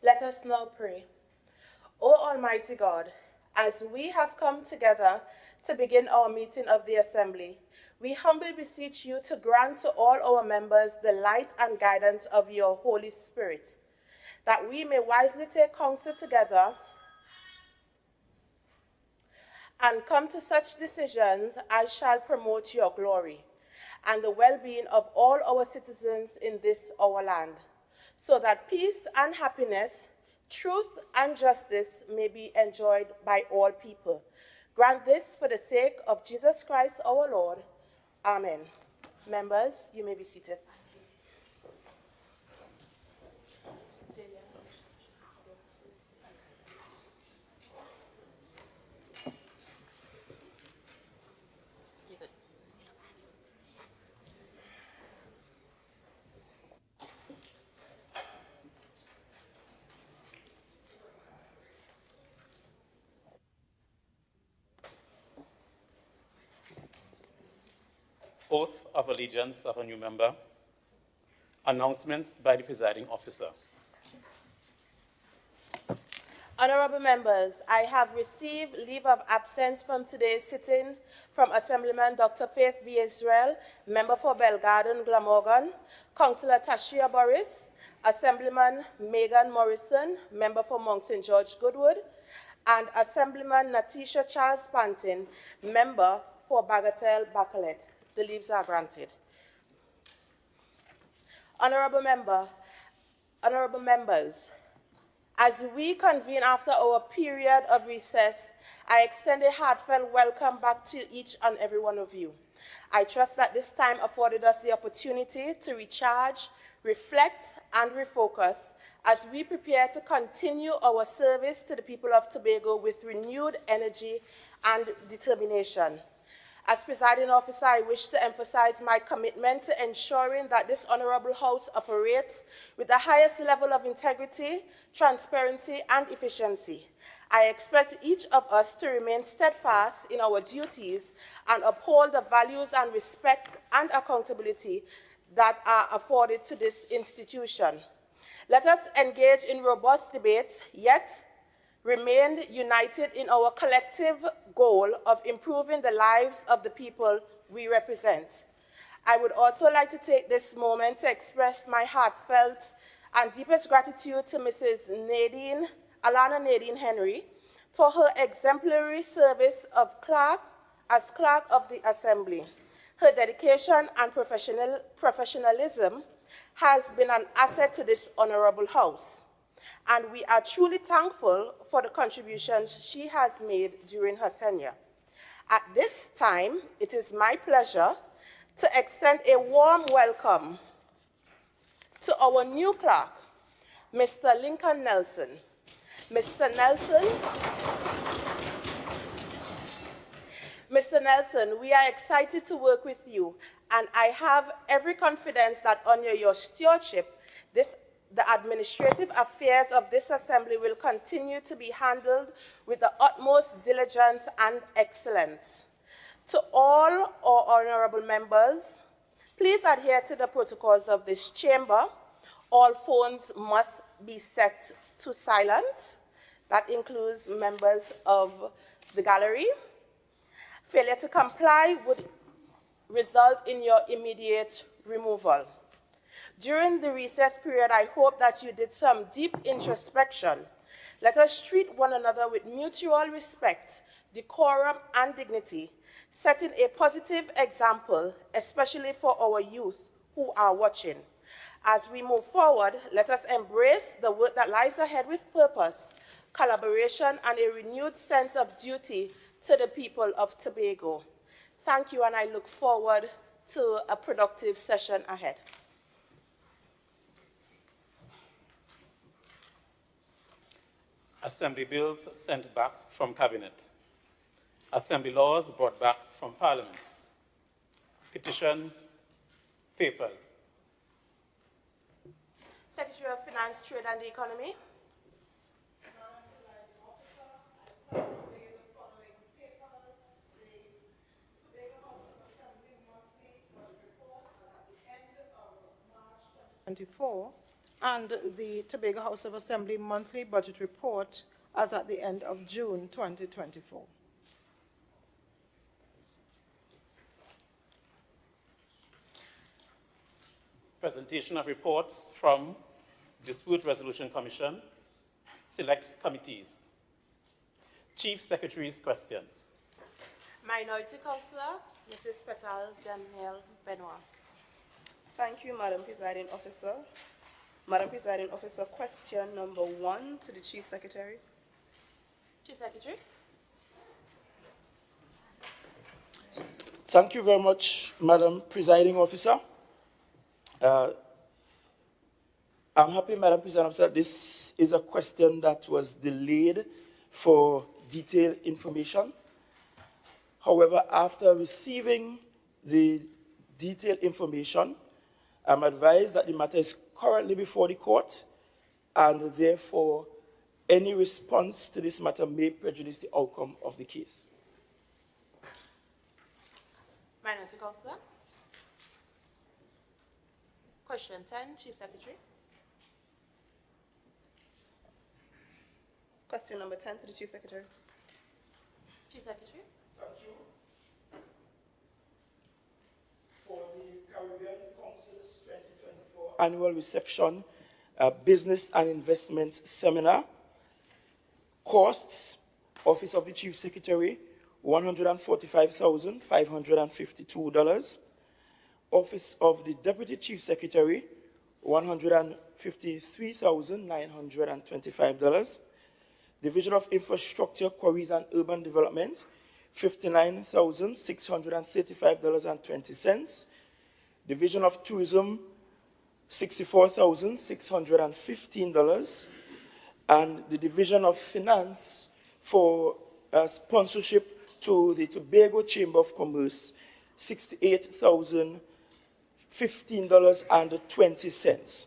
Let us now pray. O Almighty God, as we have come together to begin our meeting of the Assembly, we humbly beseech you to grant to all our members the light and guidance of your Holy Spirit, that we may wisely take counsel together and come to such decisions as shall promote your glory and the well-being of all our citizens in this our land, so that peace and happiness, truth and justice may be enjoyed by all people. Grant this for the sake of Jesus Christ our Lord. Amen. Members, you may be seated. Oath of allegiance of a new member. Announcements by the presiding officer. Honorable members, I have received leave of absence from today's sittings from Assemblyman Dr. Faith B. Israel, member for Belgarden, Glamorgan, Councillor Tashia Boris, Assemblyman Megan Morrison, member for Mount St. George Goodwood, and Assemblyman Natisha Charles Pantin, member for Bagatelle Bacalet. The leaves are granted. Honorable members, as we convene after our period of recess, I extend a heartfelt welcome back to each and every one of you. I trust that this time afforded us the opportunity to recharge, reflect, and refocus as we prepare to continue our service to the people of Tobago with renewed energy and determination. As presiding officer, I wish to emphasize my commitment to ensuring that this honorable house operates with the highest level of integrity, transparency, and efficiency. I expect each of us to remain steadfast in our duties and uphold the values and respect and accountability that are afforded to this institution. Let us engage in robust debates, yet remain united in our collective goal of improving the lives of the people we represent. I would also like to take this moment to express my heartfelt and deepest gratitude to Mrs. Alana Nadine Henry for her exemplary service as clerk of the Assembly. Her dedication and professionalism has been an asset to this honorable house, and we are truly thankful for the contributions she has made during her tenure. At this time, it is my pleasure to extend a warm welcome to our new clerk, Mr. Lincoln Nelson. Mr. Nelson, we are excited to work with you, and I have every confidence that under your stewardship, the administrative affairs of this Assembly will continue to be handled with the utmost diligence and excellence. To all our honorable members, please adhere to the protocols of this chamber. All phones must be set to silent. That includes members of the gallery. Failure to comply would result in your immediate removal. During the recess period, I hope that you did some deep introspection. Let us treat one another with mutual respect, decorum, and dignity, setting a positive example, especially for our youth who are watching. As we move forward, let us embrace the work that lies ahead with purpose, collaboration, and a renewed sense of duty to the people of Tobago. Thank you, and I look forward to a productive session ahead. Assembly bills sent back from Cabinet. Assembly laws brought back from Parliament. Petitions, papers. Secretary of Finance, Trade and the Economy. and the Tobago House of Assembly monthly budget report as at the end of June 2024. Presentation of reports from Dispute Resolution Commission, select committees. Chief Secretary's questions. Minority Councillor, Mrs. Petal Danielle Benoit. Thank you, Madam Presiding Officer. Madam Presiding Officer, question number 1 to the Chief Secretary. Chief Secretary. Thank you very much, Madam Presiding Officer. I'm happy, Madam Presiding Officer, this is a question that was delayed for detailed information. However, after receiving the detailed information, I'm advised that the matter is currently before the court, and therefore any response to this matter may prejudice the outcome of the case. Minority Councillor. Question 10, Chief Secretary. Question number 10 to the Chief Secretary. Chief Secretary. Thank you. For the Caribbean Council's 2024 annual reception, business and investment seminar, costs, Office of the Chief Secretary, $145,552. Office of the Deputy Chief Secretary, $153,925. Division of Infrastructure, Quarries and Urban Development, $59,635.20. Division of Tourism, $64,615. And the Division of Finance for sponsorship to the Tobago Chamber of Commerce, $68,015.20.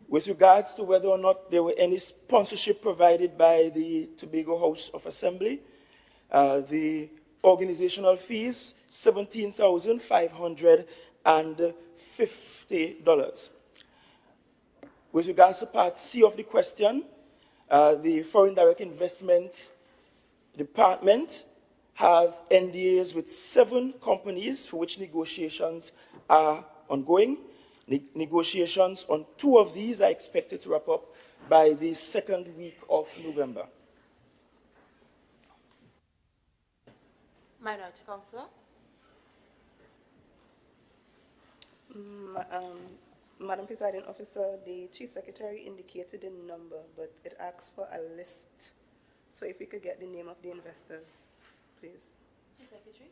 With regards to whether or not there were any sponsorship provided by the Tobago House of Assembly, the organizational fees, $17,550. With regards to Part C of the question, the Foreign Direct Investment Department has NDAs with 7 companies for which negotiations are ongoing. Negotiations on 2 of these are expected to wrap up by the 2nd week of November. Minority Councillor. Madam Presiding Officer, the Chief Secretary indicated a number, but it asks for a list. So if we could get the name of the investors, please. Chief Secretary.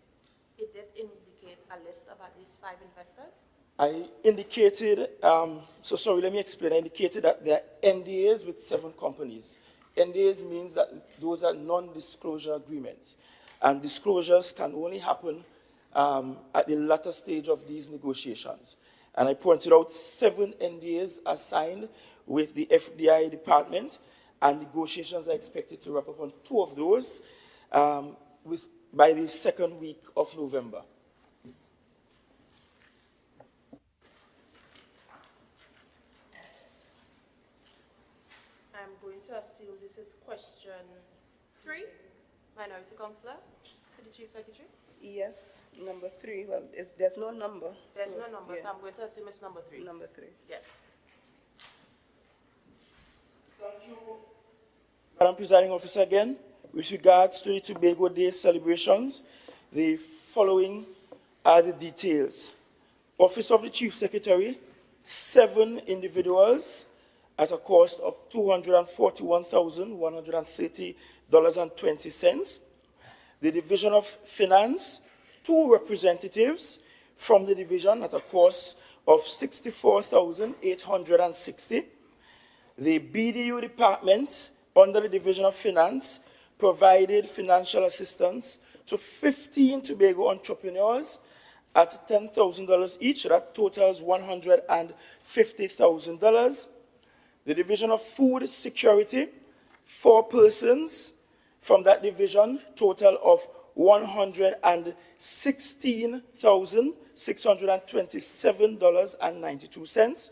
It did indicate a list about these 5 investors. I indicated, let me explain. I indicated that there are NDAs with 7 companies. NDAs means that those are non-disclosure agreements. And disclosures can only happen at the latter stage of these negotiations. And I pointed out 7 NDAs are signed with the FDI department, and negotiations are expected to wrap up on 2 of those by the 2nd week of November. I'm going to assume this is question 3, Minority Councillor, to the Chief Secretary. Yes, number 3. Well, there's no number. There's no number, so I'm going to assume it's number 3. Number 3. Yes. Thank you, Madam Presiding Officer. Again, with regards to the Tobago Day celebrations, the following are the details. Office of the Chief Secretary, 7 individuals at a cost of $241,130.20. The Division of Finance, 2 representatives from the division at a cost of $64,860. The BDU department under the Division of Finance provided financial assistance to 15 Tobago entrepreneurs at $10,000 each. That totals $150,000. The Division of Food Security, 4 persons from that division, total of $116,627.92.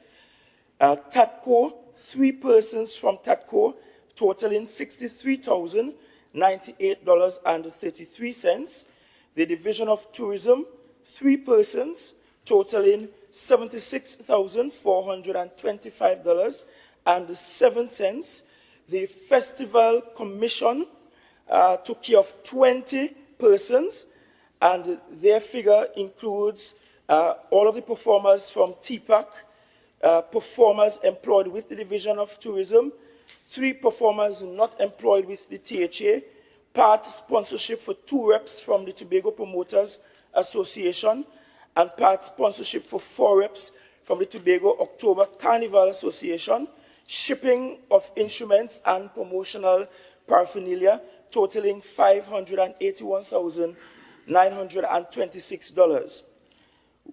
TATCO, 3 persons from TATCO, totaling $63,098.33. The Division of Tourism, 3 persons, totaling $76,425.07. The Festival Commission took care of 20 persons, and their figure includes all of the performers from TPAC, performers employed with the Division of Tourism, 3 performers not employed with the THA, part sponsorship for 2 reps from the Tobago Promoters Association, and part sponsorship for 4 reps from the Tobago October Carnival Association, shipping of instruments and promotional paraphernalia totaling $581,926.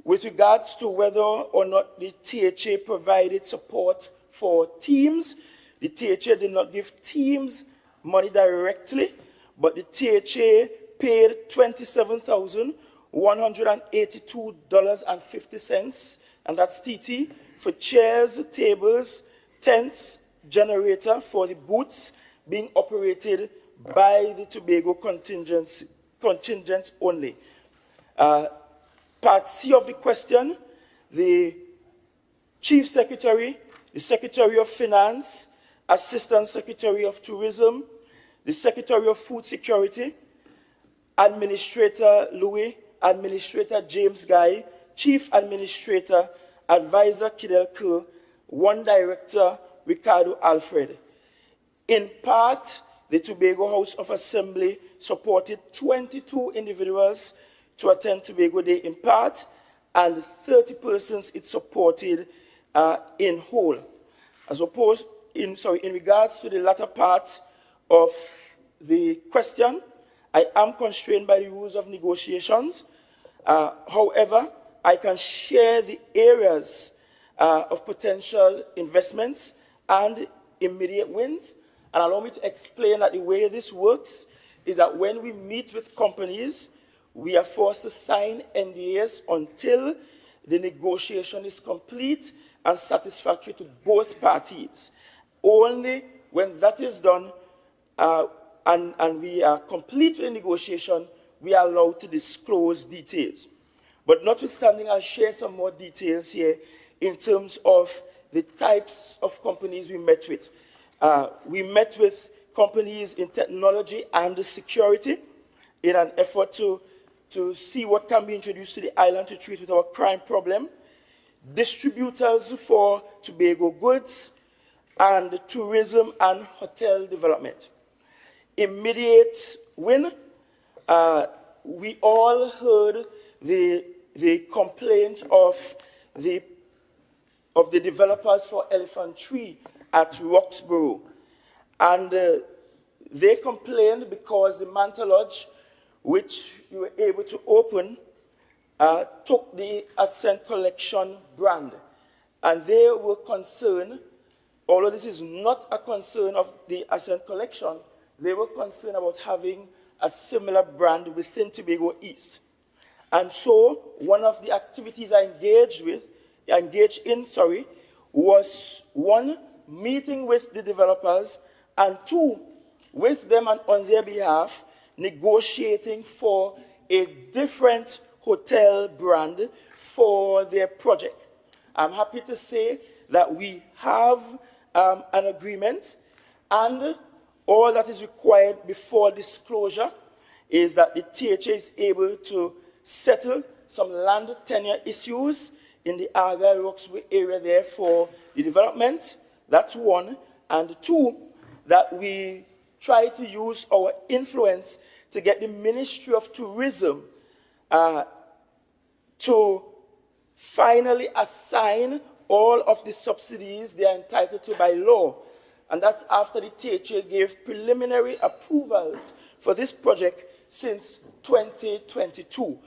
With regards to whether or not the THA provided support for teams, the THA did not give teams money directly, but the THA paid $27,182.50, and that's TT, for chairs, tables, tents, generator for the booths being operated by the Tobago contingent only. Part C of the question, the Chief Secretary, the Secretary of Finance, Assistant Secretary of Tourism, the Secretary of Food Security, Administrator Louis, Administrator James Guy, Chief Administrator, Advisor Kidel Kerr, 1 Director, Ricardo Alfred. In part, the Tobago House of Assembly supported 22 individuals to attend Tobago Day in part, and 30 persons it supported in whole. In regards to the latter part of the question, I am constrained by the rules of negotiations. However, I can share the areas of potential investments and immediate wins. And allow me to explain that the way this works is that when we meet with companies, we are forced to sign NDAs until the negotiation is complete and satisfactory to both parties. Only when that is done and we are complete with the negotiation, we are allowed to disclose details. But notwithstanding, I'll share some more details here in terms of the types of companies we met with. We met with companies in technology and security in an effort to see what can be introduced to the island to treat with our crime problem, distributors for Tobago goods, and tourism and hotel development. Immediate win, we all heard the complaint of the developers for Elephant Tree at Roxborough. And they complained because the Manta Lodge, which we were able to open, took the Ascent Collection brand. And they were concerned, although this is not a concern of the Ascent Collection, they were concerned about having a similar brand within Tobago East. And so one of the activities I engaged in, was 1, meeting with the developers, and 2, with them and on their behalf, negotiating for a different hotel brand for their project. I'm happy to say that we have an agreement, and all that is required before disclosure is that the THA is able to settle some land tenure issues in the Argyle Roxbury area there for the development. That's 1. And 2, that we try to use our influence to get the Ministry of Tourism to finally assign all of the subsidies they are entitled to by law. And that's after the THA gave preliminary approvals for this project since 2022.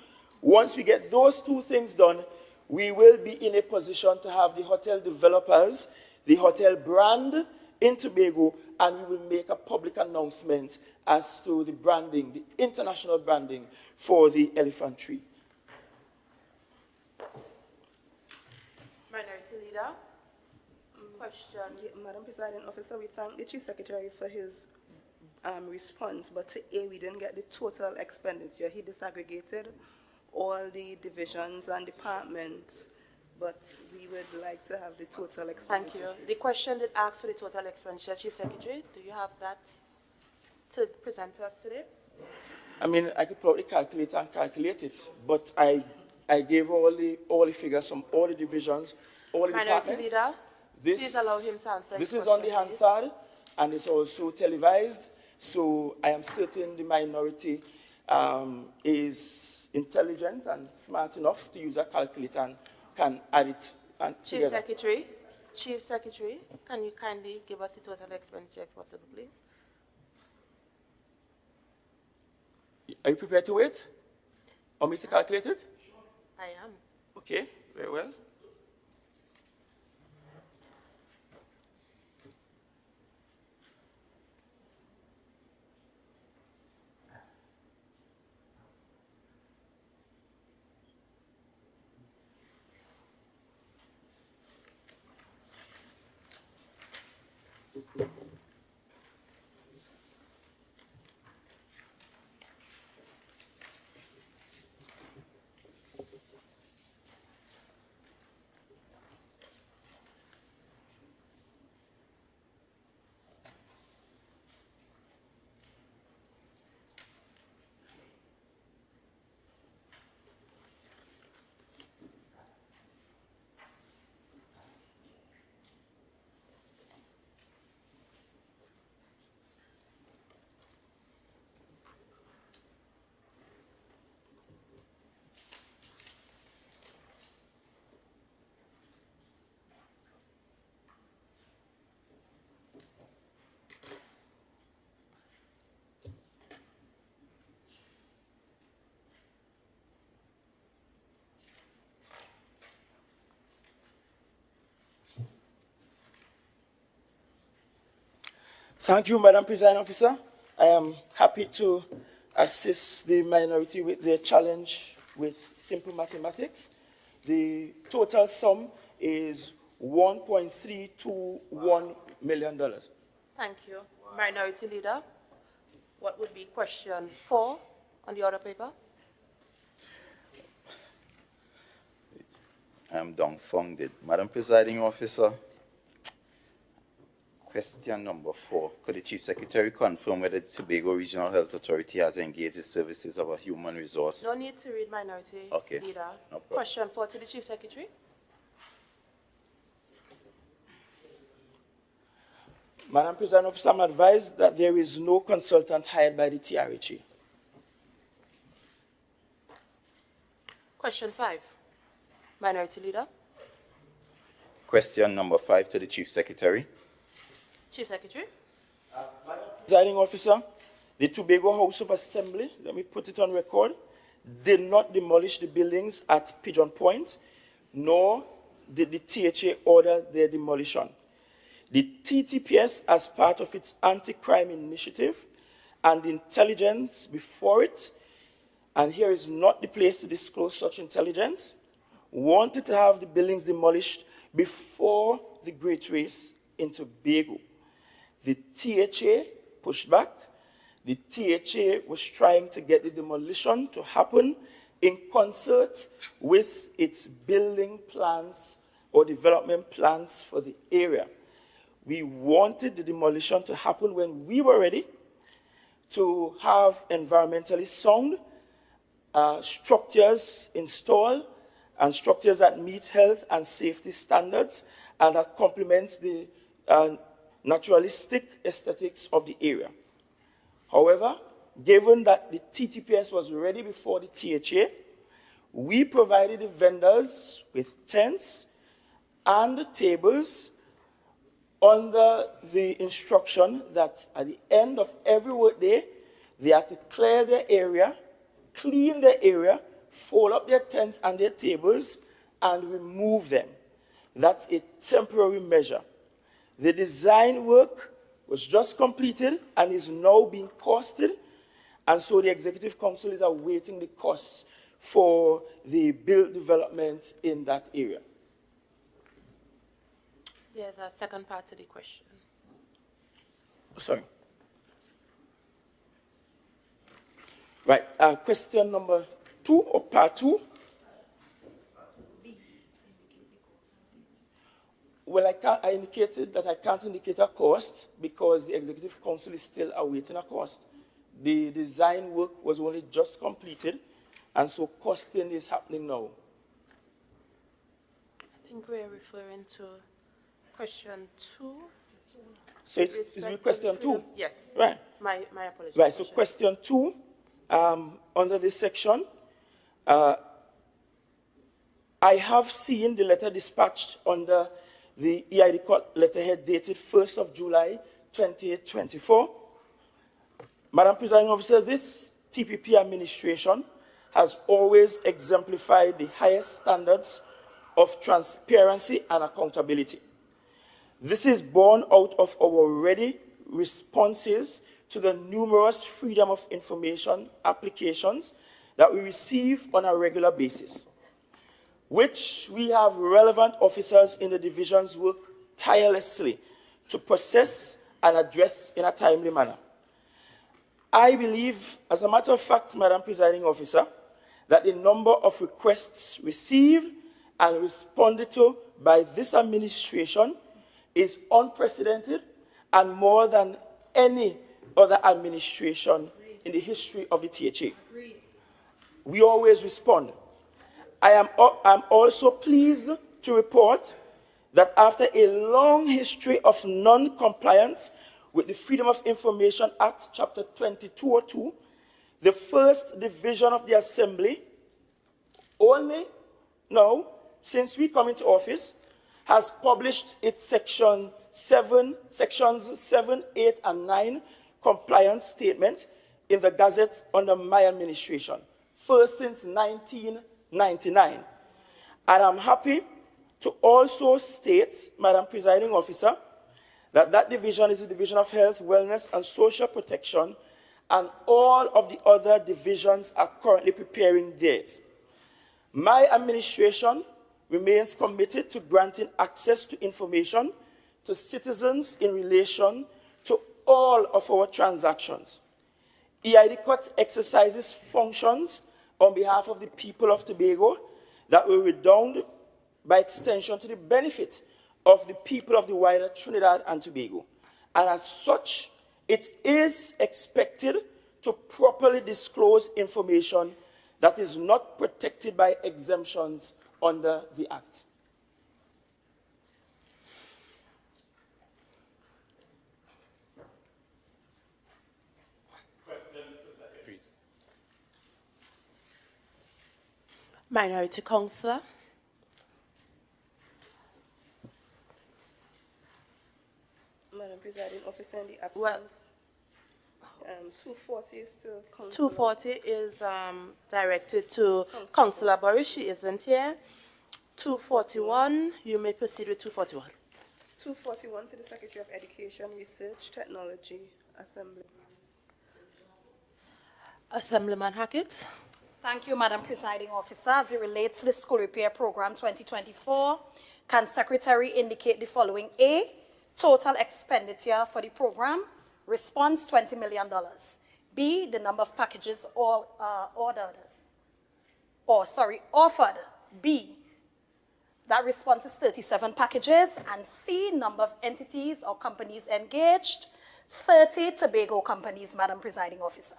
Once we get those 2 things done, we will be in a position to have the hotel developers, the hotel brand in Tobago, and we will make a public announcement as to the branding, the international branding for the Elephant Tree. Minority Leader. Question. Yeah, Madam Presiding Officer, we thank the Chief Secretary for his response, but to A, we didn't get the total expenditure. He disaggregated all the divisions and departments, but we would like to have the total expenditure. Thank you. The question did ask for the total expenditure. Chief Secretary, do you have that to present to us today? I mean, I could probably calculate it, but I gave all the figures from all the divisions, all the Minority departments. Leader, please allow him to answer This his is on the question, please. Hansard, and it's also televised, so I am certain the minority is intelligent and smart enough to use a calculator and can add it Chief together. Secretary, can you kindly give us the total expenditure if possible, please? Are you prepared to wait? Or me to calculate it? I am. Okay, very well. Thank you, Madam Presiding Officer. I am happy to assist the minority with their challenge with simple mathematics. The total sum is $1.321 million. Thank you. Minority Leader, what would be question 4 on the order paper? I'm dumbfounded. Madam Presiding Officer, question number 4. Could the Chief Secretary confirm whether the Tobago Regional Health Authority has engaged the services of a human resource? No need to read Minority Okay, Leader. no problem. Question 4 to the Chief Secretary. Madam Presiding Officer, I'm advised that there is no consultant hired by the TRHA. Question 5. Minority Leader. Question number 5 to the Chief Secretary. Chief Secretary. Presiding Officer, the Tobago House of Assembly, let me put it on record, did not demolish the buildings at Pigeon Point, nor did the THA order their demolition. The TTPS, as part of its anti-crime initiative and the intelligence before it, and here is not the place to disclose such intelligence, wanted to have the buildings demolished before the Great Race in Tobago. The THA pushed back. The THA was trying to get the demolition to happen in concert with its building plans or development plans for the area. We wanted the demolition to happen when we were ready to have environmentally sound structures installed and structures that meet health and safety standards and that complements the naturalistic aesthetics of the area. However, given that the TTPS was ready before the THA, we provided the vendors with tents and tables under the instruction that at the end of every workday, they had to clear their area, clean their area, fold up their tents and their tables, and remove them. That's a temporary measure. The design work was just completed and is now being costed, and so the Executive Council is awaiting the costs for the build development in that area. There's a second part to the question. Sorry. Right, question number 2 or part 2. Well, I indicated that I can't indicate a cost because the Executive Council is still awaiting a cost. The design work was only just completed, and so costing is happening now. I think we're referring to question 2. So it's with question 2? Yes. Right. My apologies. Right, so question 2, under this section, I have seen the letter dispatched under the EID court letterhead dated 1st of July 2024. Madam Presiding Officer, this TPP administration has always exemplified the highest standards of transparency and accountability. This is born out of our ready responses to the numerous freedom of information applications that we receive on a regular basis, which we have relevant officers in the divisions work tirelessly to process and address in a timely manner. I believe, as a matter of fact, Madam Presiding Officer, that the number of requests received and responded to by this administration is unprecedented and more than any other administration in the history of the THA. We always respond. I'm also pleased to report that after a long history of non-compliance with the Freedom of Information Act, Chapter 2202, the first division of the Assembly, only now, since we come into office, has published its sections 7, 8, and 9 compliance statement in the Gazette under my administration, first since 1999. And I'm happy to also state, Madam Presiding Officer, that division is the Division of Health, Wellness, and Social Protection, and all of the other divisions are currently preparing theirs. My administration remains committed to granting access to information to citizens in relation to all of our transactions. EID Court exercises functions on behalf of the people of Tobago that will redound by extension to the benefit of the people of the wider Trinidad and Tobago. And as such, it is expected to properly disclose information that is not protected by exemptions under the Act. Questions to secretaries? Minority Councillor. Madam Presiding Officer, in the absent, Well, 240 is to Councillor. 240 is directed to Councillor Boris. She isn't here. 241, you may proceed with 241. 241 to the Secretary of Education, Research, Technology, Assembly. Assemblyman Hackett. Thank you, Madam Presiding Officer. As it relates to the School Repair Program 2024, can Secretary indicate the following? A, total expenditure for the program. Response, $20 million. B, the number of packages offered. B, that response is 37 packages. And C, number of entities or companies engaged, 30 Tobago companies, Madam Presiding Officer.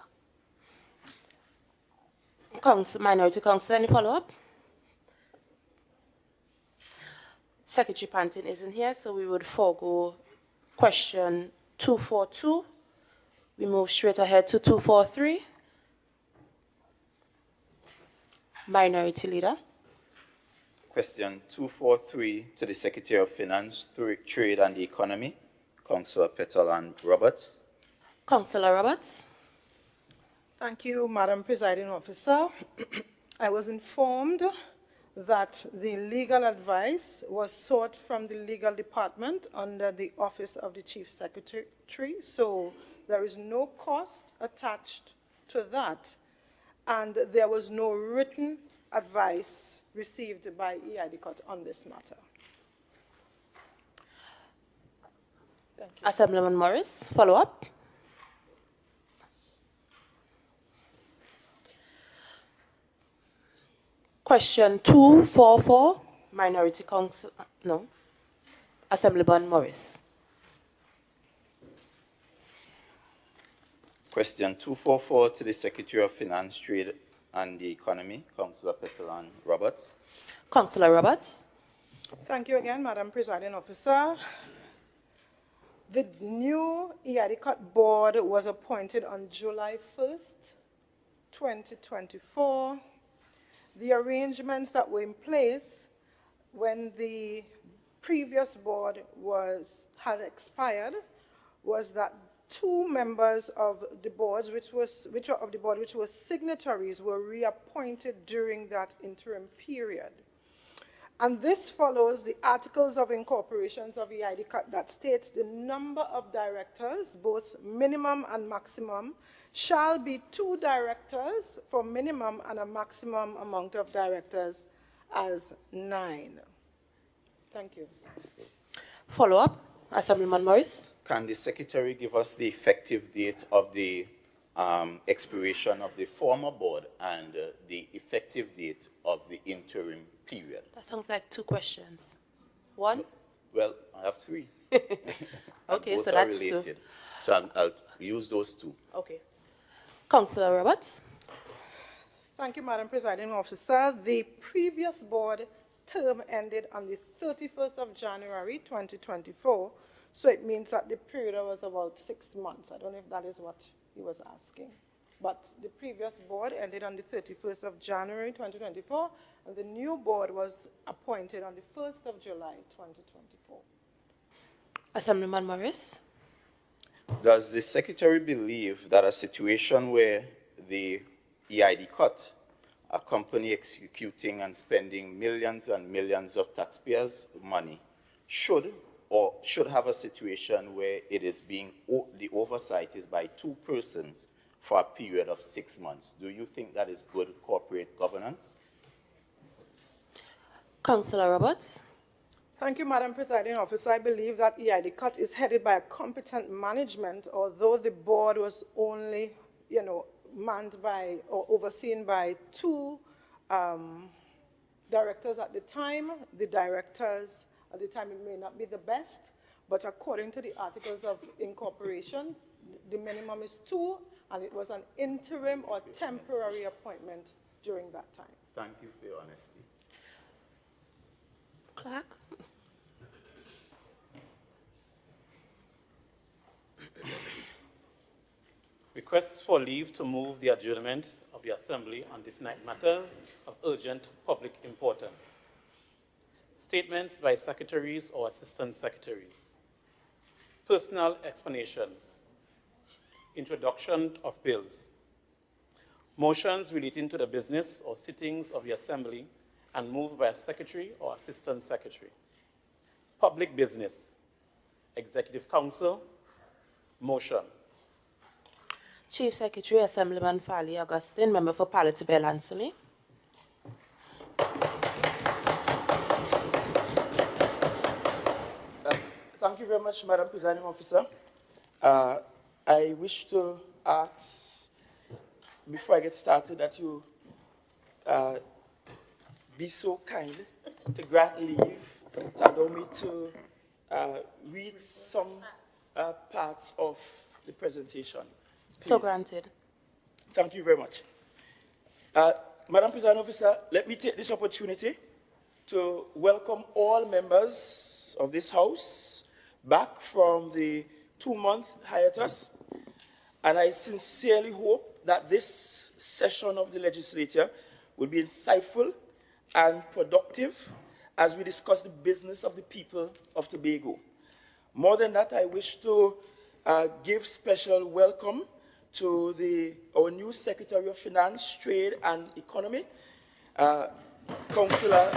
Minority Councillor, any follow-up? Secretary Pantin isn't here, so we would forego question 242. We move straight ahead to 243. Minority Leader. Question 243 to the Secretary of Finance, Trade and the Economy, Councillor Petal and Roberts. Councillor Roberts. Thank you, Madam Presiding Officer. I was informed that the legal advice was sought from the legal department under the Office of the Chief Secretary, so there is no cost attached to that, and there was no written advice received by EID Court on this matter. Assemblyman Morris, follow up. Question 244, Minority Council, no. Assemblyman Morris. Question 244 to the Secretary of Finance, Trade and the Economy, Councillor Petal and Roberts. Councillor Roberts. Thank you again, Madam Presiding Officer. The new EIDCOT board was appointed on July 1st, 2024. The arrangements that were in place when the previous board had expired was that two members of the boards, which were signatories, were reappointed during that interim period. And this follows the Articles of Incorporations of EIDCOT that states the number of directors, both minimum and maximum, shall be 2 directors for minimum and a maximum amount of directors as 9. Thank you. Follow up, Assemblyman Morris. Can the Secretary give us the effective date of the expiration of the former board and the effective date of the interim period? That sounds like 2 questions. 1? Well, I have 3. Okay, Both so are that's 2. related. So I'll use those 2. Okay. Councillor Roberts. Thank you, Madam Presiding Officer. The previous board term ended on the 31st of January, 2024. So it means that the period was about 6 months. I don't know if that is what he was asking. But the previous board ended on the 31st of January, 2024, and the new board was appointed on the 1st of July, 2024. Assemblyman Morris. Does the Secretary believe that a situation where the EIDCOT, a company executing and spending millions and millions of taxpayers' money, should have a situation where it is the oversight is by 2 persons for a period of 6 months? Do you think that is good corporate governance? Councillor Roberts. Thank you, Madam Presiding Officer. I believe that EIDCOT is headed by a competent management, although the board was only, manned by or overseen by 2 directors at the time. The directors at the time, it may not be the best, but according to the Articles of Incorporation, the minimum is 2, and it was an interim or temporary appointment during that time. Thank you for your honesty. Clerk. Requests for leave to move the adjournment of the Assembly on definite matters of urgent public importance. Statements by secretaries or assistant secretaries. Personal explanations. Introduction of bills. Motions relating to the business or sittings of the Assembly and moved by a secretary or assistant secretary. Public business. Executive Council. Motion. Chief Secretary, Assemblyman Farley Augustine, Member for Palatine Anthony. Thank you very much, Madam Presiding Officer. I wish to ask, before I get started, that you be so kind to grant leave to allow me to read some parts of the presentation. So Please. granted. Thank you very much. Madam Presiding Officer, let me take this opportunity to welcome all members of this House back from the 2-month hiatus. And I sincerely hope that this session of the legislature will be insightful and productive as we discuss the business of the people of Tobago. More than that, I wish to give special welcome to our new Secretary of Finance, Trade and Economy, Councillor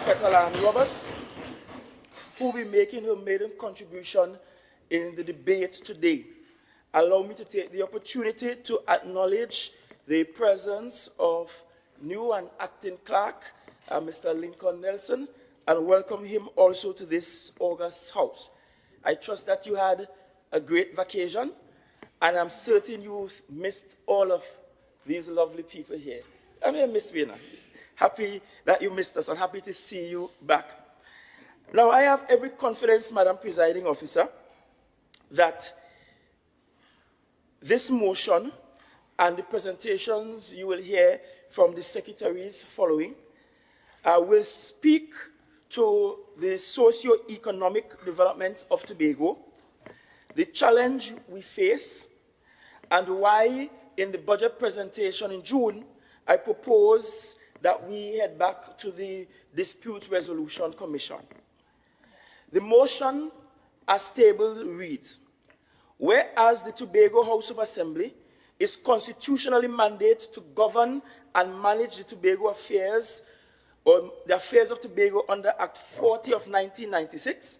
Petal Roberts, who will be making her maiden contribution in the debate today. Allow me to take the opportunity to acknowledge the presence of new and acting clerk, Mr. Lincoln Nelson, and welcome him also to this august House. I trust that you had a great vacation, and I'm certain you missed all of these lovely people here. I mean, Miss Wiener, happy that you missed us and happy to see you back. Now, I have every confidence, Madam Presiding Officer, that this motion and the presentations you will hear from the secretaries following will speak to the socio-economic development of Tobago, the challenge we face, and why in the budget presentation in June, I propose that we head back to the Dispute Resolution Commission. The motion as tabled reads, whereas the Tobago House of Assembly is constitutionally mandated to govern and manage the Tobago affairs or the affairs of Tobago under Act 40 of 1996,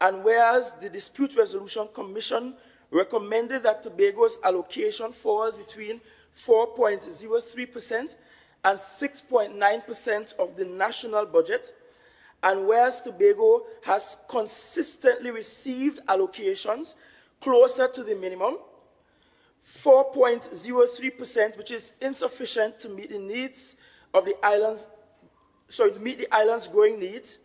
and whereas the Dispute Resolution Commission recommended that Tobago's allocation falls between 4.03% and 6.9% of the national budget, and whereas Tobago has consistently received allocations closer to the minimum, 4.03%, which is insufficient to meet the needs of the islands, to meet the island's growing needs,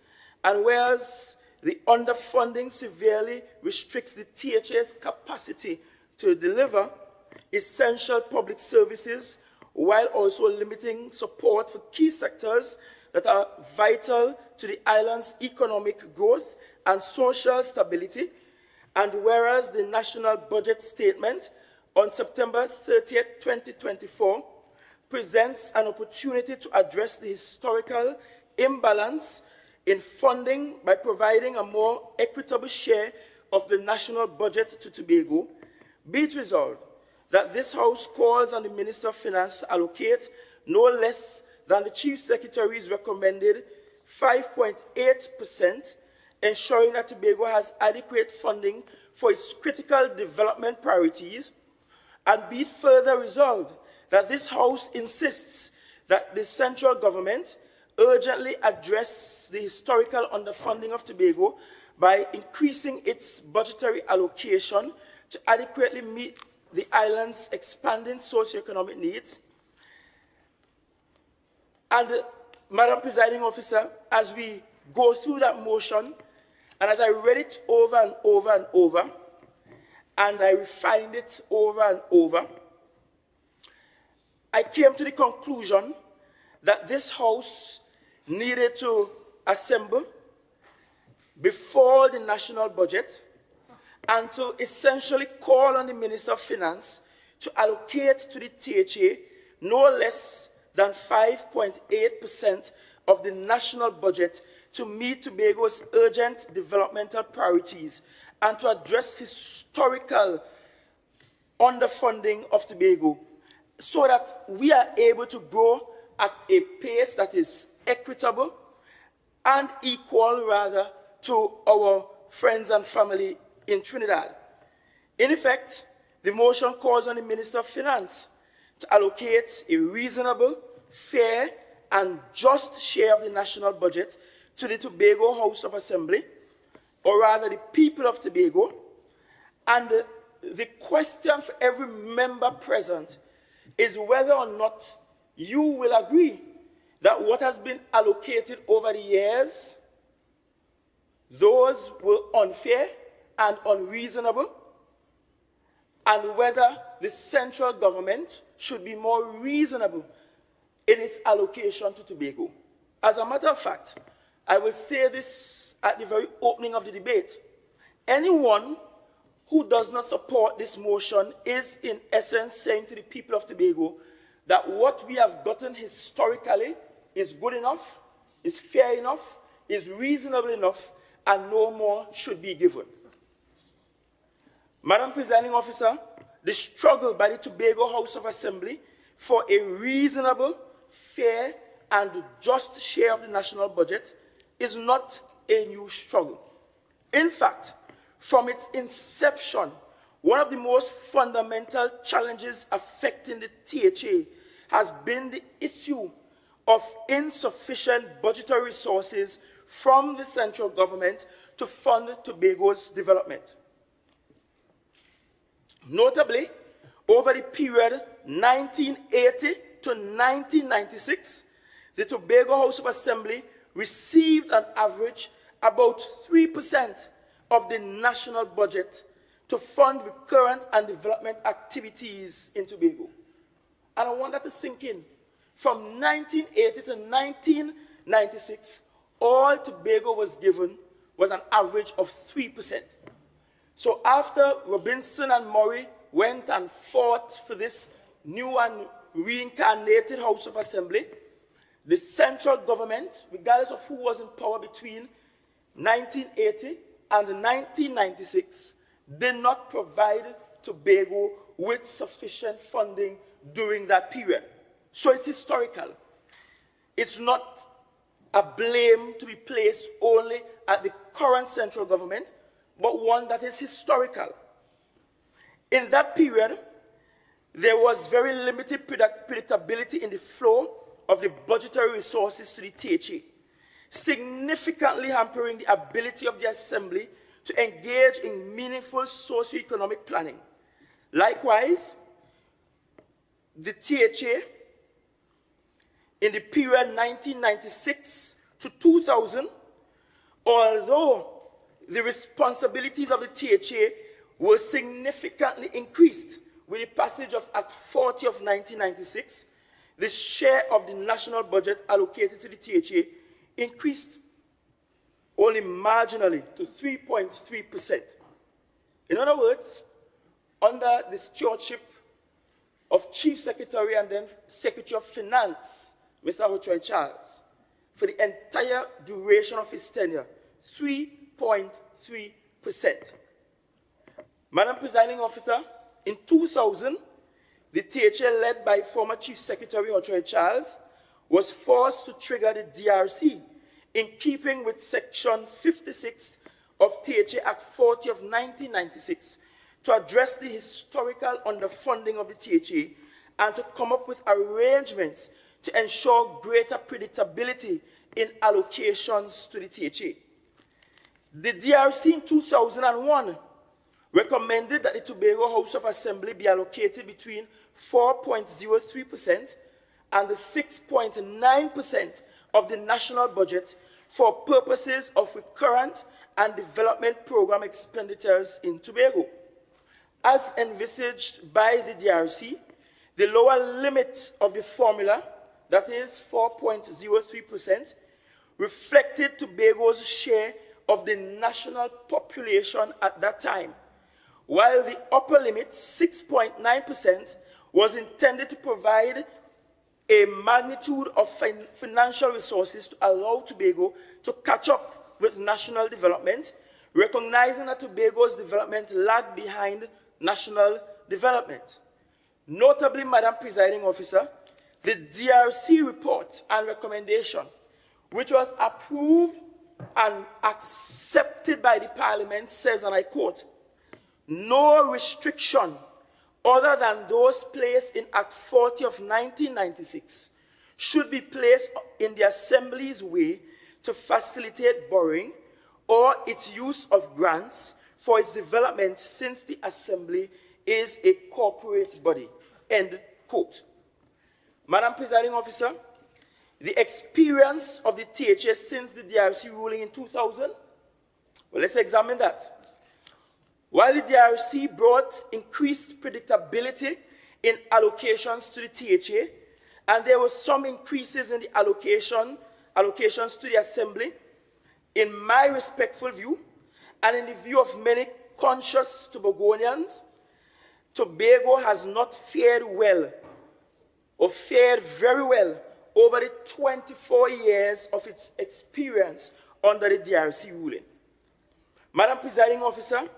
and whereas the underfunding severely restricts the THA's capacity to deliver essential public services while also limiting support for key sectors that are vital to the island's economic growth and social stability, and whereas the National Budget Statement on September 30th, 2024 presents an opportunity to address the historical imbalance in funding by providing a more equitable share of the national budget to Tobago, be it resolved that this House calls on the Minister of Finance to allocate no less than the Chief Secretary's recommended 5.8%, ensuring that Tobago has adequate funding for its critical development priorities, and be it further resolved that this House insists that the central government urgently address the historical underfunding of Tobago by increasing its budgetary allocation to adequately meet the island's expanding socioeconomic needs. And, Madam Presiding Officer, as we go through that motion, and as I read it over and over and over, and I refined it over and over, I came to the conclusion that this House needed to assemble before the national budget and to essentially call on the Minister of Finance to allocate to the THA no less than 5.8% of the national budget to meet Tobago's urgent developmental priorities and to address historical underfunding of Tobago so that we are able to grow at a pace that is equitable and equal, rather, to our friends and family in Trinidad. In effect, the motion calls on the Minister of Finance to allocate a reasonable, fair, and just share of the national budget to the Tobago House of Assembly, or rather the people of Tobago. And the question for every member present is whether or not you will agree that what has been allocated over the years, those were unfair and unreasonable, and whether the central government should be more reasonable in its allocation to Tobago. As a matter of fact, I will say this at the very opening of the debate. Anyone who does not support this motion is in essence saying to the people of Tobago that what we have gotten historically is good enough, is fair enough, is reasonable enough, and no more should be given. Madam Presiding Officer, the struggle by the Tobago House of Assembly for a reasonable, fair, and just share of the national budget is not a new struggle. In fact, from its inception, one of the most fundamental challenges affecting the THA has been the issue of insufficient budgetary resources from the central government to fund Tobago's development. Notably, over the period 1980 to 1996, the Tobago House of Assembly received an average about 3% of the national budget to fund recurrent and development activities in Tobago. And I want that to sink in. From 1980 to 1996, all Tobago was given was an average of 3%. So after Robinson and Murray went and fought for this new and reincarnated House of Assembly, the central government, regardless of who was in power between 1980 and 1996, did not provide Tobago with sufficient funding during that period. So it's historical. It's not a blame to be placed only at the current central government, but one that is historical. In that period, there was very limited predictability in the flow of the budgetary resources to the THA, significantly hampering the ability of the Assembly to engage in meaningful socio-economic planning. Likewise, the THA, in the period 1996 to 2000, although the responsibilities of the THA were significantly increased with the passage of Act 40 of 1996, the share of the national budget allocated to the THA increased only marginally to 3.3%. In other words, under the stewardship of Chief Secretary and then Secretary of Finance, Mr. Ochoa Charles, for the entire duration of his tenure, 3.3%. Madam Presiding Officer, in 2000, the THA, led by former Chief Secretary Ochoa Charles, was forced to trigger the DRC in keeping with Section 56 of THA Act 40 of 1996 to address the historical underfunding of the THA and to come up with arrangements to ensure greater predictability in allocations to the THA. The DRC in 2001 recommended that the Tobago House of Assembly be allocated between 4.03% and the 6.9% of the national budget for purposes of recurrent and development program expenditures in Tobago. As envisaged by the DRC, the lower limit of the formula, that is 4.03%, reflected Tobago's share of the national population at that time, while the upper limit, 6.9%, was intended to provide a magnitude of financial resources to allow Tobago to catch up with national development, recognizing that Tobago's development lagged behind national development. Notably, Madam Presiding Officer, the DRC report and recommendation, which was approved and accepted by the Parliament, says, and I quote, "No restriction other than those placed in Act 40 of 1996 should be placed in the Assembly's way to facilitate borrowing or its use of grants for its development, since the Assembly is a corporate body." End quote. Madam Presiding Officer, the experience of the THA since the DRC ruling in 2000, well, let's examine that. While the DRC brought increased predictability in allocations to the THA, and there were some increases in the allocations to the Assembly, in my respectful view, and in the view of many conscious Tobagonians, Tobago has not fared well, or fared very well, over the 24 years of its experience under the DRC ruling. Madam Presiding Officer,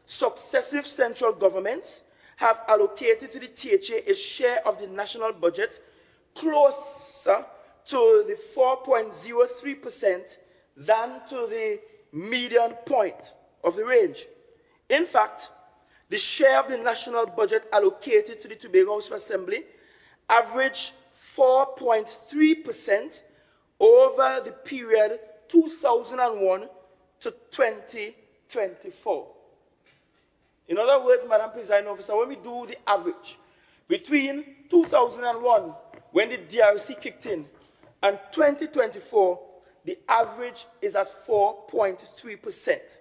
successive central governments have allocated to the THA a share of the national budget closer to the 4.03% than to the median point of the range. In fact, the share of the national budget allocated to the Tobago House of Assembly averaged 4.3% over the period 2001 to 2024. In other words, Madam Presiding Officer, when we do the average between 2001, when the DRC kicked in, and 2024, the average is at 4.3%.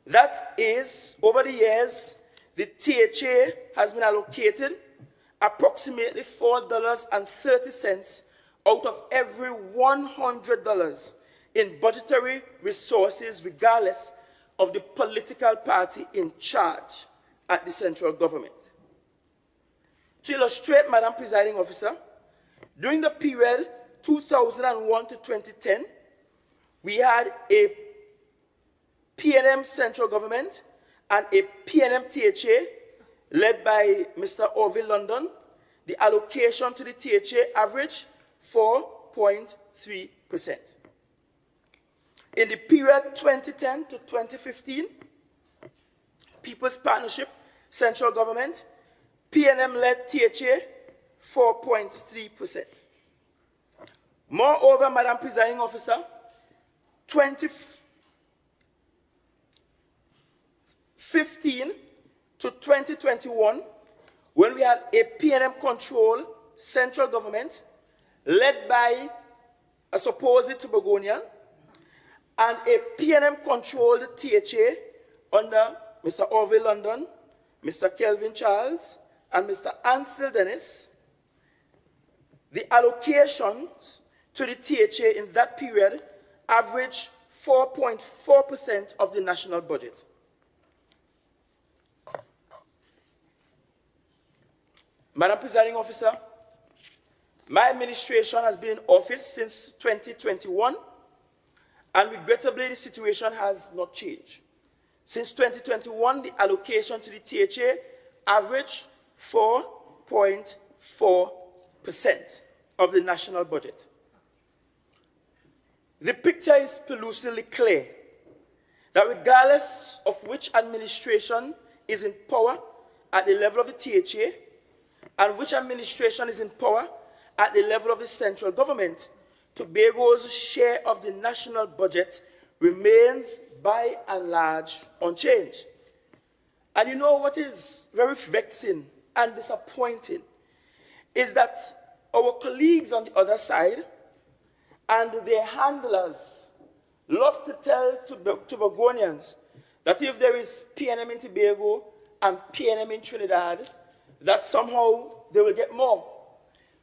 That is, over the years, the THA has been allocated approximately $4.30 out of every $100 in budgetary resources, regardless of the political party in charge at the central government. To illustrate, Madam Presiding Officer, during the period 2001 to 2010, we had a PNM central government and a PNM THA led by Mr. Orville London. The allocation to the THA averaged 4.3%. In the period 2010 to 2015, People's Partnership central government, PNM-led THA, 4.3%. Moreover, Madam Presiding Officer, 2015 to 2021, when we had a PNM-controlled central government led by a supposed Tobagonian and a PNM-controlled THA under Mr. Orville London, Mr. Kelvin Charles, and Mr. Ansel Dennis, the allocations to the THA in that period averaged 4.4% of the national budget. Madam Presiding Officer, my administration has been in office since 2021, and regrettably the situation has not changed. Since 2021, the allocation to the THA averaged 4.4% of the national budget. The picture is pellucidly clear that regardless of which administration is in power at the level of the THA and which administration is in power at the level of the central government, Tobago's share of the national budget remains by and large unchanged. And you know what is very vexing and disappointing is that our colleagues on the other side and their handlers love to tell Tobagonians that if there is PNM in Tobago and PNM in Trinidad, that somehow they will get more,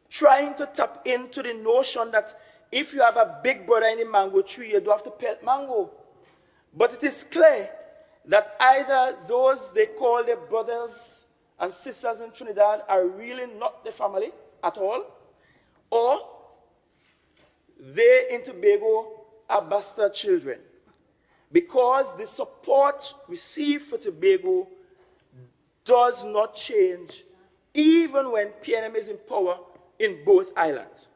trying to tap into the notion that if you have a big brother in the mango tree, you don't have to pelt mango. But it is clear that either those they call their brothers and sisters in Trinidad are really not the family at all, or they in Tobago are bastard children. Because the support received for Tobago does not change, even when PNM is in power in both islands.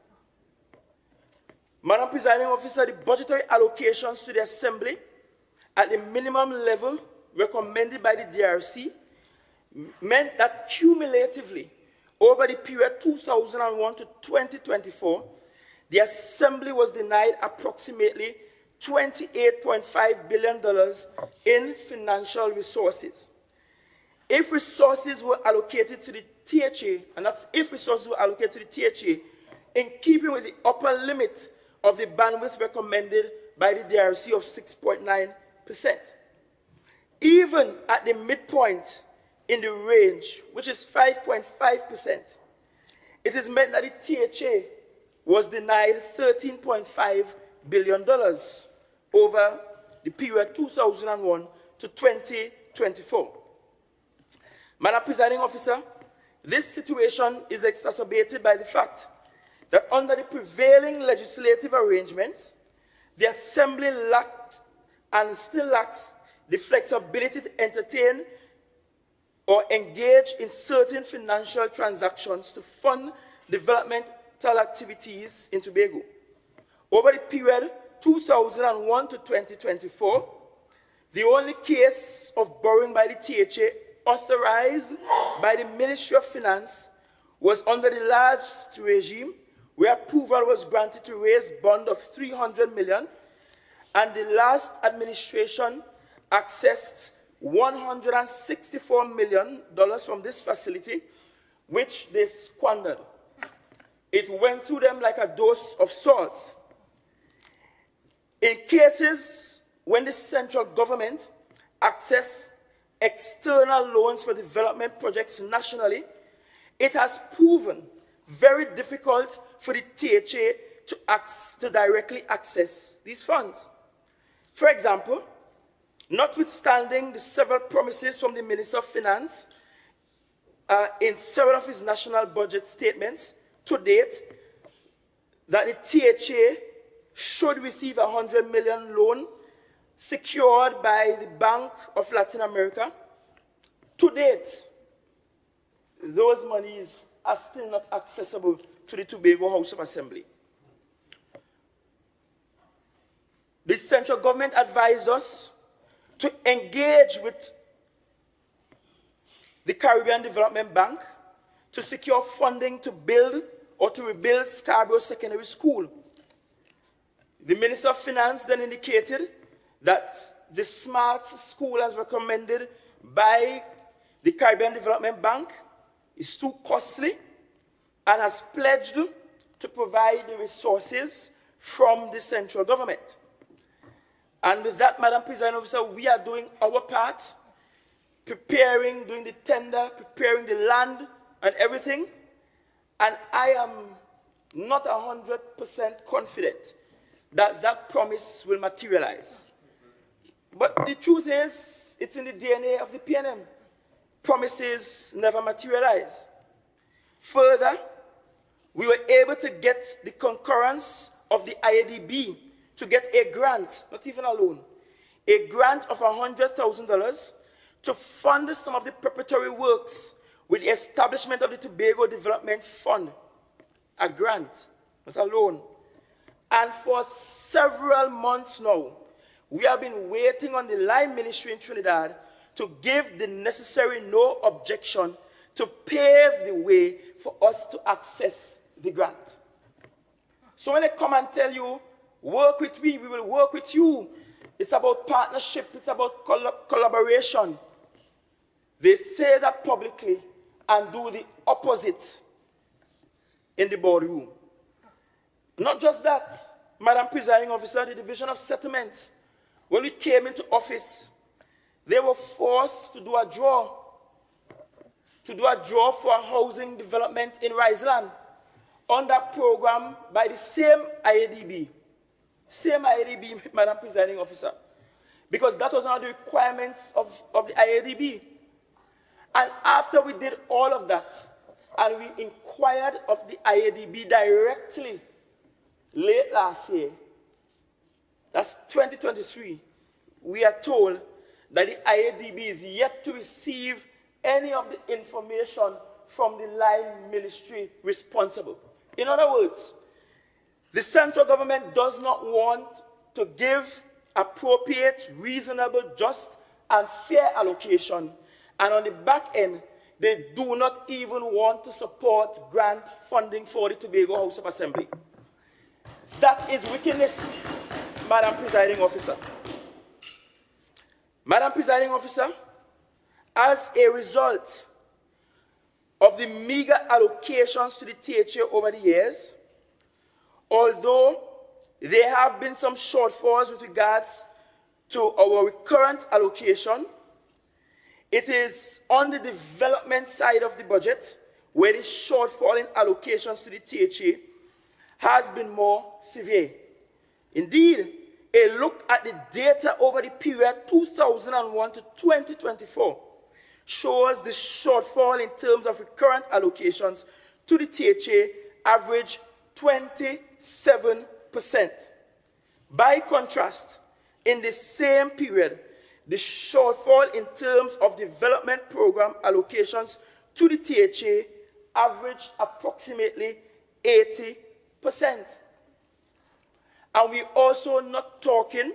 Madam Presiding Officer, the budgetary allocations to the Assembly at the minimum level recommended by the DRC meant that cumulatively, over the period 2001 to 2024, the Assembly was denied approximately $28.5 billion in financial resources. If resources were allocated to the THA, and that's if resources were allocated to the THA, in keeping with the upper limit of the bandwidth recommended by the DRC of 6.9%. Even at the midpoint in the range, which is 5.5%, it is meant that the THA was denied $13.5 billion over the period 2001 to 2024. Madam Presiding Officer, this situation is exacerbated by the fact that under the prevailing legislative arrangements, the Assembly lacked and still lacks the flexibility to entertain or engage in certain financial transactions to fund developmental activities in Tobago. Over the period 2001 to 2024, the only case of borrowing by the THA authorized by the Ministry of Finance was under the large regime, where approval was granted to raise bond of $300 million And the last administration accessed $164 million from this facility, which they squandered. It went through them like a dose of salt. In cases when the central government access external loans for development projects nationally, it has proven very difficult for the THA to directly access these funds. For example, notwithstanding the several promises from the Minister of Finance in several of his national budget statements to date that the THA should receive a $100 million loan secured by the Bank of Latin America, to date, those monies are still not accessible to the Tobago House of Assembly. The central government advised us to engage with the Caribbean Development Bank to secure funding to build or to rebuild Scarborough Secondary School. The Minister of Finance then indicated that the smart school as recommended by the Caribbean Development Bank is too costly and has pledged to provide the resources from the central government. And with that, Madam Presiding Officer, we are doing our part, preparing, doing the tender, preparing the land and everything. And I am not 100% confident that that promise will materialize. But the truth is, it's in the DNA of the PNM. Promises never materialize. Further, we were able to get the concurrence of the IADB to get a grant, not even a loan, a grant of $100,000 to fund some of the preparatory works with the establishment of the Tobago Development Fund. A grant, not a loan. And for several months now, we have been waiting on the line ministry in Trinidad to give the necessary no objection to pave the way for us to access the grant. So when they come and tell you, work with me, we will work with you, it's about partnership, it's about collaboration. They say that publicly and do the opposite in the boardroom. Not just that, Madam Presiding Officer, the Division of Settlements, when we came into office, they were forced to do a draw for housing development in Riseland on that program by the same IADB, Madam Presiding Officer, because that was one of the requirements of the IADB. And after we did all of that, and we inquired of the IADB directly late last year, that's 2023, we are told that the IADB is yet to receive any of the information from the line ministry responsible. In other words, the central government does not want to give appropriate, reasonable, just, and fair allocation. And on the back end, they do not even want to support grant funding for the Tobago House of Assembly. That is wickedness, Madam Presiding Officer. Madam Presiding Officer, as a result of the meager allocations to the THA over the years, although there have been some shortfalls with regards to our current allocation, it is on the development side of the budget where the shortfall in allocations to the THA has been more severe. Indeed, a look at the data over the period 2001 to 2024 shows the shortfall in terms of recurrent allocations to the THA average 27%. By contrast, in the same period, the shortfall in terms of development program allocations to the THA averaged approximately 80%. And we're also not talking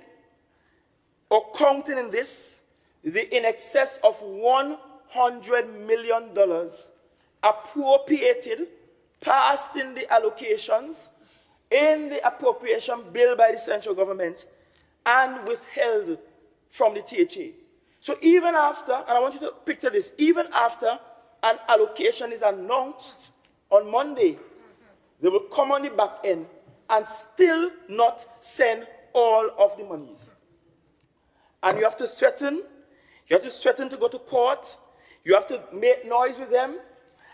or counting in this the in excess of $100 million appropriated, passed in the allocations in the appropriation bill by the central government and withheld from the THA. So even after, and I want you to picture this, even after an allocation is announced on Monday, they will come on the back end and still not send all of the monies. And you have to threaten to go to court, you have to make noise with them,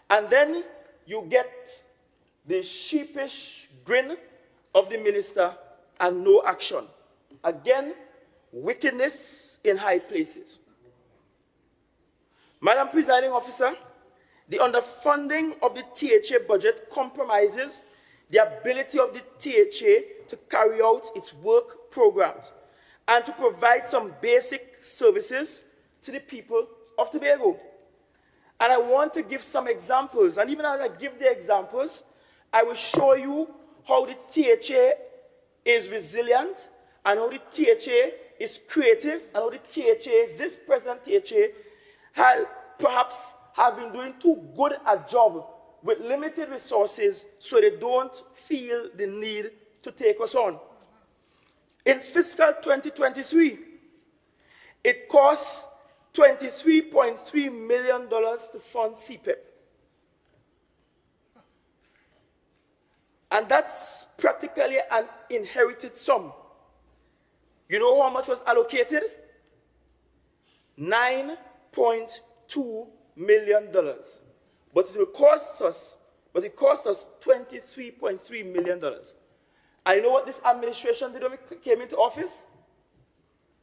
and then you get the sheepish grin of the minister and no action. Again, wickedness in high places. Madam Presiding Officer, the underfunding of the THA budget compromises the ability of the THA to carry out its work programs and to provide some basic services to the people of Tobago. And I want to give some examples, and even as I give the examples, I will show you how the THA is resilient, and how the THA is creative, and how the THA, this present THA, perhaps have been doing too good a job with limited resources, so they don't feel the need to take us on. In fiscal 2023, it costs $23.3 million to fund CPEP. And that's practically an inherited sum. You know how much was allocated? $9.2 million. But it cost us $23.3 million. And you know what this administration did when we came into office?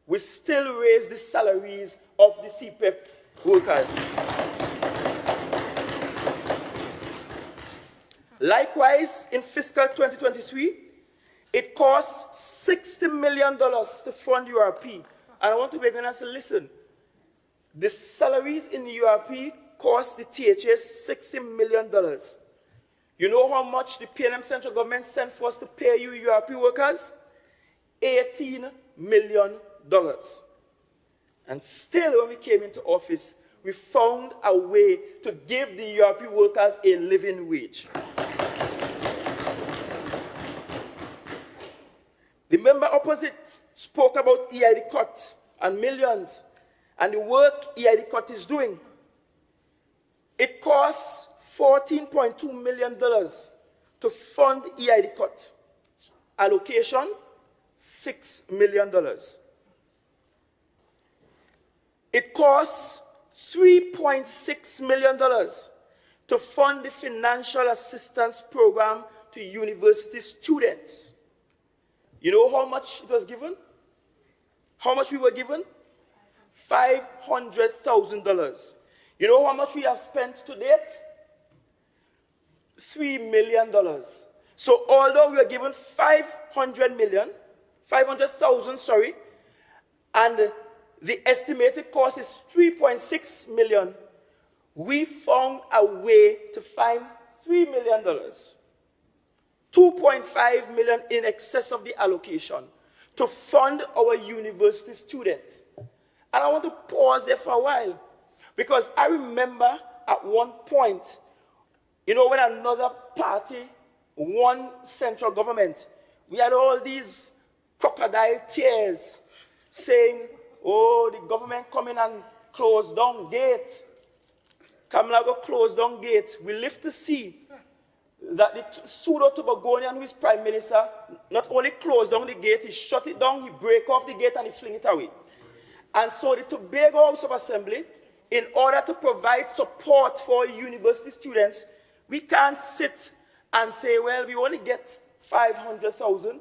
We still raise the salaries of the CPEP workers. Likewise, in fiscal 2023, it costs $60 million to fund URP. And I want to begin and say, listen, the salaries in the URP cost the THA $60 million. You know how much the PNM central government sent for us to pay you URP workers? $18 million. And still, when we came into office, we found a way to give the URP workers a living wage. The member opposite spoke about EID cut and millions and the work EID cut is doing. It costs $14.2 million to fund EID cut. Allocation, $6 million. It costs $3.6 million to fund the financial assistance program to university students. You know how much it was given? How much we were given? $500,000. You know how much we have spent to date? $3 million. So although we are given 500,000, sorry, and the estimated cost is $3.6 million, we found a way to find $3 million. $2.5 million in excess of the allocation to fund our university students. And I want to pause there for a while, because I remember at one point, you know, when another party won central government, we had all these crocodile tears saying, oh, the government come in and close down gate. Kamala go close down gate. We live to see that the pseudo-Tobagonian, who is prime minister, not only closed down the gate, he shut it down, he break off the gate, and he fling it away. And so the Tobago House of Assembly, in order to provide support for university students, we can't sit and say, well, we only get 500,000,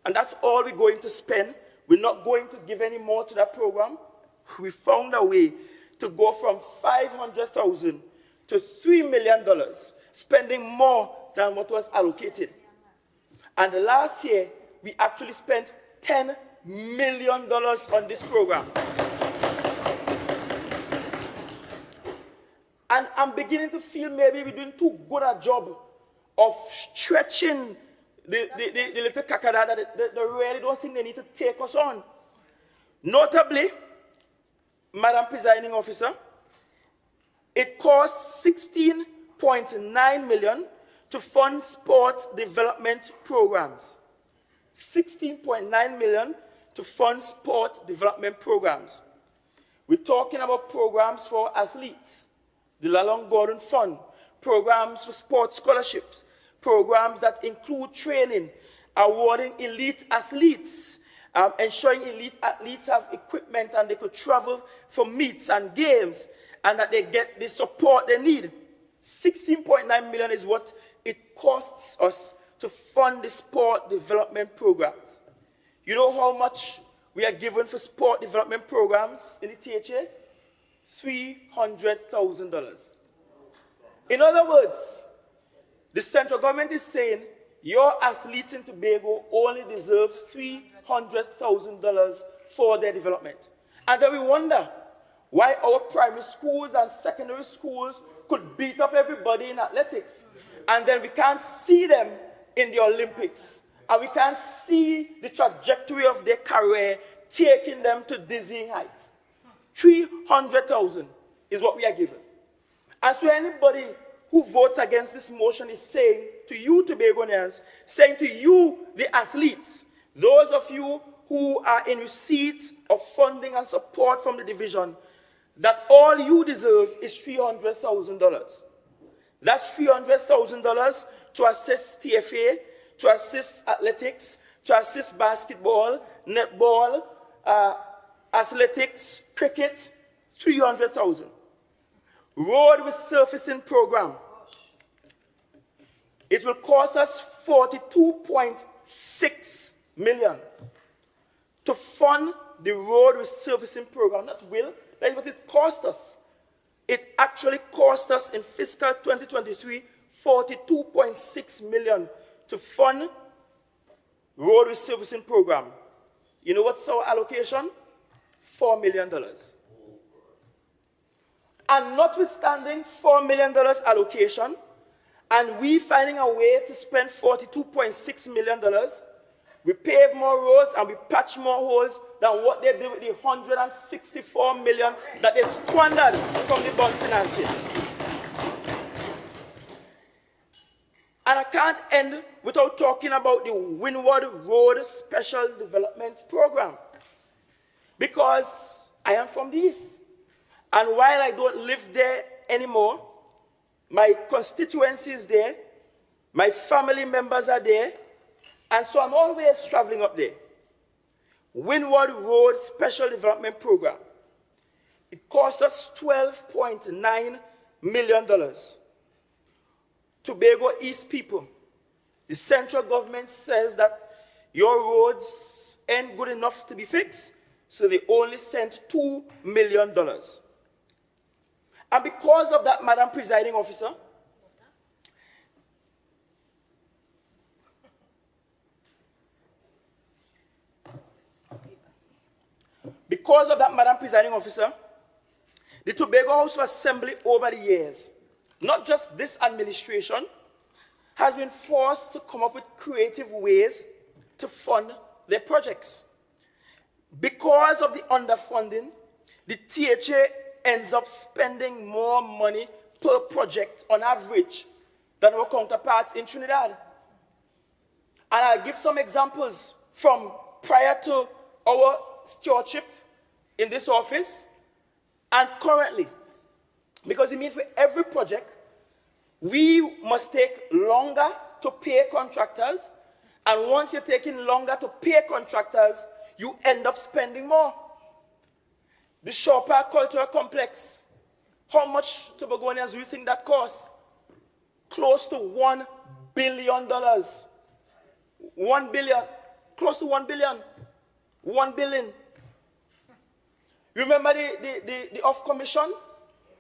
and that's all we're going to spend. We're not going to give any more to that program. We found a way to go from 500,000 to $3 million, spending more than what was allocated. And last year, we actually spent $10 million on this program. And I'm beginning to feel maybe we're doing too good a job of stretching the little kakada that they really don't think they need to take us on. Notably, Madam Presiding Officer, it costs $16.9 million to fund sport development programs. $16.9 million to fund sport development programs. We're talking about programs for athletes, the Lalong Gordon Fund, programs for sports scholarships, programs that include training, awarding elite athletes, ensuring elite athletes have equipment and they could travel for meets and games and that they get the support they need. 16.9 million is what it costs us to fund the sport development programs. You know how much we are given for sport development programs in the THA? $300,000. In other words, the central government is saying your athletes in Tobago only deserve $300,000 for their development. And then we wonder why our primary schools and secondary schools could beat up everybody in athletics. And then we can't see them in the Olympics. And we can't see the trajectory of their career taking them to dizzying heights. 300,000 is what we are given. And so anybody who votes against this motion is saying to you, Tobagonians, saying to you, the athletes, those of you who are in receipt of funding and support from the division, that all you deserve is $300,000. That's $300,000 to assist TFA, to assist athletics, to assist basketball, netball, athletics, cricket, $300,000. Road resurfacing program. It will cost us $42.6 million to fund the road resurfacing program. That will, that is what it cost us. It actually cost us in fiscal 2023 $42.6 million to fund road resurfacing program. You know what's our allocation? $4 million. And notwithstanding $4 million allocation, and we finding a way to spend $42.6 million, we pave more roads and we patch more holes than what they did with the $164 million that they squandered from the bond financing. And I can't end without talking about the Windward Road Special Development Program, because I am from the East. And while I don't live there anymore, my constituency is there, my family members are there, and so I'm always traveling up there. Windward Road Special Development Program. It cost us $12.9 million. Tobago East people, the central government says that your roads ain't good enough to be fixed, so they only sent $2 million. And because of that, Madam Presiding Officer, the Tobago House of Assembly over the years, not just this administration, has been forced to come up with creative ways to fund their projects. Because of the underfunding, the THA ends up spending more money per project on average than our counterparts in Trinidad. And I'll give some examples from prior to our stewardship in this office and currently. Because it means for every project, we must take longer to pay contractors, and once you're taking longer to pay contractors, you end up spending more. The Shaw Park Cultural Complex, how much Tobagonians do you think that costs? Close to $1 billion. 1 billion, close to 1 billion. 1 billion. Remember the Off Commission?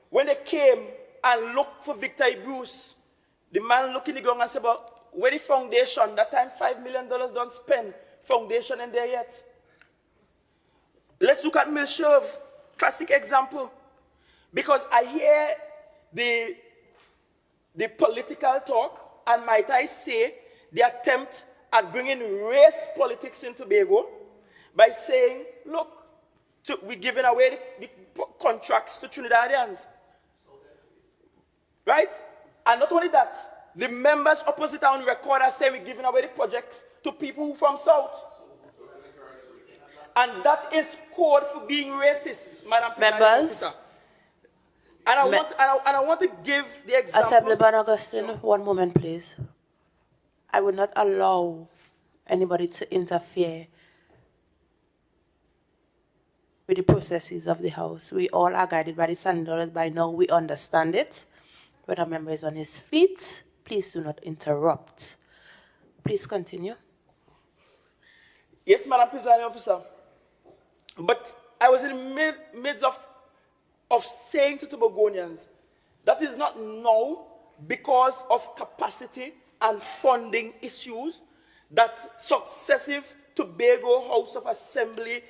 When they came and looked for Victor E. Bruce, the man looked in the ground and said, but where the foundation, that time $5 million don't spend, foundation in there yet. Let's look at Milshove, classic example. Because I hear the political talk, and might I say, the attempt at bringing race politics in Tobago by saying, look, we're giving away the contracts to Trinidadians. Right? And not only that, the members opposite are on record as saying we're giving away the projects to people who from South. And that is code for being racist, Madam Presiding Members. Officer. And I want to give the example. Assemblyman Augustine, one moment, please. I will not allow anybody to interfere with the processes of the House. We all are guided by the standing orders. By now, we understand it. When a member is on his feet, please do not interrupt. Please continue. Yes, Madam Presiding Officer. But I was in the midst of saying to Tobagonians, that is not now because of capacity and funding issues that successive Tobago House of Assembly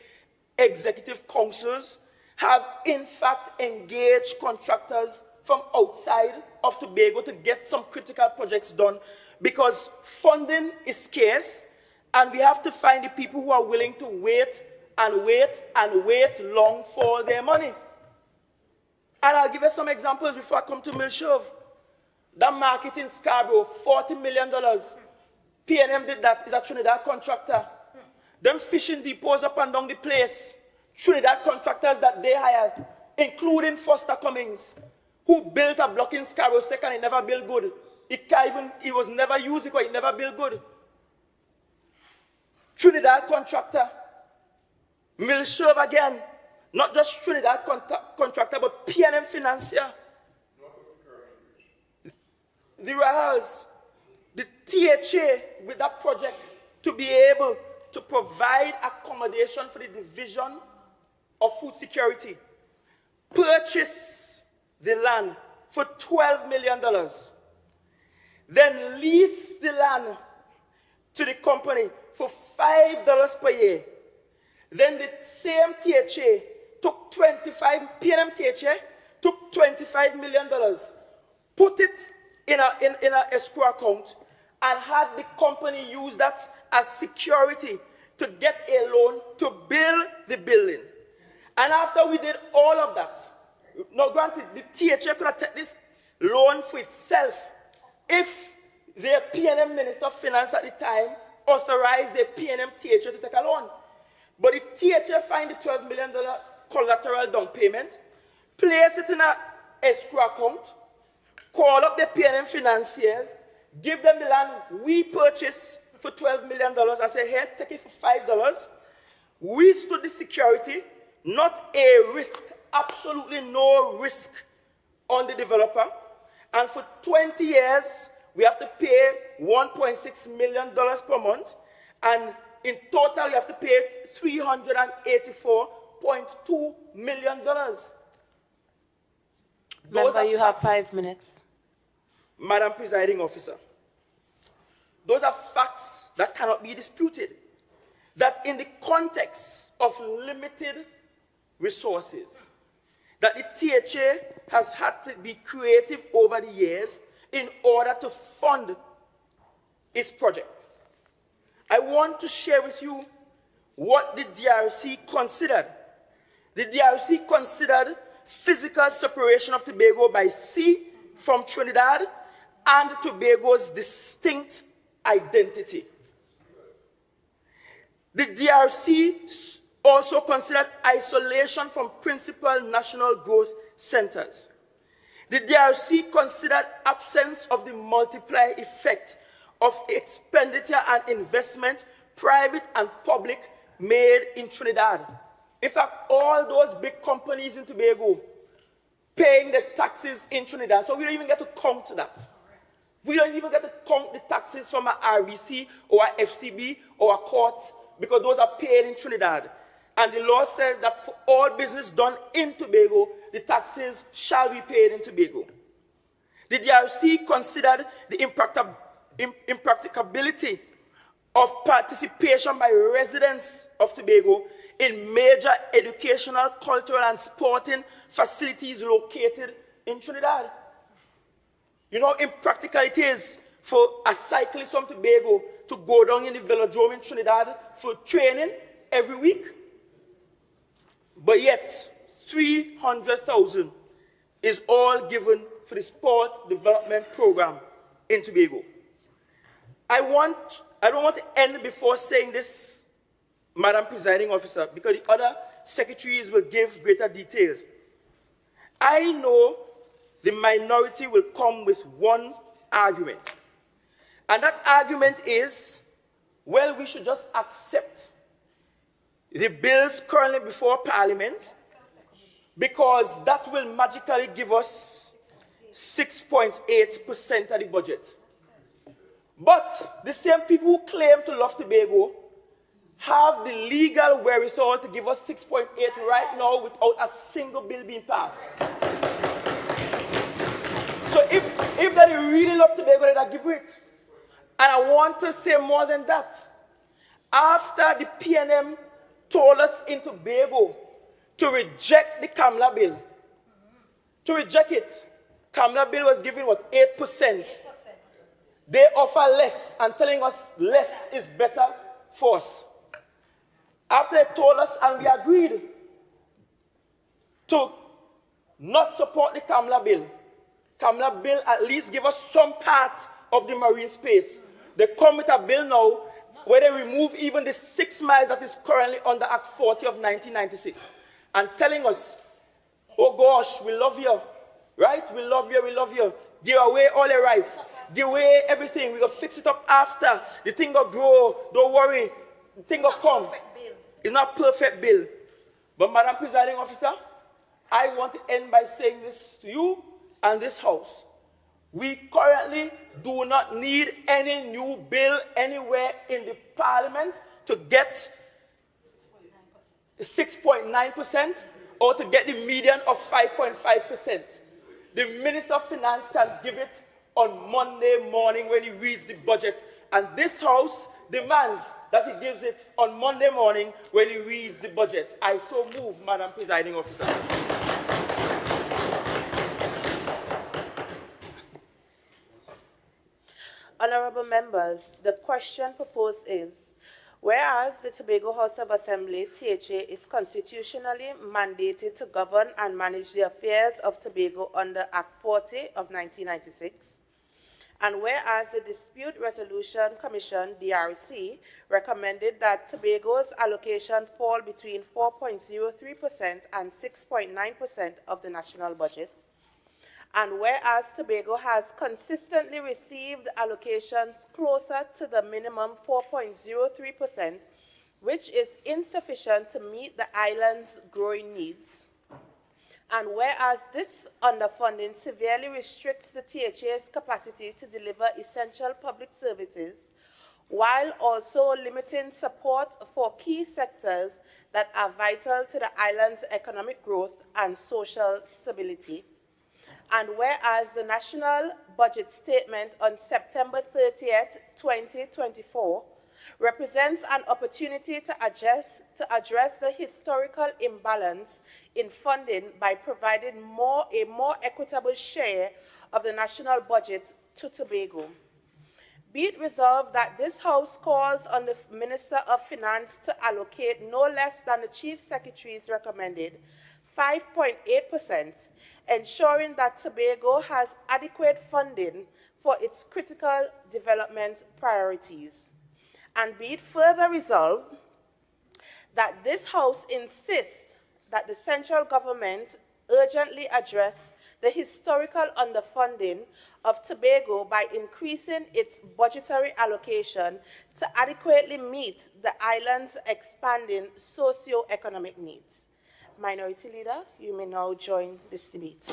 executive councils have in fact engaged contractors from outside of Tobago to get some critical projects done, because funding is scarce and we have to find the people who are willing to wait and wait and wait long for their money. And I'll give you some examples before I come to Milshove. That market in Scarborough, $40 million. P&M did that. It's a Trinidad contractor. Them fishing depots up and down the place, Trinidad contractors that they hired, including Foster Cummings, who built a block in Scarborough second, it never built good. It was never used because it never built good. Trinidad contractor. Milshove again, not just Trinidad contractor, but P&M financier. The Rahals, the THA with that project to be able to provide accommodation for the division of food security, purchase the land for $12 million, then lease the land to the company for $5 per year. Then the same THA took P&M THA took $25 million, put it in an escrow account, and had the company use that as security to get a loan to build the building. And after we did all of that, now granted, the THA could have taken this loan for itself if the P&M Minister of Finance at the time authorized the P&M THA to take a loan. But the THA find the $12 million collateral down payment, place it in an escrow account, call up the P&M financiers, give them the land we purchased for $12 million and say, here, take it for $5. We stood the security, not a risk, absolutely no risk on the developer. And for 20 years, we have to pay $1.6 million per month. And in total, we have to pay $384.2 million. Member, you have 5 minutes. Madam Presiding Officer, those are facts that cannot be disputed. That in the context of limited resources, that the THA has had to be creative over the years in order to fund its project. I want to share with you what the DRC considered. The DRC considered physical separation of Tobago by sea from Trinidad and Tobago's distinct identity. The DRC also considered isolation from principal national growth centers. The DRC considered absence of the multiplier effect of expenditure and investment, private and public, made in Trinidad. In fact, all those big companies in Tobago paying the taxes in Trinidad, so we don't even get to count that. We don't even get to count the taxes from our RBC or our FCB or our courts, because those are paid in Trinidad. And the law says that for all business done in Tobago, the taxes shall be paid in Tobago. The DRC considered the impracticability of participation by residents of Tobago in major educational, cultural, and sporting facilities located in Trinidad. You know how impractical it is for a cyclist from Tobago to go down in the velodrome in Trinidad for training every week? But yet, $300,000 is all given for the sport development program in Tobago. I don't want to end before saying this Madam Presiding Officer, because the other secretaries will give greater details. I know the minority will come with one argument. And that argument is, well, we should just accept the bills currently before Parliament because that will magically give us 6.8% of the budget. But the same people who claim to love Tobago have the legal wherewithal to give us 6.8 right now without a single bill being passed. So if they really love Tobago, they'd give it. And I want to say more than that. After the PNM told us in Tobago to reject the Kamla bill, to reject it, Kamla bill was giving what, 8%. They offer less and telling us less is better for us. After they told us and we agreed to not support the Kamla bill at least give us some part of the marine space. They come with a bill now where they remove even the 6 miles that is currently under Act 40 of 1996 and telling us, oh gosh, we love you, right? We love you, we love you. Give away all the rights. Give away everything. We're going to fix it up after. The thing will grow. Don't worry. The thing will come. It's not a perfect bill. But Madam Presiding Officer, I want to end by saying this to you and this House. We currently do not need any new bill anywhere in the Parliament to get 6.9% or to get the median of 5.5%. The Minister of Finance can give it on Monday morning when he reads the budget. And this House demands that he gives it on Monday morning when he reads the budget. I so move, Madam Presiding Officer. Honorable members, the question proposed is, whereas the Tobago House of Assembly, THA, is constitutionally mandated to govern and manage the affairs of Tobago under Act 40 of 1996, and whereas the Dispute Resolution Commission, DRC, recommended that Tobago's allocation fall between 4.03% and 6.9% of the national budget, and whereas Tobago has consistently received allocations closer to the minimum 4.03%, which is insufficient to meet the island's growing needs, and whereas this underfunding severely restricts the THA's capacity to deliver essential public services, while also limiting support for key sectors that are vital to the island's economic growth and social stability, and whereas the National Budget Statement on September 30th, 2024, represents an opportunity to address the historical imbalance in funding by providing a more equitable share of the national budget to Tobago. Be it resolved that this House calls on the Minister of Finance to allocate no less than the Chief Secretary's recommended 5.8%, ensuring that Tobago has adequate funding for its critical development priorities. And be it further resolved that this House insists that the central government urgently address the historical underfunding of Tobago by increasing its budgetary allocation to adequately meet the island's expanding socio-economic needs. Minority Leader, you may now join this debate.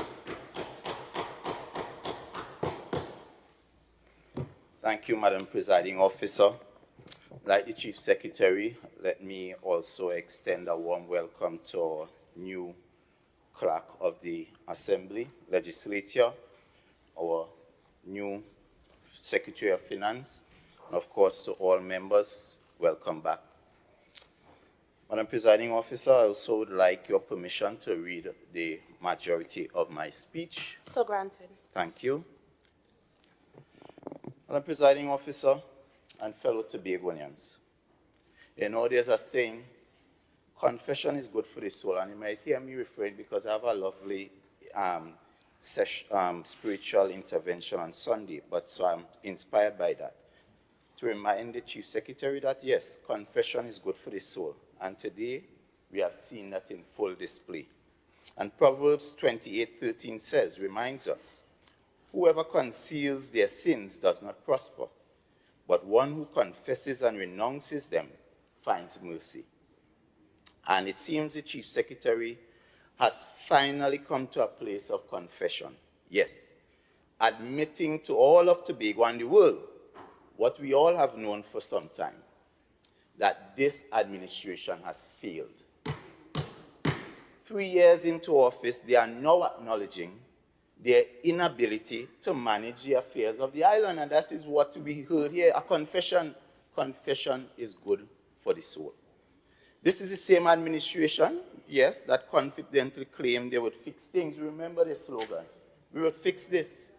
Thank you, Madam Presiding Officer. Like the Chief Secretary, let me also extend a warm welcome to our new clerk of the Assembly, Legislature, our new Secretary of Finance, and of course to all members, welcome back. Madam Presiding Officer, I also would like your permission to read the majority of my speech. So granted. Thank you. Madam Presiding Officer and fellow Tobagonians, you know there's a saying, confession is good for the soul, and you might hear me referring because I have a lovely spiritual intervention on Sunday, but so I'm inspired by that. to remind the Chief Secretary that, yes, confession is good for the soul. And today, we have seen that in full display. And Proverbs 28:13 says, reminds us, whoever conceals their sins does not prosper, but one who confesses and renounces them finds mercy. And it seems the Chief Secretary has finally come to a place of confession. Yes, admitting to all of Tobago and the world what we all have known for some time, that this administration has failed. 3 years into office, they are now acknowledging their inability to manage the affairs of the island, and that is what we heard here, a confession. Confession is good for the soul. This is the same administration, yes, that confidently claimed they would fix things. Remember the slogan, we would fix this.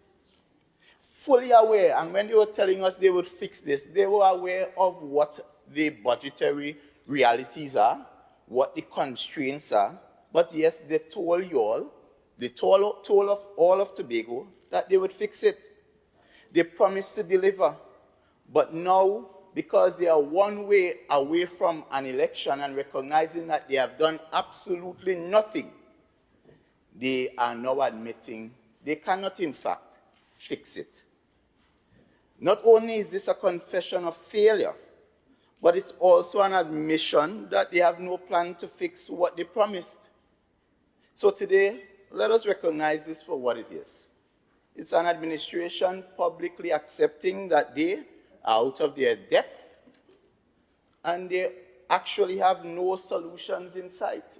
Fully aware, and when they were telling us they would fix this, they were aware of what the budgetary realities are, what the constraints are, but yes, they told you all, they told of all of Tobago that they would fix it. They promised to deliver, but now, because they are one way away from an election and recognizing that they have done absolutely nothing, they are now admitting they cannot, in fact, fix it. Not only is this a confession of failure, but it's also an admission that they have no plan to fix what they promised. So today, let us recognize this for what it is. It's an administration publicly accepting that they are out of their depth and they actually have no solutions in sight.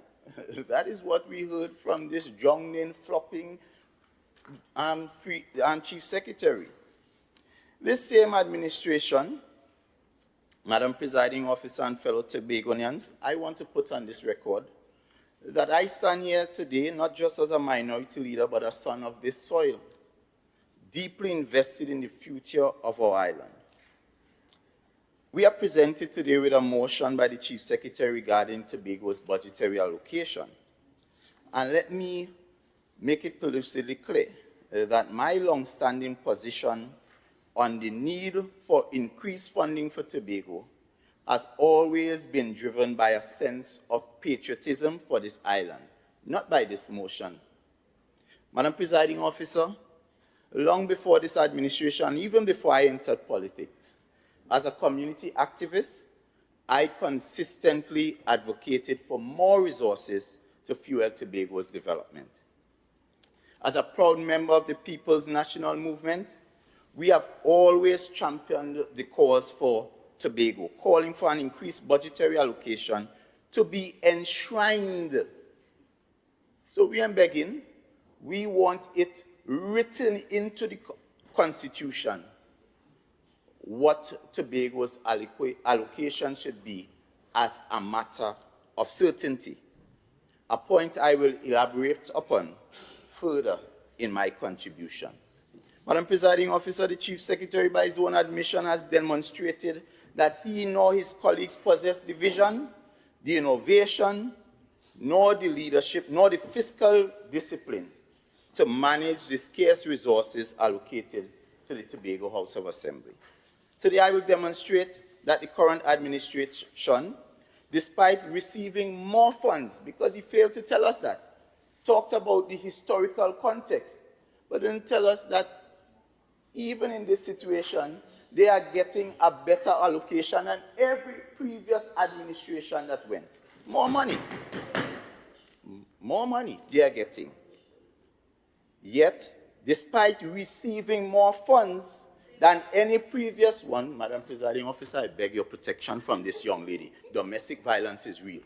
That is what we heard from this jongling, flopping Chief Secretary. This same administration, Madam Presiding Officer and fellow Tobagonians, I want to put on this record that I stand here today not just as a minority leader, but a son of this soil, deeply invested in the future of our island. We are presented today with a motion by the Chief Secretary regarding Tobago's budgetary allocation. And let me make it pellucidly clear that my long-standing position on the need for increased funding for Tobago has always been driven by a sense of patriotism for this island, not by this motion. Madam Presiding Officer, long before this administration, even before I entered politics, as a community activist, I consistently advocated for more resources to fuel Tobago's development. As a proud member of the People's National Movement, we have always championed the cause for Tobago, calling for an increased budgetary allocation to be enshrined. So we are begging, we want it written into the Constitution what Tobago's allocation should be as a matter of certainty, a point I will elaborate upon further in my contribution. Madam Presiding Officer, the Chief Secretary, by his own admission, has demonstrated that he nor his colleagues possess the vision, the innovation, nor the leadership, nor the fiscal discipline to manage the scarce resources allocated to the Tobago House of Assembly. Today, I will demonstrate that the current administration, despite receiving more funds, because he failed to tell us that, talked about the historical context, but didn't tell us that even in this situation, they are getting a better allocation than every previous administration that went. More money. More money they are getting. Yet, despite receiving more funds than any previous one, Madam Presiding Officer, I beg your protection from this young lady. Domestic violence is real.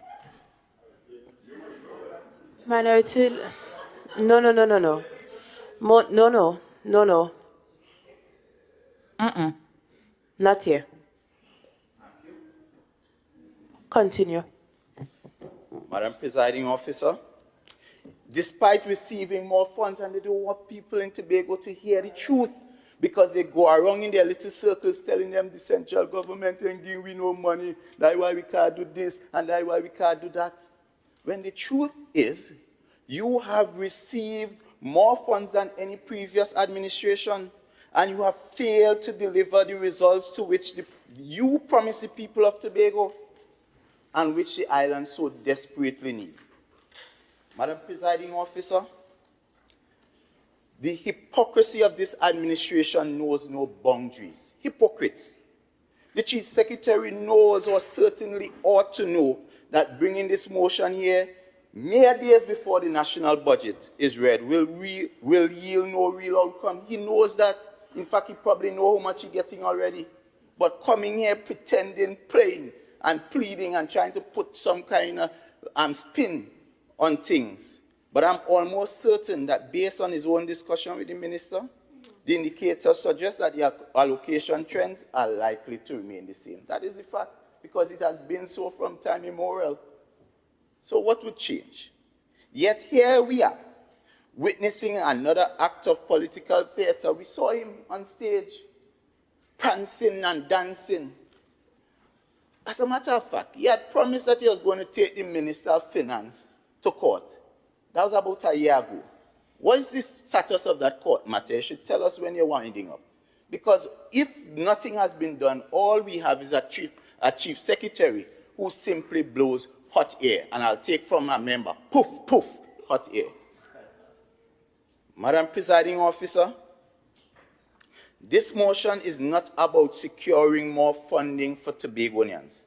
Minority, no. No. Not here. Continue. Madam Presiding Officer, despite receiving more funds, and they don't want people in Tobago to hear the truth because they go around in their little circles telling them the central government ain't giving we no money, that's why we can't do this, and that's why we can't do that. When the truth is, you have received more funds than any previous administration, and you have failed to deliver the results to which the you promised the people of Tobago and which the island so desperately need. Madam Presiding Officer, the hypocrisy of this administration knows no boundaries. Hypocrites. The Chief Secretary knows, or certainly ought to know, that bringing this motion here mere days before the national budget is read will yield no real outcome. He knows that. In fact, he probably knows how much he's getting already. But coming here pretending, playing, and pleading and trying to put some kind of spin on things. But I'm almost certain that based on his own discussion with the minister, the indicators suggest that the allocation trends are likely to remain the same. That is the fact, because it has been so from time immemorial. So what would change? Yet here we are, witnessing another act of political theater. We saw him on stage, prancing and dancing. As a matter of fact, he had promised that he was going to take the Minister of Finance to court. That was about a year ago. What is the status of that court matter? You should tell us when you're winding up. Because if nothing has been done, all we have is a chief secretary who simply blows hot air. And I'll take from a member, poof, poof, hot air. Madam Presiding Officer, this motion is not about securing more funding for Tobagonians.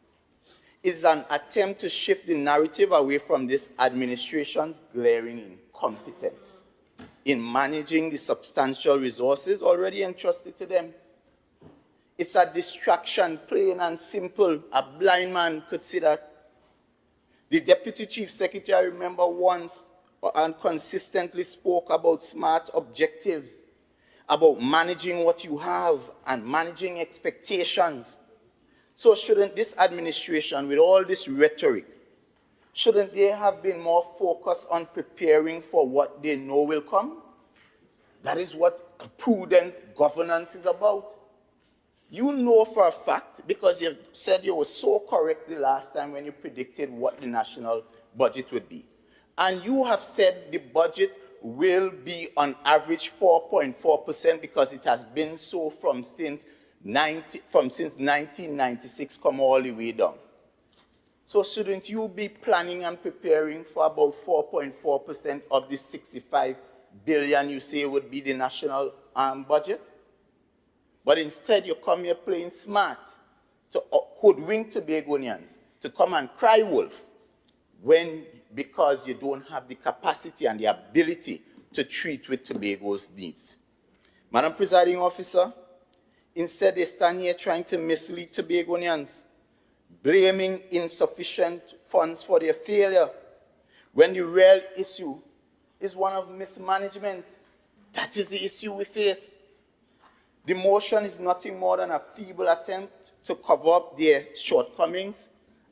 It's an attempt to shift the narrative away from this administration's glaring incompetence in managing the substantial resources already entrusted to them. It's a distraction, plain and simple. A blind man could see that. The Deputy Chief Secretary, I remember, once and consistently spoke about smart objectives, about managing what you have and managing expectations. So shouldn't this administration, with all this rhetoric, shouldn't they have been more focused on preparing for what they know will come? That is what prudent governance is about. You know for a fact, because you said you were so correct the last time when you predicted what the national budget would be. And you have said the budget will be on average 4.4% because it has been so since 1996 come all the way down. So shouldn't you be planning and preparing for about 4.4% of the 65 billion you say would be the national budget? But instead you come here playing smart to hoodwink Tobagonians, to come and cry wolf because you don't have the capacity and the ability to treat with Tobago's needs. Madam Presiding Officer, instead they stand here trying to mislead Tobagonians, blaming insufficient funds for their failure, when the real issue is one of mismanagement. That is the issue we face. The motion is nothing more than a feeble attempt to cover up their shortcomings,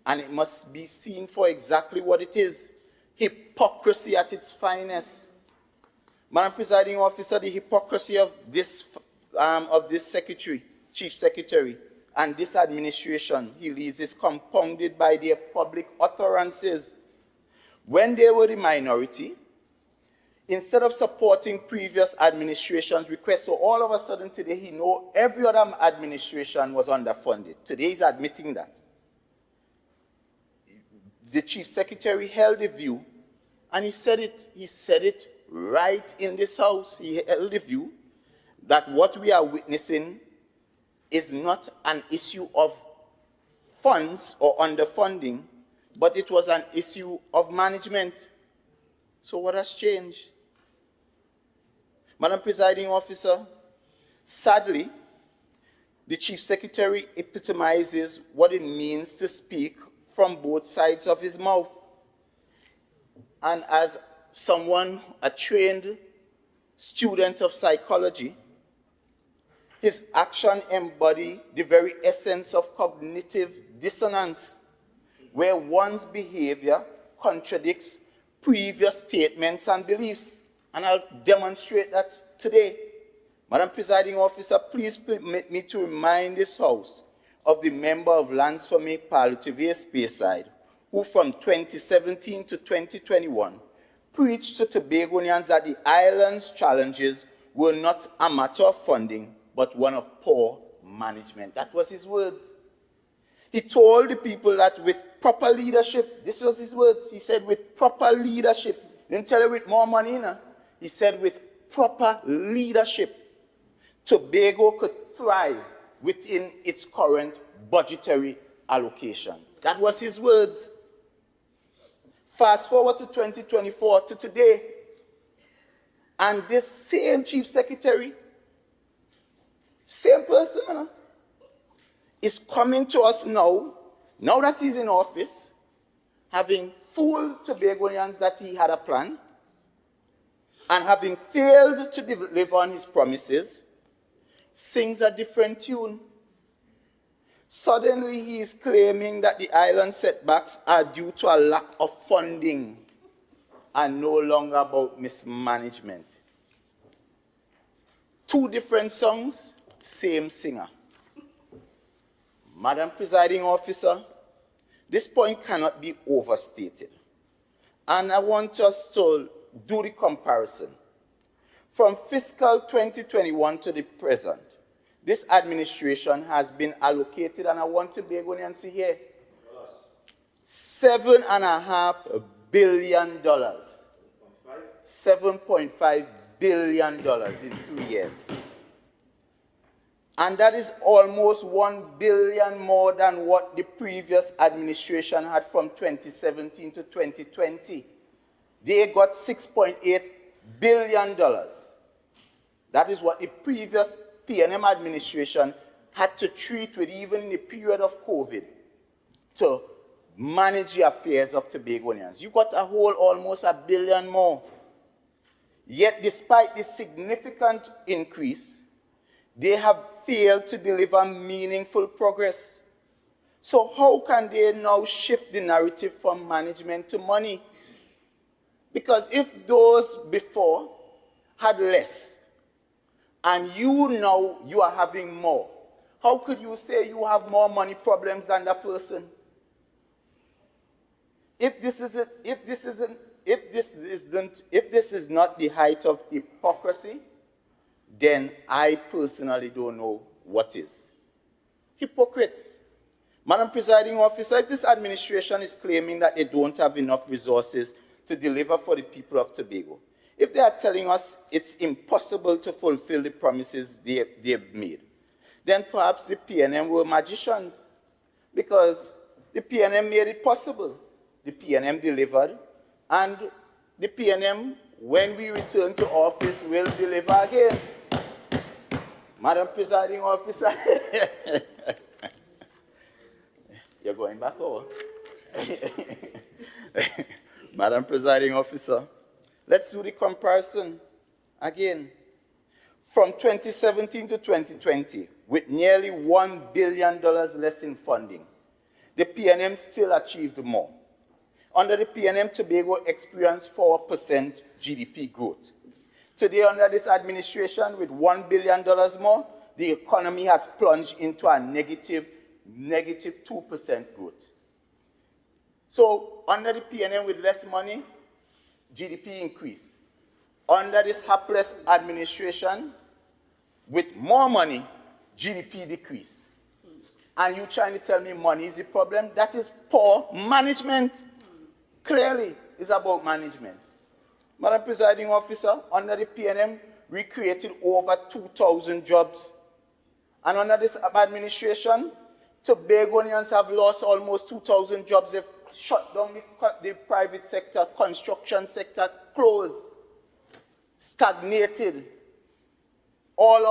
and it must be seen for exactly what it is: hypocrisy at its finest. Madam Presiding Officer, the hypocrisy of this Chief Secretary, and this administration he leads is compounded by their public utterances. When they were the minority, instead of supporting previous administration's requests, so all of a sudden today he knows every other administration was underfunded. Today he's admitting that. The Chief Secretary held the view, and he said it right in this house. He held the view that what we are witnessing is not an issue of funds or underfunding, but it was an issue of management. So what has changed? Madam Presiding Officer, sadly, the Chief Secretary epitomizes what it means to speak from both sides of his mouth. And as someone, a trained student of psychology, his action embody the very essence of cognitive dissonance, where one's behavior contradicts previous statements and beliefs. And I'll demonstrate that today. Madam Presiding Officer, please permit me to remind this House of the member of Lands for Me, Paluteve Speyside, who from 2017 to 2021 preached to Tobagonians that the island's challenges were not a matter of funding, but one of poor management. That was his words. He told the people that with proper leadership, this was his words, he said with proper leadership, he didn't tell you with more money, no. He said with proper leadership, Tobago could thrive within its current budgetary allocation. That was his words. Fast forward to 2024, to today, and this same chief secretary, same person, you know, is coming to us now that he's in office, having fooled Tobagonians that he had a plan, and having failed to deliver on his promises, sings a different tune. Suddenly, he is claiming that the island setbacks are due to a lack of funding and no longer about mismanagement. Two different songs, same singer. Madam Presiding Officer, this point cannot be overstated. And I want us to do the comparison. From fiscal 2021 to the present, this administration has been allocated, and I want to be going and see here, $7.5 billion. $7.5 billion in 2 years. And that is almost 1 billion more than what the previous administration had from 2017 to 2020. They got $6.8 billion. That is what the previous PNM administration had to treat with, even in the period of COVID, to manage the affairs of Tobagonians. You got a whole almost $1 billion more. Yet despite this significant increase, they have failed to deliver meaningful progress. So how can they now shift the narrative from management to money? Because if those before had less, and you are having more, how could you say you have more money problems than that person? If this is not the height of hypocrisy, then I personally don't know what is. Hypocrites. Madam Presiding Officer, if this administration is claiming that they don't have enough resources to deliver for the people of Tobago, if they are telling us it's impossible to fulfill the promises they've made, then perhaps the PNM were magicians, because the PNM made it possible. The PNM delivered, and the PNM, when we return to office, will deliver again. Madam Presiding Officer, you're going back over. Madam Presiding Officer, let's do the comparison again. From 2017 to 2020, with nearly $1 billion less in funding, the PNM still achieved more. Under the PNM, Tobago experienced 4% GDP growth. Today, under this administration, with $1 billion more, the economy has plunged into a negative 2% growth. So, under the PNM with less money, GDP increased. Under this hapless administration, with more money, GDP decreased. And you trying to tell me money is the problem? That is poor management. Clearly, it's about management. Madam Presiding Officer, under the PNM, we created over 2,000 jobs. And under this administration, Tobagonians have lost almost 2,000 jobs. They've shut down the private sector, construction sector, closed, stagnated. All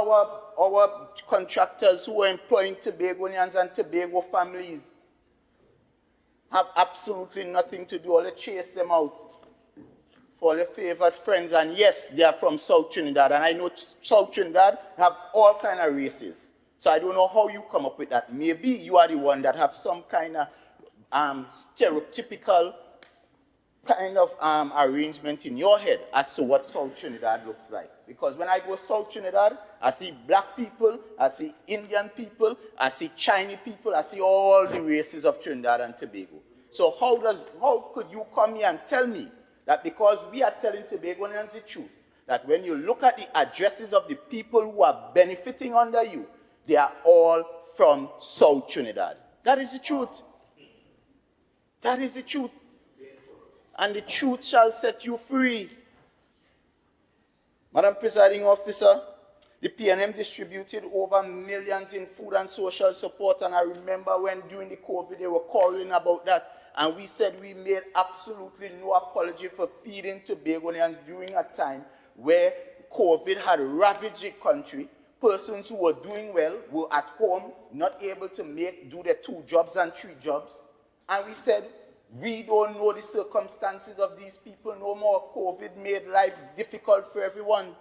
our contractors who are employing Tobagonians and Tobago families have absolutely nothing to do. All they chase them out for their favored friends. And yes, they are from South Trinidad. And I know South Trinidad have all kind of races. So I don't know how you come up with that. Maybe you are the one that have some kind of stereotypical kind of arrangement in your head as to what South Trinidad looks like. Because when I go South Trinidad, I see black people, I see Indian people, I see Chinese people, I see all the races of Trinidad and Tobago. So how could you come here and tell me that because we are telling Tobagonians the truth, that when you look at the addresses of the people who are benefiting under you, they are all from South Trinidad? That is the truth. That is the truth. And the truth shall set you free. Madam Presiding Officer, the PNM distributed over millions in food and social support, and I remember when during the COVID they were calling about that, and we said we made absolutely no apology for feeding Tobagonians during a time where COVID had ravaged the country. Persons who were doing well were at home, not able to do their 2 jobs and 3 jobs. And we said, we don't know the circumstances of these people no more. COVID made life difficult for everyone.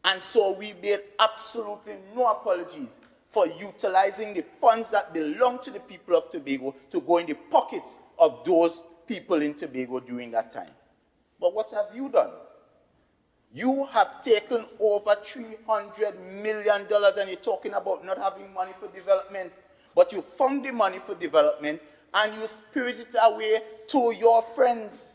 And so we made absolutely no apologies for utilizing the funds that belong to the people of Tobago to go in the pockets of those people in Tobago during that time. But what have you done? You have taken over $300 million and you're talking about not having money for development. But you found the money for development and you spirited it away to your friends.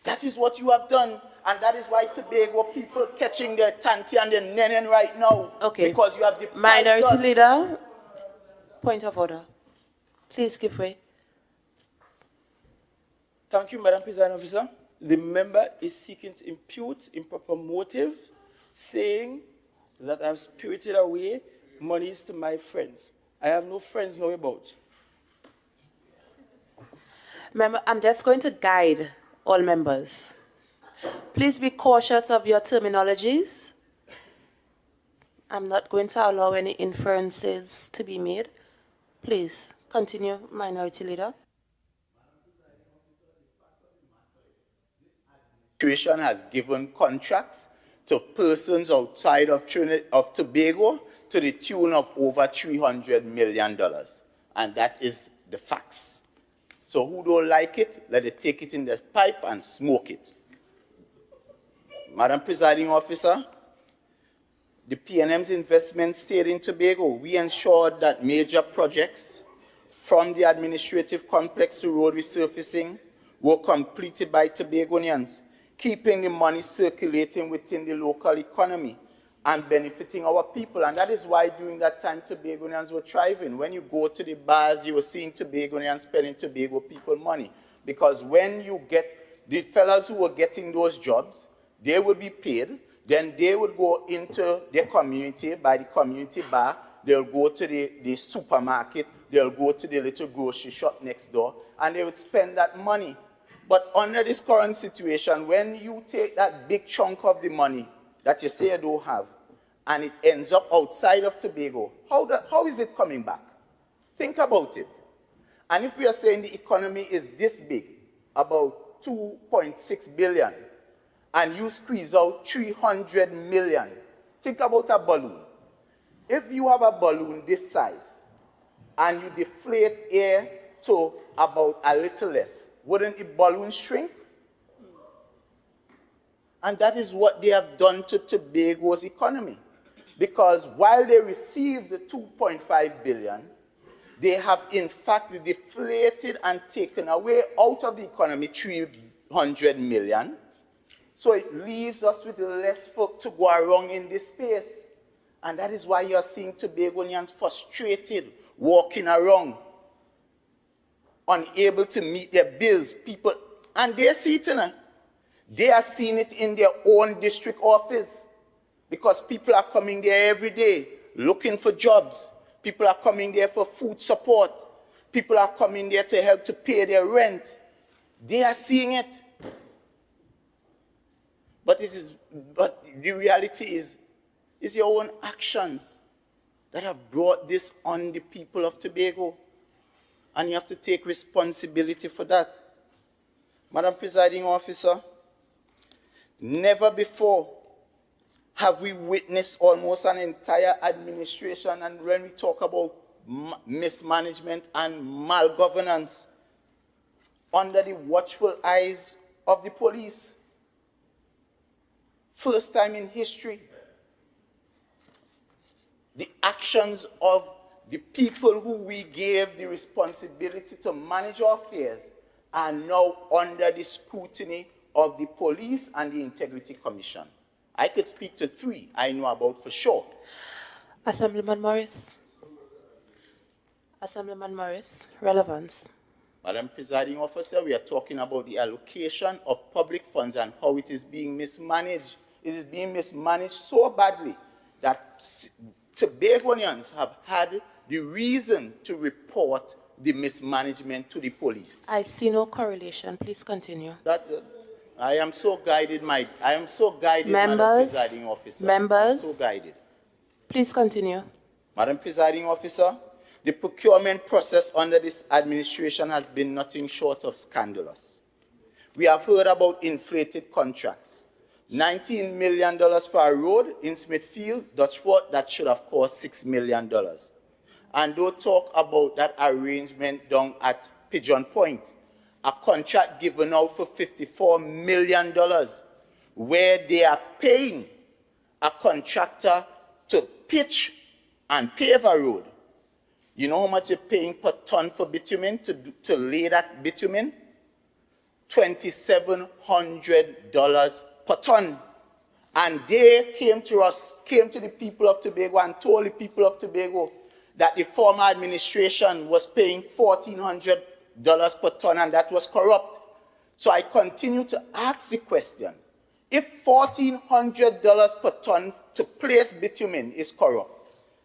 That is what you have done. And that is why Tobago people catching their tanty and their nenen right now. Okay. Because you have deprived Minority us. Leader, point of order. Please give way. Thank you, Madam Presiding Officer. The member is seeking to impute improper motive, saying that I've spirited away monies to my friends. I have no friends now about. Member, I'm just going to guide all members. Please be cautious of your terminologies. I'm not going to allow any inferences to be made. Please continue, Minority Leader. Administration has given contracts to persons outside of Tobago to the tune of over $300 million. And that is the facts. So who don't like it, let it take it in the pipe and smoke it. Madam Presiding Officer, the PNM's investment stayed in Tobago. We ensured that major projects from the administrative complex to road resurfacing were completed by Tobagonians, keeping the money circulating within the local economy and benefiting our people. And that is why during that time Tobagonians were thriving. When you go to the bars, you were seeing Tobagonians spending Tobago people money. Because when you get the fellas who were getting those jobs, they would be paid, then they would go into their community, by the community bar, they'll go to the supermarket, they'll go to the little grocery shop next door, and they would spend that money. But under this current situation, when you take that big chunk of the money that you say you don't have, and it ends up outside of Tobago, how is it coming back? Think about it. And if we are saying the economy is this big, about 2.6 billion, and you squeeze out 300 million, think about a balloon. If you have a balloon this size, and you deflate air to about a little less, wouldn't the balloon shrink? And that is what they have done to Tobago's economy. Because while they received the 2.5 billion, they have in fact deflated and taken away out of the economy 300 million. So it leaves us with less folk to go around in this space. And that is why you're seeing Tobagonians frustrated, walking around, unable to meet their bills. People, and they're seeing it. They are seeing it in their own district office. Because people are coming there every day looking for jobs. People are coming there for food support. People are coming there to help to pay their rent. They are seeing it. But the reality is your own actions that have brought this on the people of Tobago. And you have to take responsibility for that. Madam Presiding Officer, never before have we witnessed almost an entire administration, and when we talk about mismanagement and malgovernance, under the watchful eyes of the police. First time in history. The actions of the people who we gave the responsibility to manage our affairs are now under the scrutiny of the police and the Integrity Commission. I could speak to 3 I know about for sure. Assemblyman Morris. Assemblyman Morris, relevance. Madam Presiding Officer, we are talking about the allocation of public funds and how it is being mismanaged. It is being mismanaged so badly that Tobagonians have had the reason to report the mismanagement to the police. I see no correlation. Please continue. I am so guided, Madam Presiding Officer. Members. I'm so guided. Please continue. Madam Presiding Officer, the procurement process under this administration has been nothing short of scandalous. We have heard about inflated contracts. $19 million for a road in Smithfield, Dutchford, that should have cost $6 million. And don't talk about that arrangement down at Pigeon Point, a contract given out for $54 million, where they are paying a contractor to pitch and pave a road. You know how much they're paying per ton for bitumen to lay that bitumen? $2,700 per ton. And they came to the people of Tobago and told the people of Tobago that the former administration was paying $1,400 per ton and that was corrupt. So I continue to ask the question, if $1,400 per ton to place bitumen is corrupt,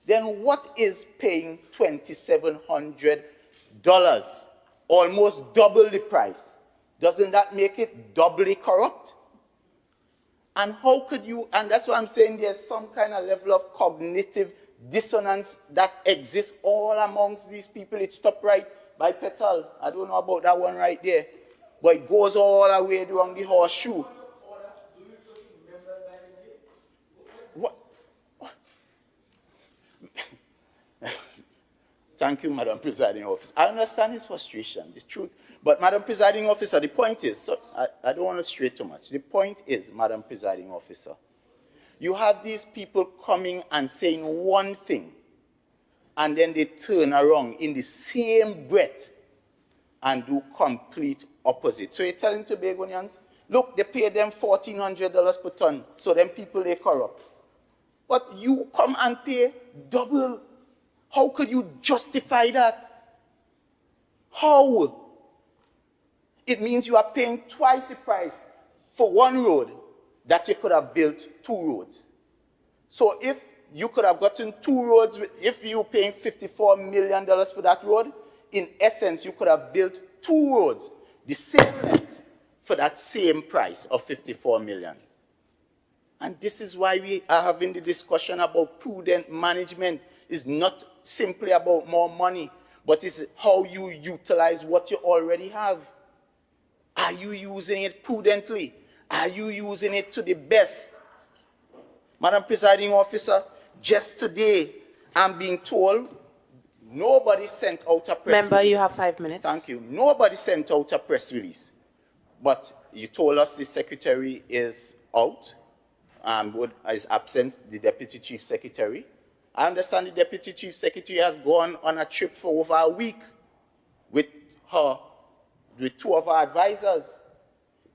then what is paying $2,700, almost double the price? Doesn't that make it doubly corrupt? And how could you, and that's why I'm saying there's some kind of level of cognitive dissonance that exists all amongst these people. It stopped right by Petal. I don't know about that one right there. But it goes all the way around the horseshoe. What? Thank you, Madam Presiding Officer. I understand his frustration, the truth. But, Madam Presiding Officer, the point is, so I don't want to stray too much. The point is, Madam Presiding Officer, you have these people coming and saying one thing, and then they turn around in the same breath and do complete opposite. So you're telling Tobagonians, look, they pay them $1,400 per ton, so them people, they corrupt. But you come and pay double. How could you justify that? How? It means you are paying twice the price for one road that you could have built two roads. So if you could have gotten two roads, if you were paying $54 million for that road, in essence, you could have built two roads, the same length, for that same price of $54 million. And this is why we are having the discussion about prudent management. It's not simply about more money, but it's how you utilize what you already have. Are you using it prudently? Are you using it to the best? Madam Presiding Officer, just today, I'm being told nobody sent out a press release. Member, you have 5 minutes. Thank you. Nobody sent out a press release. But you told us the secretary is out, is absent, the deputy chief secretary. I understand the deputy chief secretary has gone on a trip for over a week with two of our advisors.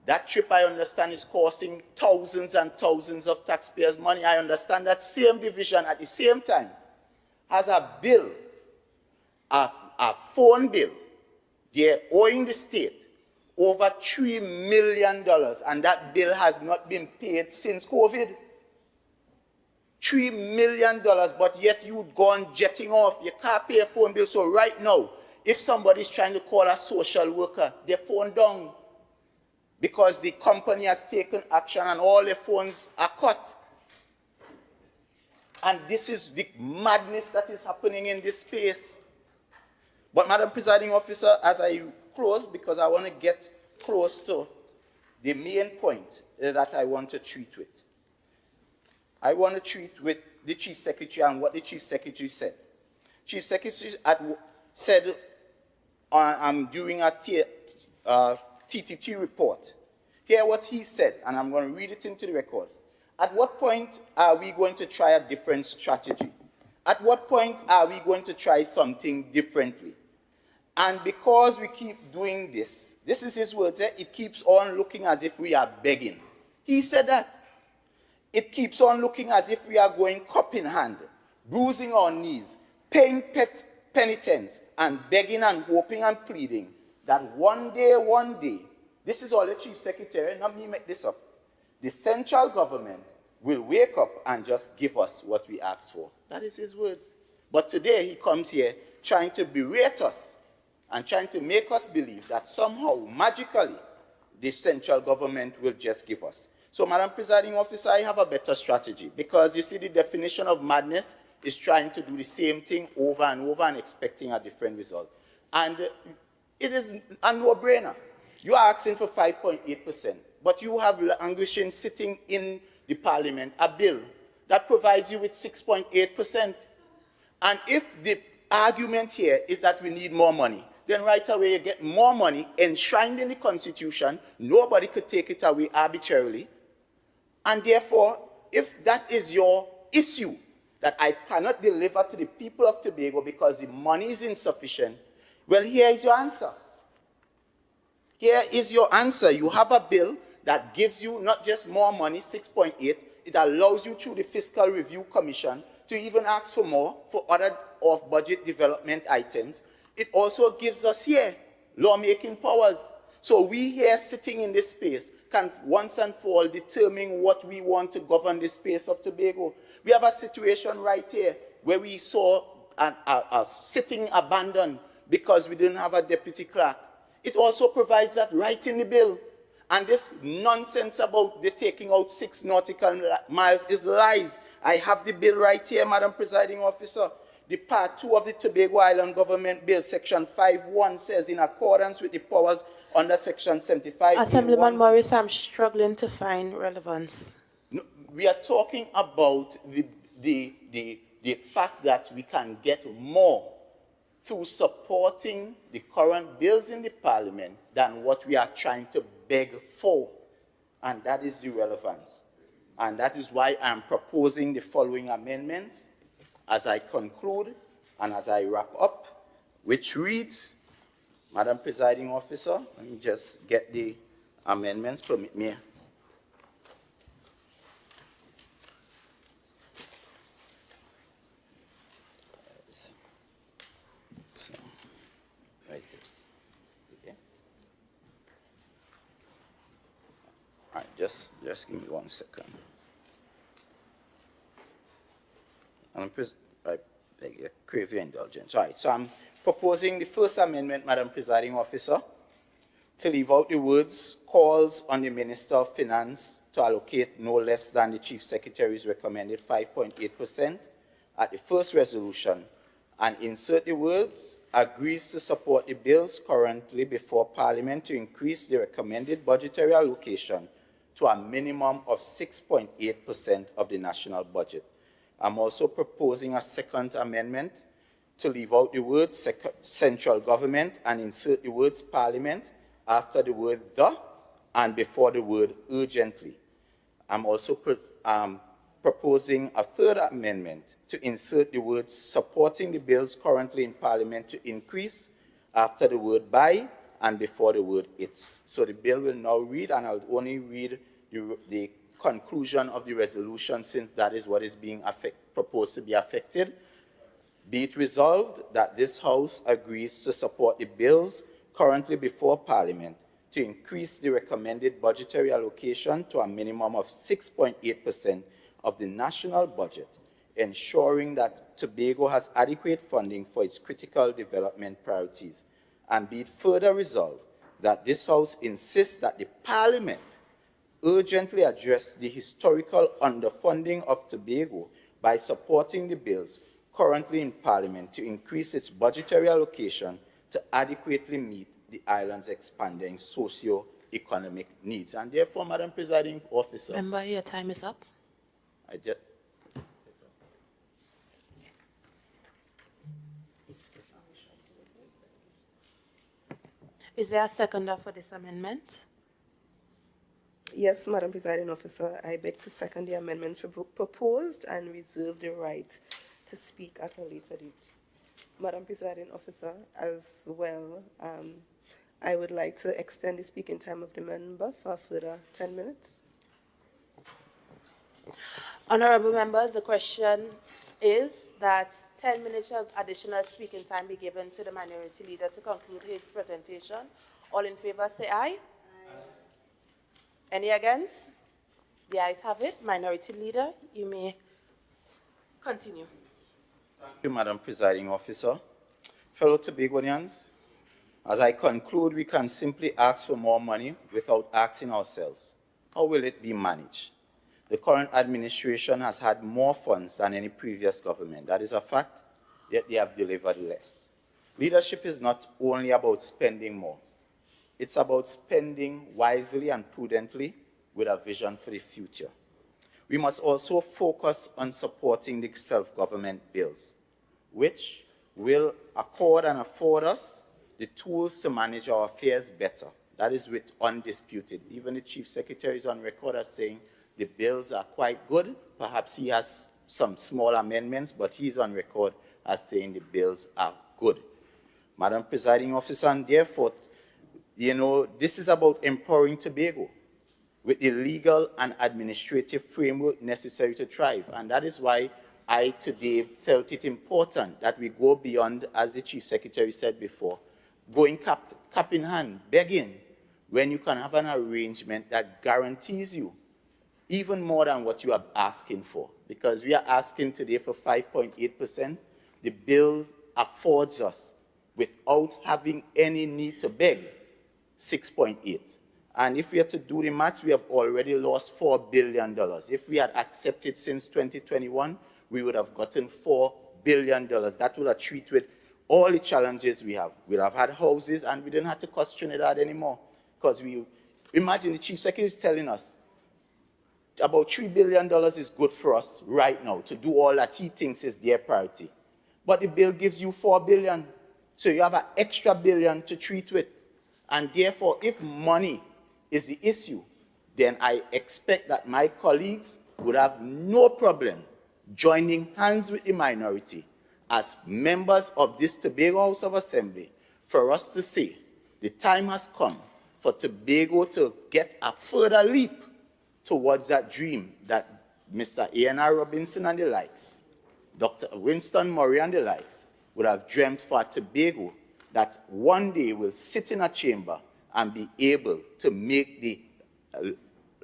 That trip, I understand, is costing thousands and thousands of taxpayers' money. I understand that same division at the same time has a bill, a phone bill. They're owing the state over $3 million, and that bill has not been paid since COVID. $3 million, but yet you've gone jetting off. You can't pay a phone bill. So right now, if somebody's trying to call a social worker, their phone down because the company has taken action and all their phones are cut. And this is the madness that is happening in this space. But, Madam Presiding Officer, as I close, because I want to get close to the main point that I want to treat with. I want to treat with the Chief Secretary and what the Chief Secretary said. Chief Secretary said during a TTT report, hear what he said, and I'm going to read it into the record. At what point are we going to try a different strategy? At what point are we going to try something differently? And because we keep doing this is his words, it keeps on looking as if we are begging. He said that. It keeps on looking as if we are going cup in hand, bruising our knees, paying pet penitence and begging and hoping and pleading that one day, this is all the Chief Secretary, not me make this up, the central government will wake up and just give us what we asked for. That is his words. But today he comes here trying to berate us and trying to make us believe that somehow, magically, the central government will just give us. So, Madam Presiding Officer, I have a better strategy, because you see, the definition of madness is trying to do the same thing over and over and expecting a different result. And it is a no-brainer. You are asking for 5.8%, but you have languishing sitting in the parliament a bill that provides you with 6.8%. And if the argument here is that we need more money, then right away you get more money enshrined in the Constitution. Nobody could take it away arbitrarily. And therefore, if that is your issue, that I cannot deliver to the people of Tobago because the money is insufficient, well, here is your answer. Here is your answer. You have a bill that gives you not just more money, 6.8, it allows you through the Fiscal Review Commission to even ask for more for other off-budget development items. It also gives us here lawmaking powers. So we here sitting in this space can once and for all determine what we want to govern the space of Tobago. We have a situation right here where we saw a sitting abandoned because we didn't have a deputy clerk. It also provides that right in the bill. And this nonsense about the taking out 6 nautical miles is lies. I have the bill right here, Madam Presiding Officer. The Part 2 of the Tobago Island Government Bill, Section 5.1, says, in accordance with the powers under Section 75. Assemblyman Morris, I'm struggling to find relevance. No, we are talking about the fact that we can get more through supporting the current bills in the Parliament than what we are trying to beg for. And that is the relevance. And that is why I'm proposing the following amendments as I conclude and as I wrap up, which reads, Madam Presiding Officer, let me just get the amendments, permit me. So, right there. Okay. All right, just give me 1 second. I crave your indulgence. All right, so I'm proposing the first amendment, Madam Presiding Officer, to leave out the words calls on the Minister of Finance to allocate no less than the Chief Secretary's recommended 5.8% at the first resolution, and insert the words agrees to support the bills currently before Parliament to increase the recommended budgetary allocation to a minimum of 6.8% of the national budget. I'm also proposing a second amendment to leave out the word central government and insert the words Parliament after the word the and before the word urgently. I'm also proposing a third amendment to insert the words supporting the bills currently in Parliament to increase after the word by and before the word its. So the bill will now read, and I'll only read the conclusion of the resolution, since that is what is being proposed to be affected. Be it resolved that this House agrees to support the bills currently before Parliament to increase the recommended budgetary allocation to a minimum of 6.8% of the national budget, ensuring that Tobago has adequate funding for its critical development priorities. And be it further resolved that this House insists that the Parliament urgently address the historical underfunding of Tobago by supporting the bills currently in Parliament to increase its budgetary allocation to adequately meet the island's expanding socio-economic needs. And therefore, Madam Presiding Officer, Member, your time is up. Is there a seconder for this amendment? Yes, Madam Presiding Officer, I beg to second the amendments proposed and reserve the right to speak at a later date. Madam Presiding Officer, as well, I would like to extend the speaking time of the member for a further 10 minutes. Honorable members, the question is that 10 minutes of additional speaking time be given to the minority leader to conclude his presentation. All in favor say aye. Aye. Any against? The ayes have it. Minority leader, you may continue. Thank you, Madam Presiding Officer. Fellow Tobagonians, as I conclude, we can simply ask for more money without asking ourselves, how will it be managed? The current administration has had more funds than any previous government. That is a fact, yet they have delivered less. Leadership is not only about spending more. It's about spending wisely and prudently with a vision for the future. We must also focus on supporting the self-government bills, which will accord and afford us the tools to manage our affairs better. That is with undisputed. Even the Chief Secretary is on record as saying the bills are quite good. Perhaps he has some small amendments, but he's on record as saying the bills are good. Madam Presiding Officer, and therefore, this is about empowering Tobago with the legal and administrative framework necessary to thrive. And that is why I today felt it important that we go beyond, as the Chief Secretary said before, going cap in hand, begging, when you can have an arrangement that guarantees you even more than what you are asking for. Because we are asking today for 5.8%. The bill affords us, without having any need to beg, 6.8. And if we are to do the maths, we have already lost $4 billion. If we had accepted since 2021, we would have gotten $4 billion. That would have treated with all the challenges we have. We'd have had houses, and we didn't have to question that anymore. Because imagine the Chief Secretary is telling us about $3 billion is good for us right now to do all that he thinks is their priority. But the bill gives you $4 billion. So you have an extra billion to treat with. And therefore, if money is the issue, then I expect that my colleagues would have no problem joining hands with the minority as members of this Tobago House of Assembly for us to say the time has come for Tobago to get a further leap towards that dream that Mr. A.N.R. Robinson and the likes, Dr. Winston Murray and the likes, would have dreamt for Tobago, that one day will sit in a chamber and be able to make the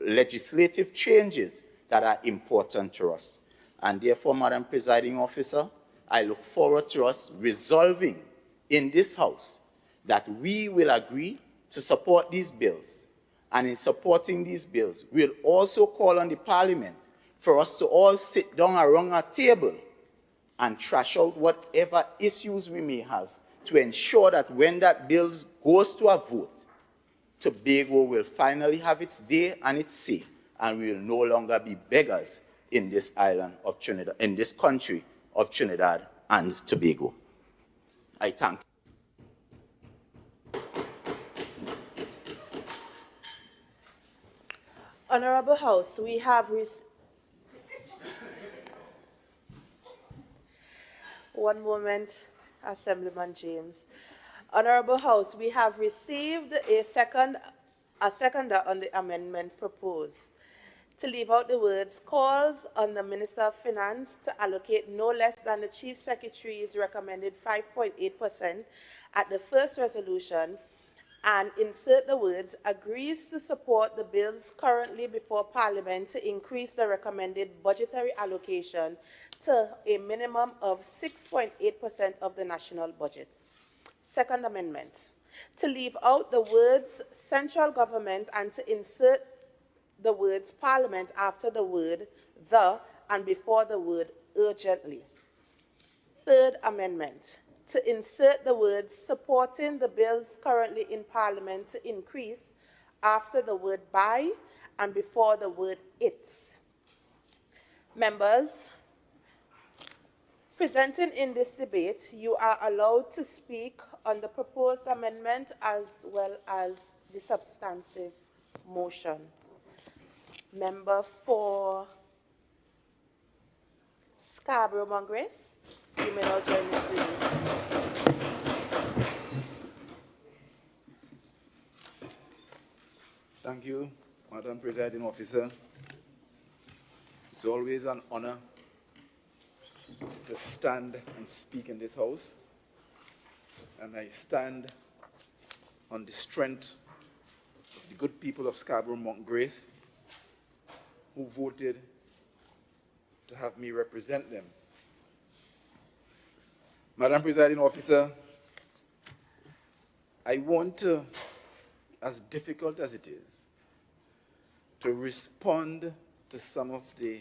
legislative changes that are important to us. And therefore, Madam Presiding Officer, I look forward to us resolving in this House that we will agree to support these bills. And in supporting these bills, we'll also call on the Parliament for us to all sit down around a table and trash out whatever issues we may have to ensure that when that bill goes to a vote, Tobago will finally have its day and its say, and we will no longer be beggars in this island of Trinidad, in this country of Trinidad and Tobago. I thank you. Honorable House, we have one moment, Assemblyman James. Honorable House, we have received a seconder on the amendment proposed to leave out the words calls on the Minister of Finance to allocate no less than the Chief Secretary's recommended 5.8% at the first resolution, and insert the words agrees to support the bills currently before Parliament to increase the recommended budgetary allocation to a minimum of 6.8% of the national budget. Second amendment, to leave out the words central government and to insert the words Parliament after the word the and before the word urgently. Third amendment, to insert the words supporting the bills currently in Parliament to increase after the word by and before the word its. Members, presenting in this debate, you are allowed to speak on the proposed amendment as well as the substantive motion. Member for Scarborough-Mongrace, you may now join the debate. Thank you, Madam Presiding Officer. It's always an honor stand and speak in this house, and I stand on the strength of the good people of Scarborough Mount Grace who voted to have me represent them. Madam Presiding Officer, I want to, as difficult as it is, to respond to some of the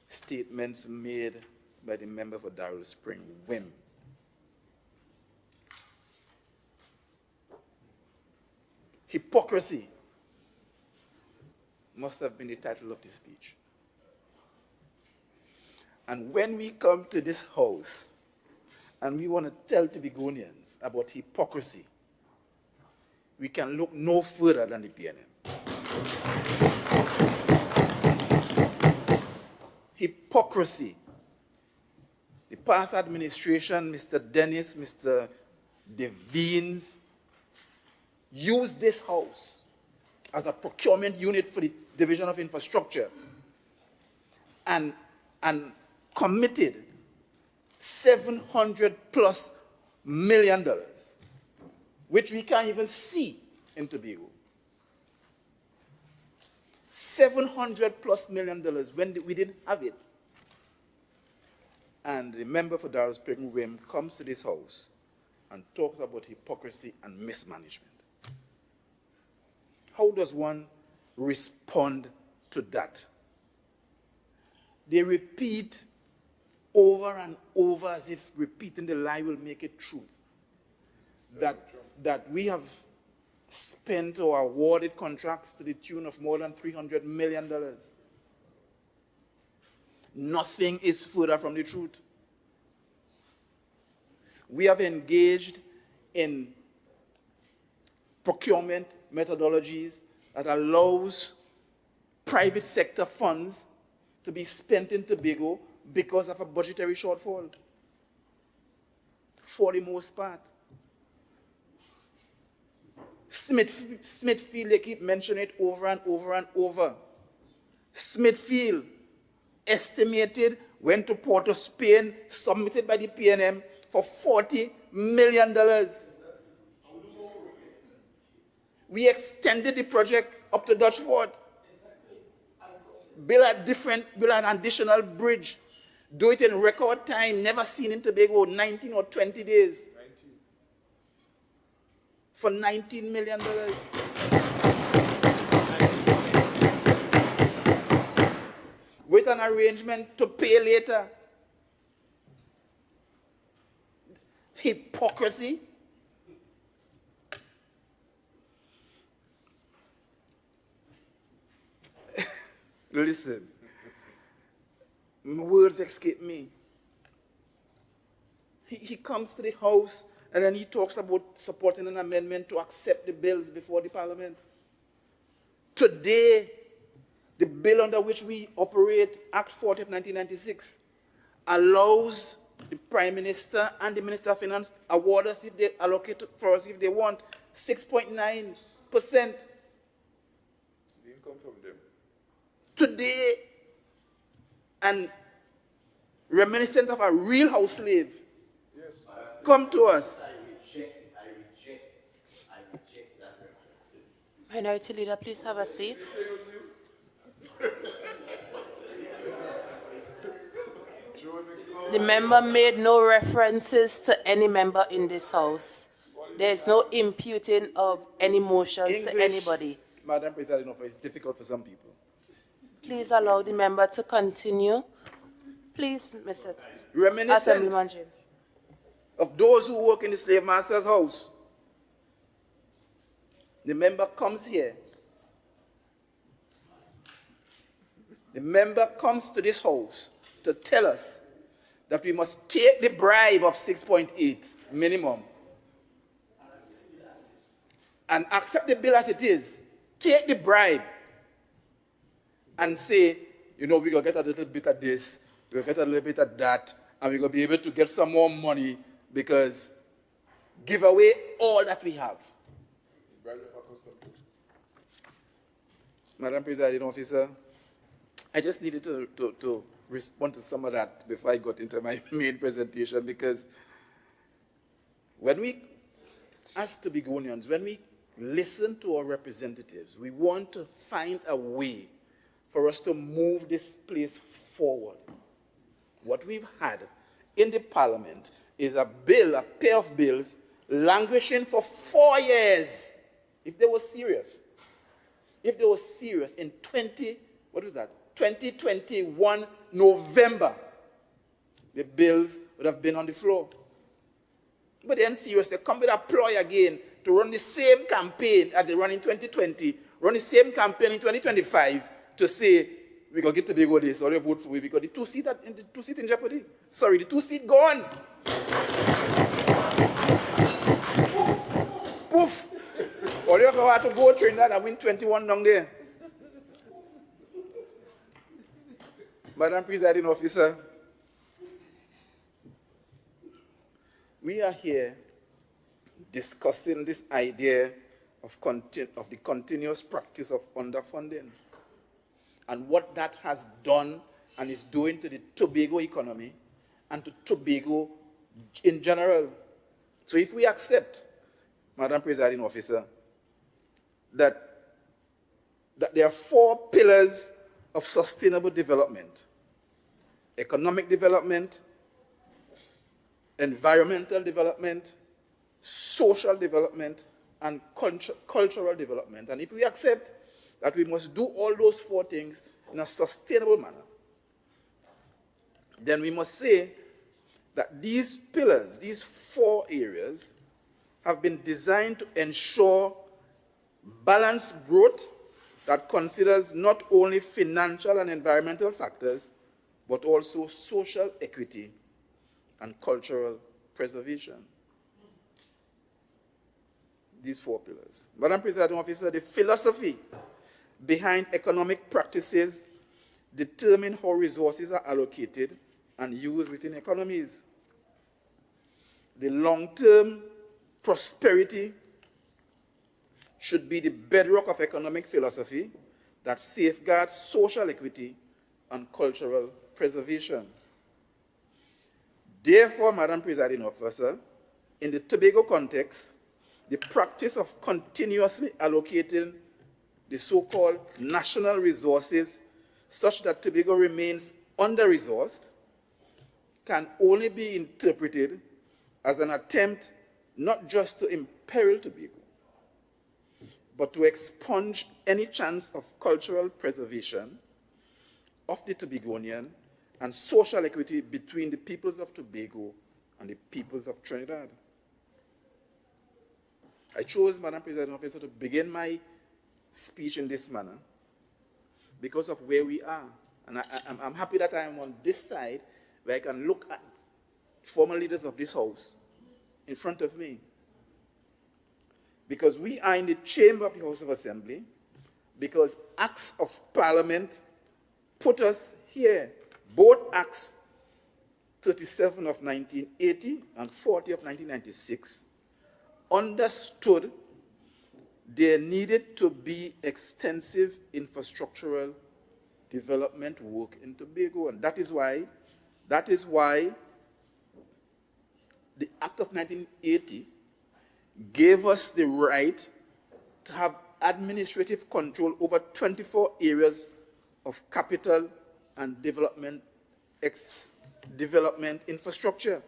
statements made by the member for Darrell Spring, Wim. Hypocrisy must have been the title of the speech. And when we come to this house and we want to tell Tobagonians about hypocrisy, we can look no further than the PNM. Hypocrisy. The past administration, Mr. Dennis, Mr. Devines, used this house as a procurement unit for the Division of Infrastructure and committed $700+ million, which we can't even see in Tobago. $700+ million when we didn't have it. And the member for Darrell Spring, Wim, comes to this house and talks about hypocrisy and mismanagement. How does one respond to that? They repeat over and over as if repeating the lie will make it truth. That we have spent or awarded contracts to the tune of more than $300 million. Nothing is further from the truth. We have engaged in procurement methodologies that allows private sector funds to be spent in Tobago because of a budgetary shortfall, for the most part. Smithfield, they keep mentioning it over and over and over. Smithfield, estimated, went to Port of Spain, submitted by the PNM for $40 million. We extended the project up to Dutchford. Build an additional bridge. Do it in record time, never seen in Tobago, 19 or 20 days. For $19 million. With an arrangement to pay later. Hypocrisy. Listen, words escape me. He comes to the house and then he talks about supporting an amendment to accept the bills before the parliament. Today, the bill under which we operate, Act 40 of 1996, allows the Prime Minister and the Minister of Finance award us if they allocate for us if they want 6.9%. Didn't come from them. Today, and reminiscent of a real house slave, yes, come to us. I reject that reference. Minority Leader, please have a seat. The member made no references to any member in this house. There is no imputing of any motions to anybody. Madam President, it's difficult for some people. Please allow the member to continue. Please, Mr. Reminiscent Assemblyman James. of those who work in the slave master's house. The member comes here. The member comes to this house to tell us that we must take the bribe of 6.8 minimum and accept the bill as it is. Take the bribe and say, you know, we're going to get a little bit of this, we're going to get a little bit of that, and we're going to be able to get some more money because give away all that we have. Madam Presiding Officer, I just needed to respond to some of that before I got into my main presentation, because when we, as Tobagonians, when we listen to our representatives, we want to find a way for us to move this place forward. What we've had in the parliament is a bill, a pair of bills, languishing for 4 years. If they were serious in 2021 November, the bills would have been on the floor. But they're serious. They come with a ploy again to run the same campaign as they run in 2020, run the same campaign in 2025 to say, we're going to get Tobago this, or you vote for me because the two seat in jeopardy. Sorry, the 2 seat gone. Poof. All you have to go train that and win 21 down there. Madam Presiding Officer, we are here discussing this idea of the continuous practice of underfunding and what that has done and is doing to the Tobago economy and to Tobago in general. So if we accept, Madam Presiding Officer, that there are 4 pillars of sustainable development: economic development, environmental development, social development, and cultural development. And if we accept that we must do all those 4 things in a sustainable manner, then we must say that these pillars, these 4 areas, have been designed to ensure balanced growth that considers not only financial and environmental factors, but also social equity and cultural preservation. These 4 pillars. Madam Presiding Officer, the philosophy behind economic practices determine how resources are allocated and used within economies. The long-term prosperity should be the bedrock of economic philosophy that safeguards social equity and cultural preservation. Therefore, Madam Presiding Officer, in the Tobago context, the practice of continuously allocating the so-called national resources such that Tobago remains under-resourced can only be interpreted as an attempt not just to imperil Tobago, but to expunge any chance of cultural preservation of the Tobagonian and social equity between the peoples of Tobago and the peoples of Trinidad. I chose, Madam Presiding Officer, to begin my speech in this manner because of where we are. And I'm happy that I am on this side where I can look at former leaders of this House in front of me. Because we are in the chamber of the House of Assembly, because Acts of Parliament put us here. Both Acts 37 of 1980 and 40 of 1996 understood there needed to be extensive infrastructural development work in Tobago. And that is why the Act of 1980 gave us the right to have administrative control over 24 areas of capital and development infrastructure.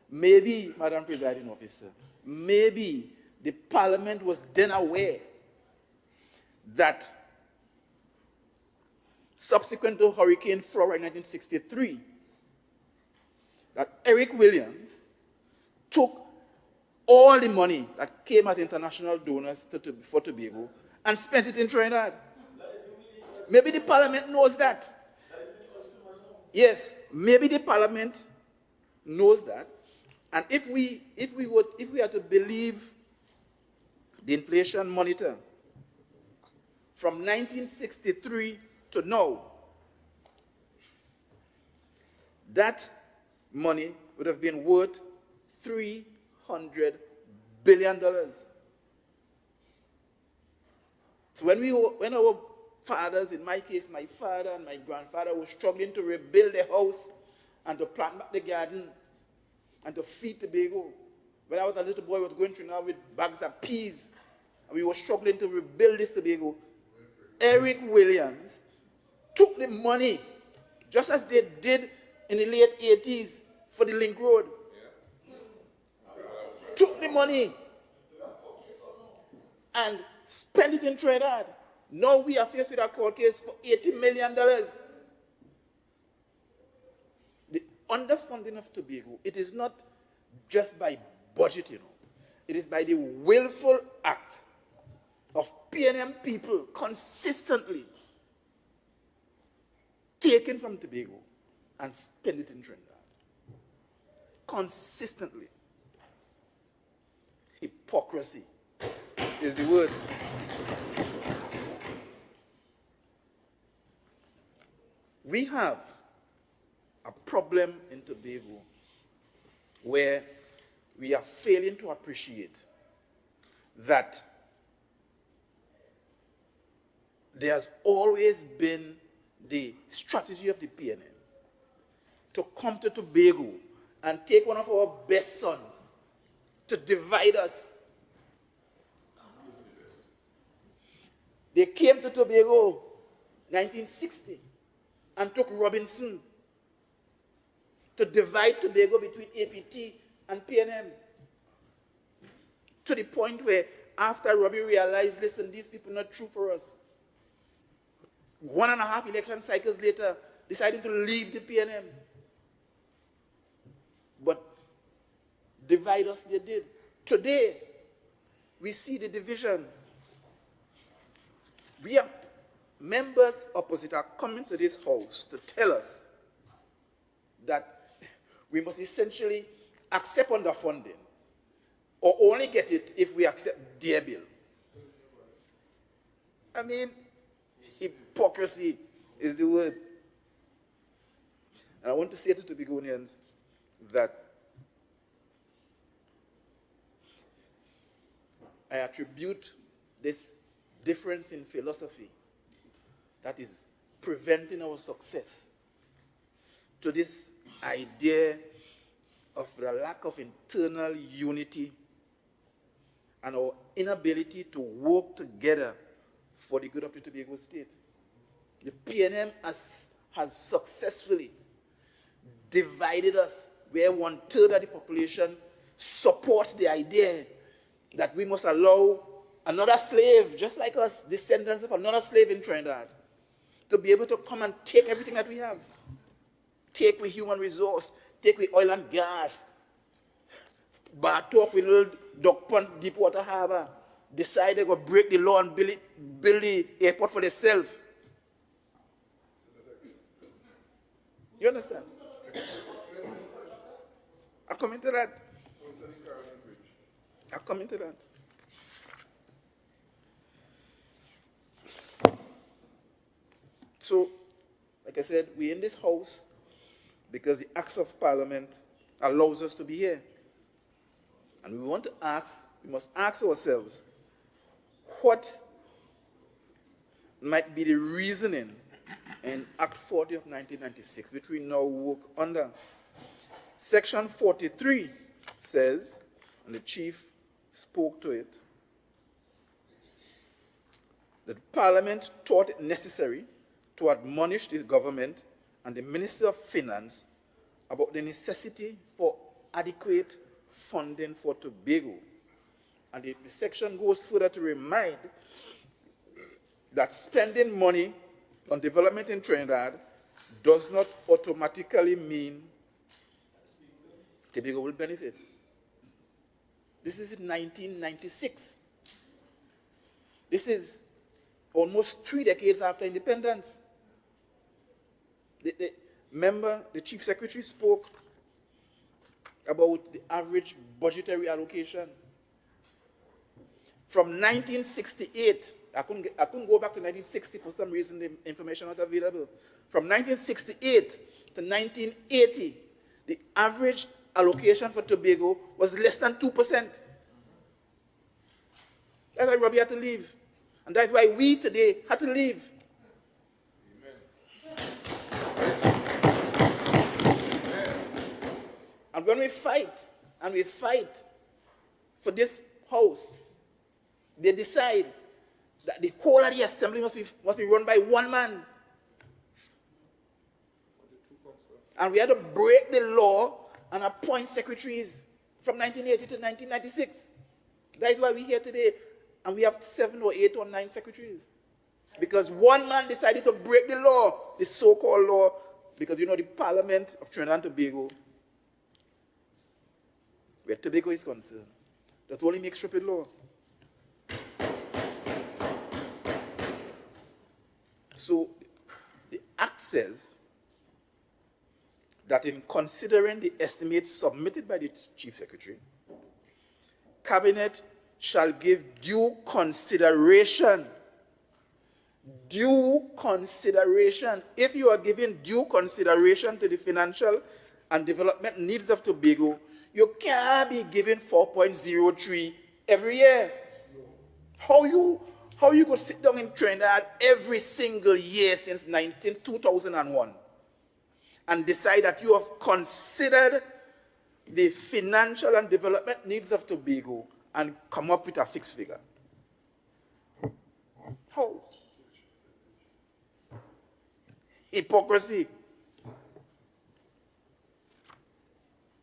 Maybe, Madam Presiding Officer, maybe the Parliament was then aware that subsequent to Hurricane Flora in 1963, that Eric Williams took all the money that came as international donors for Tobago and spent it in Trinidad. Maybe the Parliament knows that. Yes, maybe the Parliament knows that. And if we are to believe the inflation monitor, from 1963 to now, that money would have been worth $300 billion. So when our fathers, in my case, my father and my grandfather, were struggling to rebuild the house and to plant back the garden and to feed Tobago. When I was a little boy, I was going through now with bags of peas, and we were struggling to rebuild this Tobago. Eric Williams took the money, just as they did in the late 80s for the Link Road. Took the money and spent it in Trinidad. Now we are faced with a court case for $80 million. The underfunding of Tobago, it is not just by budget, It is by the willful act of PNM people consistently taken from Tobago and spend it in Trinidad. Consistently. Hypocrisy is the word. We have a problem in Tobago where we are failing to appreciate that there has always been the strategy of the PNM to come to Tobago and take one of our best sons to divide us. They came to Tobago 1960 and took Robinson to divide Tobago between APT and PNM. To the point where after Robbie realized, listen, these people are not true for us. 1.5 election cycles later, deciding to leave the PNM. But divide us they did. Today, we see the division. We are members opposite are coming to this house to tell us that we must essentially accept underfunding or only get it if we accept their bill. I mean, hypocrisy is the word. And I want to say to Tobagonians that I attribute this difference in philosophy that is preventing our success to this idea of the lack of internal unity and our inability to work together for the good of the Tobago state. The PNM has successfully divided us where 1/3 of the population supports the idea that we must allow another slave, just like us, descendants of another slave in Trinidad, to be able to come and take everything that we have. Take with human resource, take with oil and gas, bat up with little duck pond, deep water harbor, decide they're going to break the law and build the airport for themselves. You understand? I'm coming to that. I'm coming to that. So, like I said, we're in this house because the Acts of Parliament allows us to be here. And we must ask ourselves, what might be the reasoning in Act 40 of 1996, which we now work under? Section 43 says, and the chief spoke to it, that Parliament thought it necessary to admonish the government and the Minister of Finance about the necessity for adequate funding for Tobago. And the section goes further to remind that spending money on development in Trinidad does not automatically mean Tobago will benefit. This is in 1996. This is almost 3 decades after independence. Remember, the Chief Secretary spoke about the average budgetary allocation. From 1968, I couldn't go back to 1960 for some reason, the information not available. From 1968 to 1980, the average allocation for Tobago was less than 2%. That's why Robbie had to leave. And that's why we today had to leave. when we fight, and we fight for this house, they decide that the whole of the assembly must be run by one man. And we had to break the law and appoint secretaries from 1980 to 1996. That is why we're here today. And we have 7 or 8 or 9 secretaries. Because one man decided to break the law, the so-called law, because you know the Parliament of Trinidad and Tobago, where Tobago is concerned, that only makes stupid law. So the Act says that in considering the estimates submitted by the Chief Secretary, Cabinet shall give due consideration. Due consideration. If you are giving due consideration to the financial and development needs of Tobago, you can't be giving 4.03 every year. How you could sit down in Trinidad every single year since 2001 and decide that you have considered the financial and development needs of Tobago and come up with a fixed figure? How? Hypocrisy.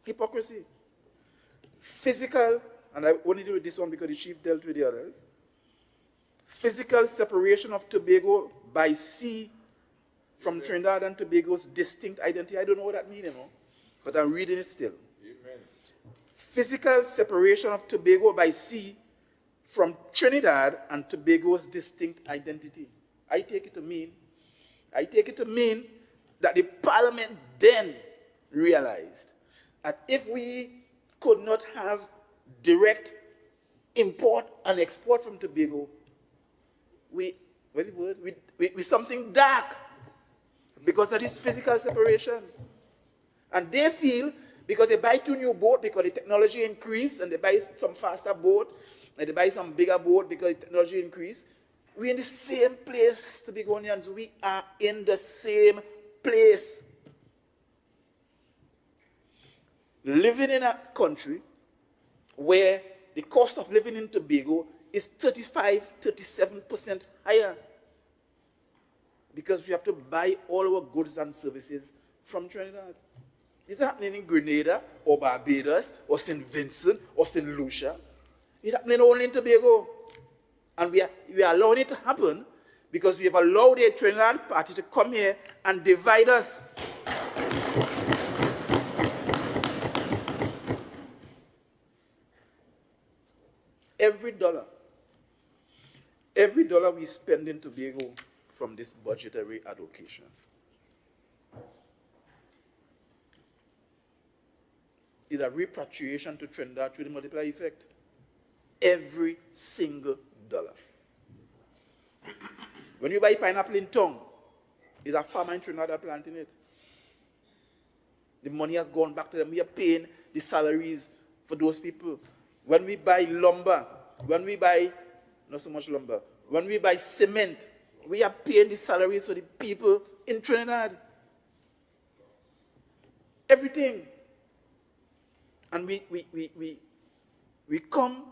Hypocrisy. Physical, and I only deal with this one because the chief dealt with the others. Physical separation of Tobago by sea from Trinidad and Tobago's distinct identity. I don't know what that means, but I'm reading it still. Amen. Physical separation of Tobago by sea from Trinidad and Tobago's distinct identity. I take it to mean that the Parliament then realized that if we could not have direct import and export from Tobago, we something dark because of this physical separation. And they feel because they buy 2 new boats because the technology increased, and they buy some faster boat, and they buy some bigger boat because the technology increased. We're in the same place, Tobagonians. We are in the same place. Living in a country where the cost of living in Tobago is 35-37% higher because we have to buy all our goods and services from Trinidad. It's happening in Grenada or Barbados or St. Vincent or St. Lucia. It's happening only in Tobago. And we are allowing it to happen because we have allowed the Trinidad party to come here and divide us. Every dollar we spend in Tobago from this budgetary allocation is a repatriation to Trinidad through the multiplier effect. Every single dollar. When you buy pineapple in Tong, it's a farmer in Trinidad that planting it. The money has gone back to them. We are paying the salaries for those people. When we buy lumber, when we buy, not so much lumber, when we buy cement, we are paying the salaries for the people in Trinidad. Everything. And we come,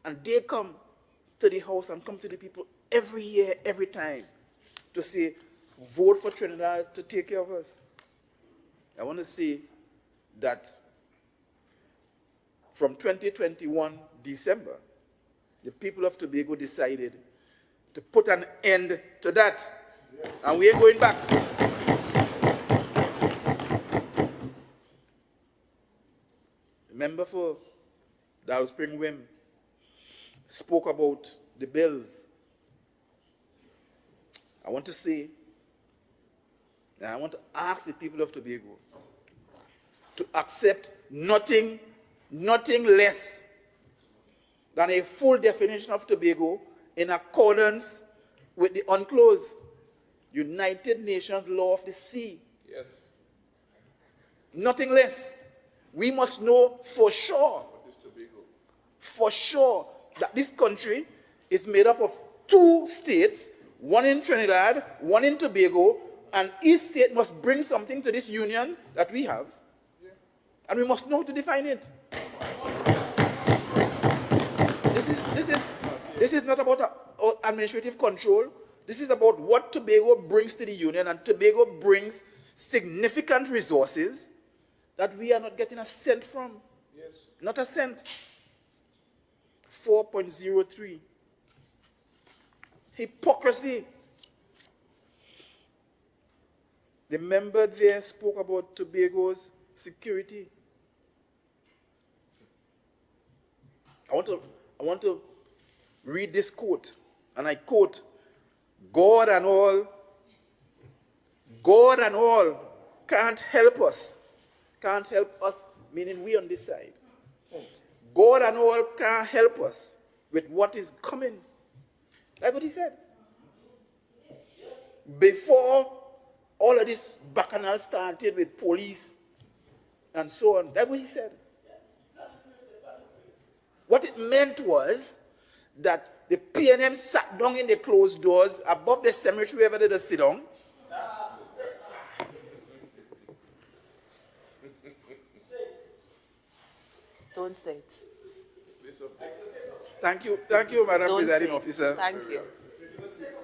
and they come to the house and come to the people every year, every time, to say, vote for Trinidad to take care of us. I want to say that from 2021 December, the people of Tobago decided to put an end to that. Yeah. And we ain't going back. The member for Darrell Spring Wim spoke about the bills. I want to say, and I want to ask the people of Tobago to accept nothing less than a full definition of Tobago in accordance with the UNCLOS, United Nations Law of the Sea. Yes. Nothing less. We must know for sure, that this country is made up of 2 states, one in Trinidad, one in Tobago, and each state must bring something to this union that we have. And we must know how to define it. This is not about administrative control. This is about what Tobago brings to the union, and Tobago brings significant resources that we are not getting a cent from. Yes. Not a cent. 4.03. Hypocrisy. The member there spoke about Tobago's security. I want to read this quote, and I quote, God and all can't help us, meaning we on this side. God and all can't help us with what is coming. That's what he said. Before all of this bacchanal started with police and so on, that's what he said. What it meant was that the PNM sat down in the closed doors above the cemetery wherever they sit down. Don't say it. Thank you, Madam Don't Presiding say it. Officer. Thank you.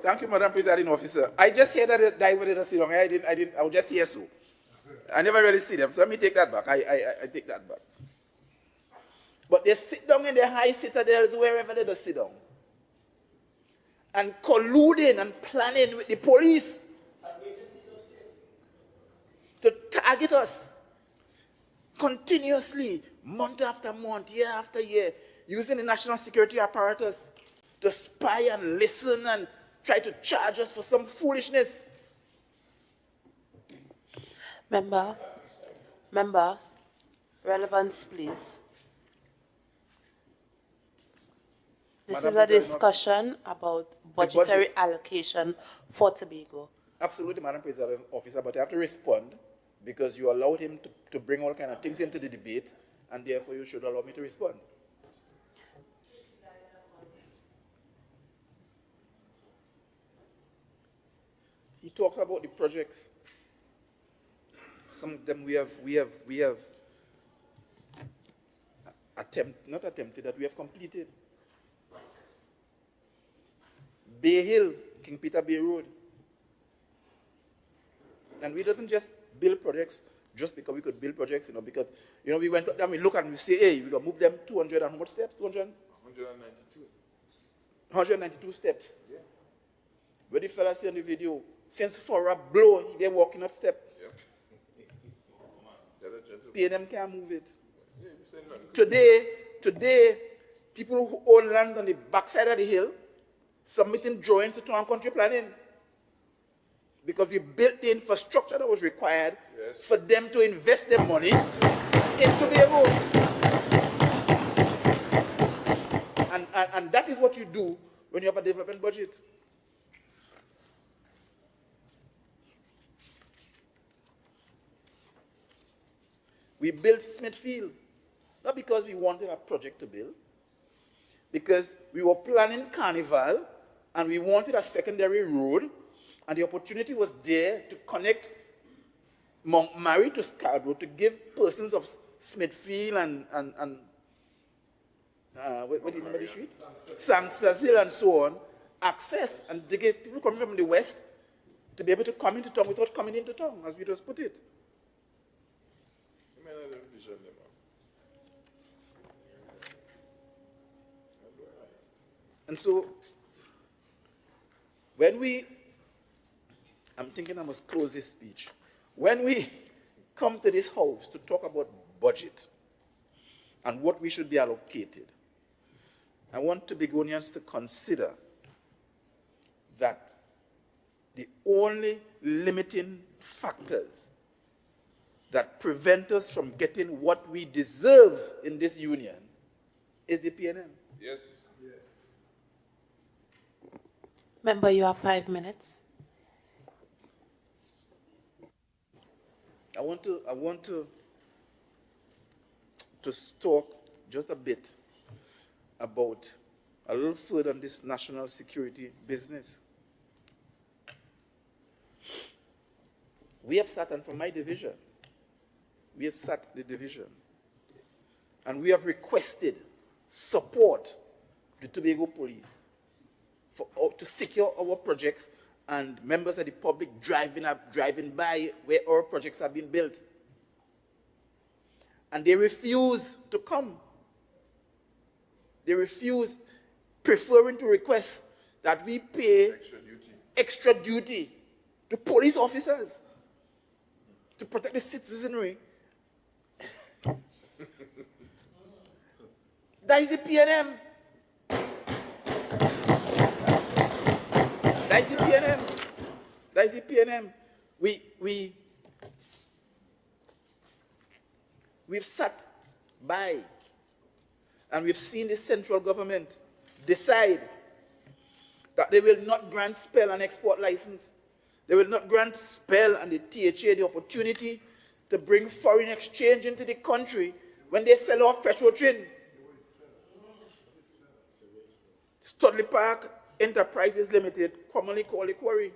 Thank you, Madam Presiding Officer. I just heard that they were sit down. I would just hear so. I never really see them, so let me take that back. I take that back. But they sit down in the high citadels wherever they sit down, and colluding and planning with the police to target us continuously, month after month, year after year, using the national security apparatus to spy and listen and try to charge us for some foolishness. Member, relevance, please. This Madam is a President, discussion about budgetary allocation for Tobago. Absolutely, Madam President Officer, but I have to respond because you allowed him to bring all kind of things into the debate, and therefore you should allow me to respond. He talks about the projects. Some of them we have not attempted, that we have completed. Bay Hill, King Peter Bay Road. And we doesn't just build projects just because we could build projects, because, we went up there and we look and we say, hey, we got to move them 200 and how much steps? 192. 192 steps. Yeah. Where the fella see on the video, since for a blow, they're walking up step. Yeah. PNM can't move it. Yeah, today, people who own land on the backside of the hill, submitting drawings to town country planning because we built the infrastructure that was required for them to invest their money in Tobago. And that is what you do when you have a development budget. We built Smithfield, not because we wanted a project to build, because we were planning Carnival and we wanted a secondary road, and the opportunity was there to connect Montmary to Scarborough to give persons of Smithfield and what do you remember the street? Samsted Hill and so on, access, and to give people coming from the west to be able to come into town without coming into town, as we just put it. And so, I'm thinking I must close this speech. When we come to this house to talk about budget and what we should be allocated, I want Tobagonians to consider that the only limiting factors that prevent us from getting what we deserve in this union is the PNM. Yes. Member, you have 5 minutes. I want to talk just a bit about a little further on this national security business. We have started from my division. we have sat the division, and we have requested support of the Tobago police to secure our projects and members of the public driving by where our projects have been built. And they refuse to come. They refuse, preferring to request that we pay extra duty to police officers to protect the citizenry. That is the PNM. That is the PNM. That is the PNM. We've sat by and we've seen the central government decide that they will not grant SPEL an export license. They will not grant SPEL and the THA the opportunity to bring foreign exchange into the country when they sell off petrol train. Studley Park Enterprises Limited, commonly called the Quarry,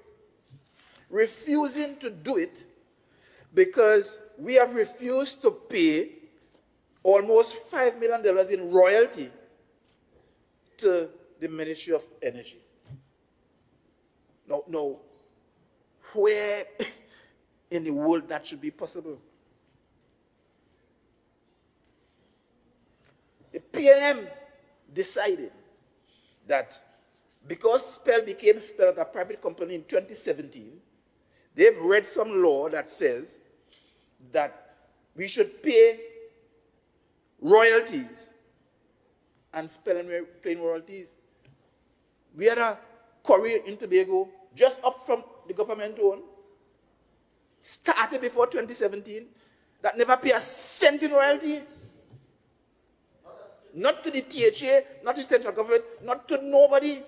refusing to do it because we have refused to pay almost $5 million in royalty to the Ministry of Energy. Now, where in the world that should be possible? The PNM decided that because SPEL became SPEL as a private company in 2017, they've read some law that says that we should pay royalties and SPEL and plain royalties. We had a quarry in Tobago just up from the government own, started before 2017, that never pay a cent in royalty. Not to the THA, not to the central government, not to nobody.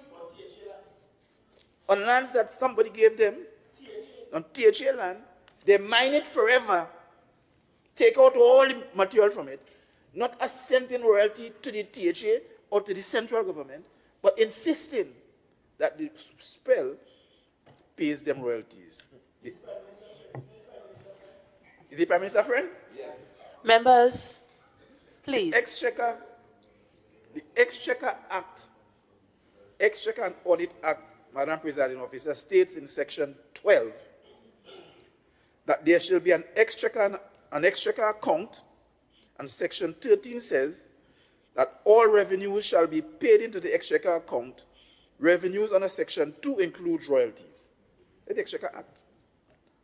On lands that somebody gave them, on THA land, they mine it forever, take out all the material from it, not a cent in royalty to the THA or to the central government, but insisting that the SPEL pays them royalties. Is the Prime Minister friend? Yes. Members, please. The Exchequer Act, Exchequer and Audit Act, Madam Presiding Officer, states in section 12 that there shall be an exchequer account, and section 13 says that all revenues shall be paid into the exchequer account. Revenues under section 2 includes royalties. The Exchequer Act.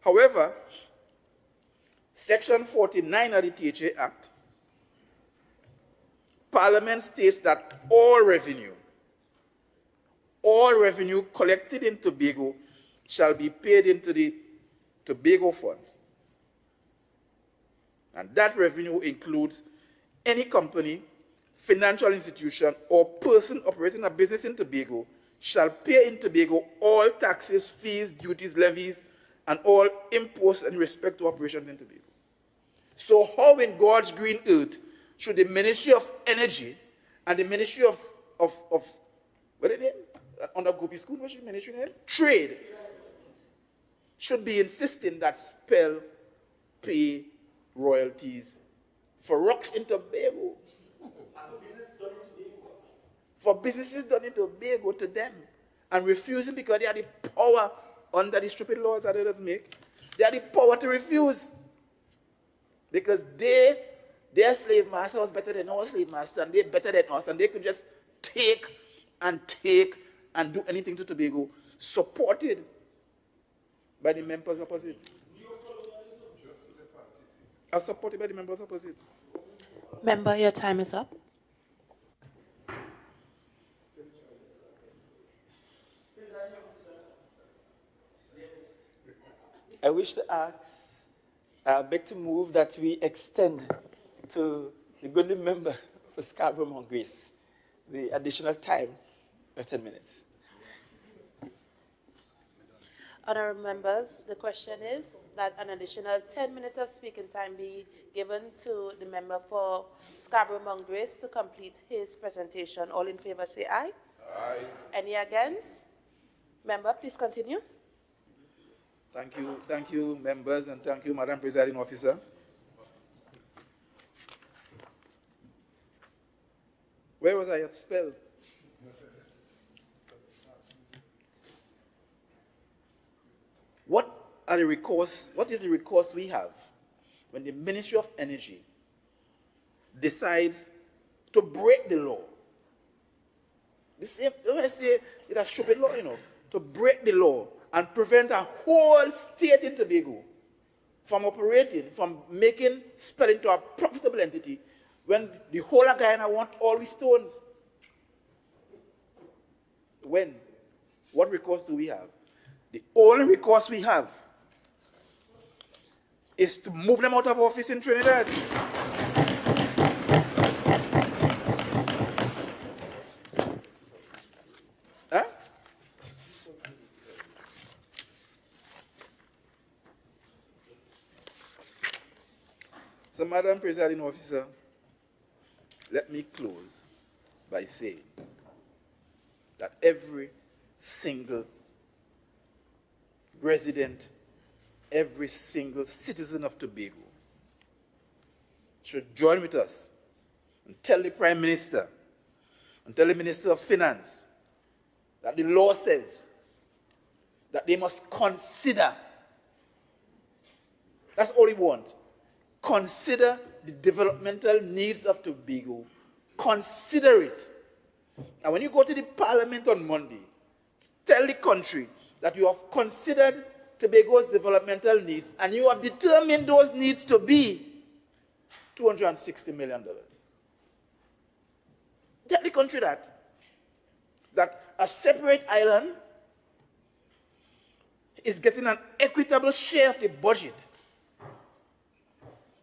However, section 49 of the THA Act, Parliament states that all revenue collected in Tobago shall be paid into the Tobago Fund. And that revenue includes any company, financial institution, or person operating a business in Tobago shall pay in Tobago all taxes, fees, duties, levies, and all imposts in respect to operations in Tobago. So how in God's green earth should the Ministry of Energy and the Ministry of what is it? Under Gopi School, what's the ministry name? Trade should be insisting that SPEL pay royalties for rocks in Tobago. For businesses done in Tobago to them, and refusing because they have the power under the stupid laws that others make. They have the power to refuse because their slave master was better than our slave master, and they're better than us, and they could just take and do anything to Tobago, supported by the members opposite. Are supported by the members opposite. Member, your time is up. I wish to ask, beg to move that we extend to the goodly member for Scarborough Mount Grace the additional time of 10 minutes. Honourable members, the question is that an additional 10 minutes of speaking time be given to the member for Scarborough Mount Grace to complete his presentation. All in favour say aye. Aye. Any against? Member, please continue. Thank you, members, and thank you, Madam Presiding Officer. Where was I at spell? What is the recourse we have when the Ministry of Energy decides to break the law? I say it's a stupid law, to break the law and prevent a whole state in Tobago from operating, from making spell into a profitable entity when the whole of Guyana want all the stones. When? What recourse do we have? The only recourse we have is to move them out of office in Trinidad. Huh? So, Madam Presiding Officer, let me close by saying that every single resident, every single citizen of Tobago should join with us and tell the Prime Minister and tell the Minister of Finance that the law says that they must consider, that's all we want, consider the developmental needs of Tobago, consider it. And when you go to the Parliament on Monday, tell the country that you have considered Tobago's developmental needs and you have determined those needs to be $260 million. Tell the country that a separate island is getting an equitable share of the budget.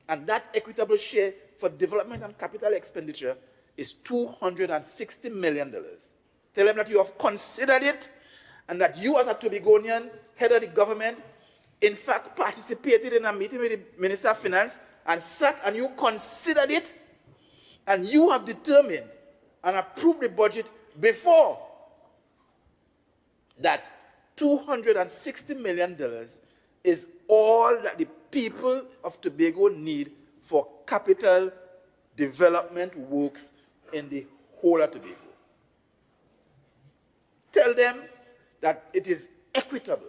And that equitable share for development and capital expenditure is $260 million. Tell them that you have considered it and that you as a Tobagonian, head of the government, in fact participated in a meeting with the Minister of Finance and sat and you considered it and you have determined and approved the budget before that $260 million is all that the people of Tobago need for capital development works in the whole of Tobago. Tell them that it is equitable.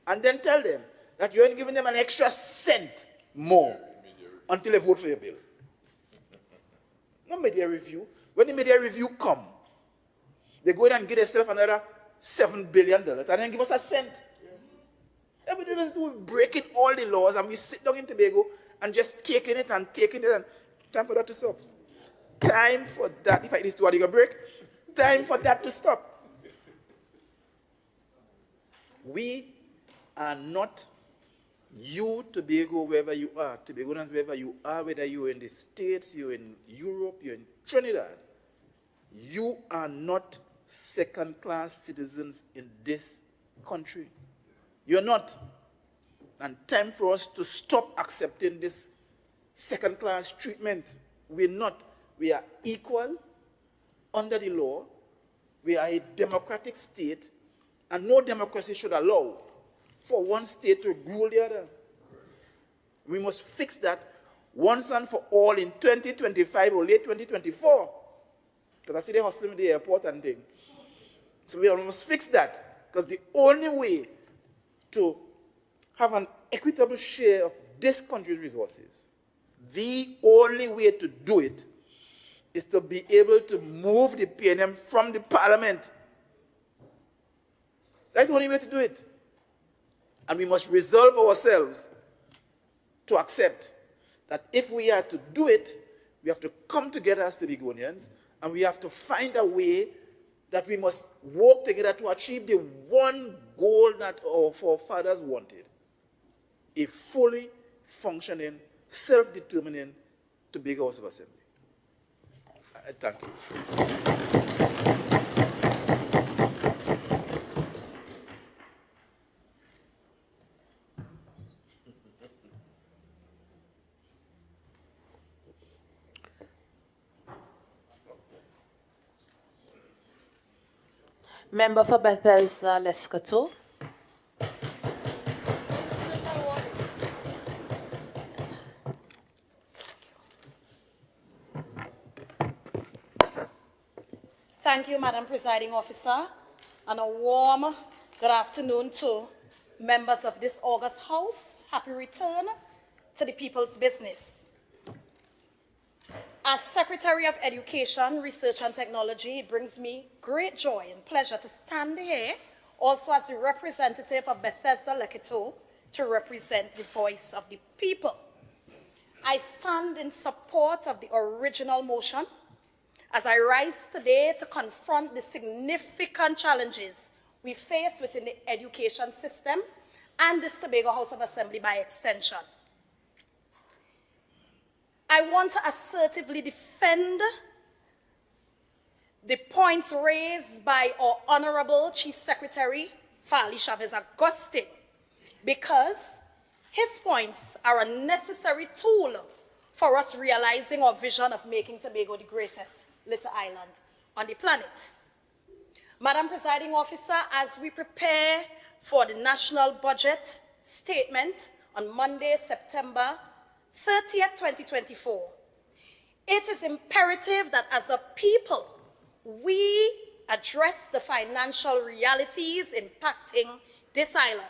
And then tell them that you ain't giving them an extra cent more until they vote for your bill. No media review. When the media review come, they go in and get themselves another $7 billion and then give us a cent. Everything is doing breaking all the laws and we sit down in Tobago and just taking it and time for that to stop. Time for that, if I this to what you gonna break, time for that to stop. We are not you, Tobago, wherever you are, Tobagonians, wherever you are, whether you're in the States, you're in Europe, you're in Trinidad, you are not second-class citizens in this country. You're not. And time for us to stop accepting this second-class treatment. We're not. We are equal under the law. We are a democratic state, and no democracy should allow for one state to rule the other. We must fix that once and for all in 2025 or late 2024. Because I see they're hustling with the airport and thing. So we must fix that. Because the only way to have an equitable share of this country's resources, the only way to do it is to be able to move the PNM from the Parliament. That's the only way to do it. And we must resolve ourselves to accept that if we are to do it, we have to come together as Tobagonians and we have to find a way that we must work together to achieve the one goal that our forefathers wanted: a fully functioning, self-determining Tobago House of Assembly. Thank you. Member for Bethesda Lescato. Thank you, Madam Presiding Officer, and a warm good afternoon to members of this August House. Happy return to the people's business. As Secretary of Education, Research and Technology, it brings me great joy and pleasure to stand here, also as the representative of Bethesda Leketo, to represent the voice of the people. I stand in support of the original motion as I rise today to confront the significant challenges we face within the education system and this Tobago House of Assembly by extension. I want to assertively defend the points raised by our Honorable Chief Secretary, Fali Chavez Agustin, because his points are a necessary tool for us realizing our vision of making Tobago the greatest little island on the planet. Madam Presiding Officer, as we prepare for the national budget statement on Monday, September 30th, 2024, it is imperative that as a people, we address the financial realities impacting this island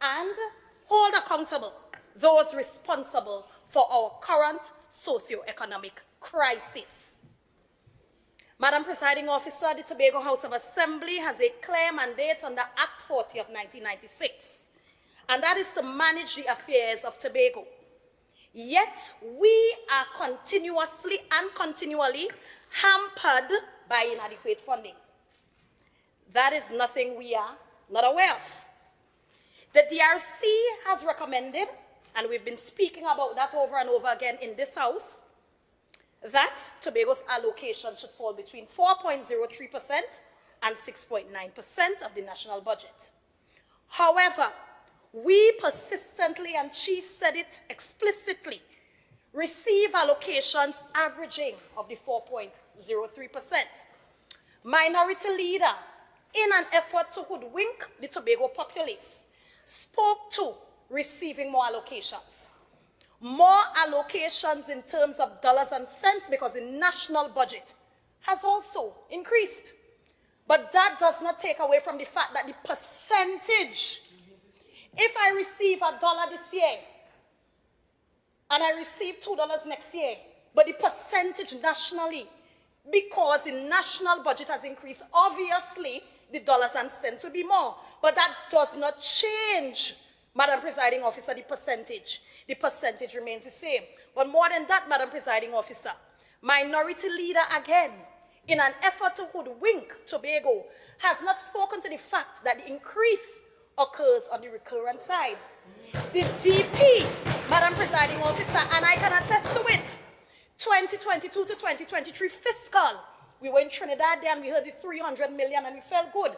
and hold accountable those responsible for our current socio-economic crisis. Madam Presiding Officer, the Tobago House of Assembly has a clear mandate under Act 40 of 1996, and that is to manage the affairs of Tobago. Yet, we are continuously and continually hampered by inadequate funding. That is nothing we are not aware of. The DRC has recommended, and we've been speaking about that over and over again in this house, that Tobago's allocation should fall between 4.03% and 6.9% of the national budget. However, we persistently, and Chief said it explicitly, receive allocations averaging of the 4.03%. Minority Leader, in an effort to hoodwink the Tobago populace, spoke to receiving more allocations. More allocations in terms of dollars and cents because the national budget has also increased. But that does not take away from the fact that the percentage, if I receive $1 this year and I receive $2 next year, but the percentage nationally, because the national budget has increased, obviously the dollars and cents will be more. But that does not change, Madam Presiding Officer, the percentage. The percentage remains the same. But more than that, Madam Presiding Officer, Minority Leader again, in an effort to hoodwink Tobago, has not spoken to the fact that the increase occurs on the recurrent side. The DP, Madam Presiding Officer, and I can attest to it, 2022 to 2023 fiscal, we were in Trinidad there and we heard the 300 million and we felt good.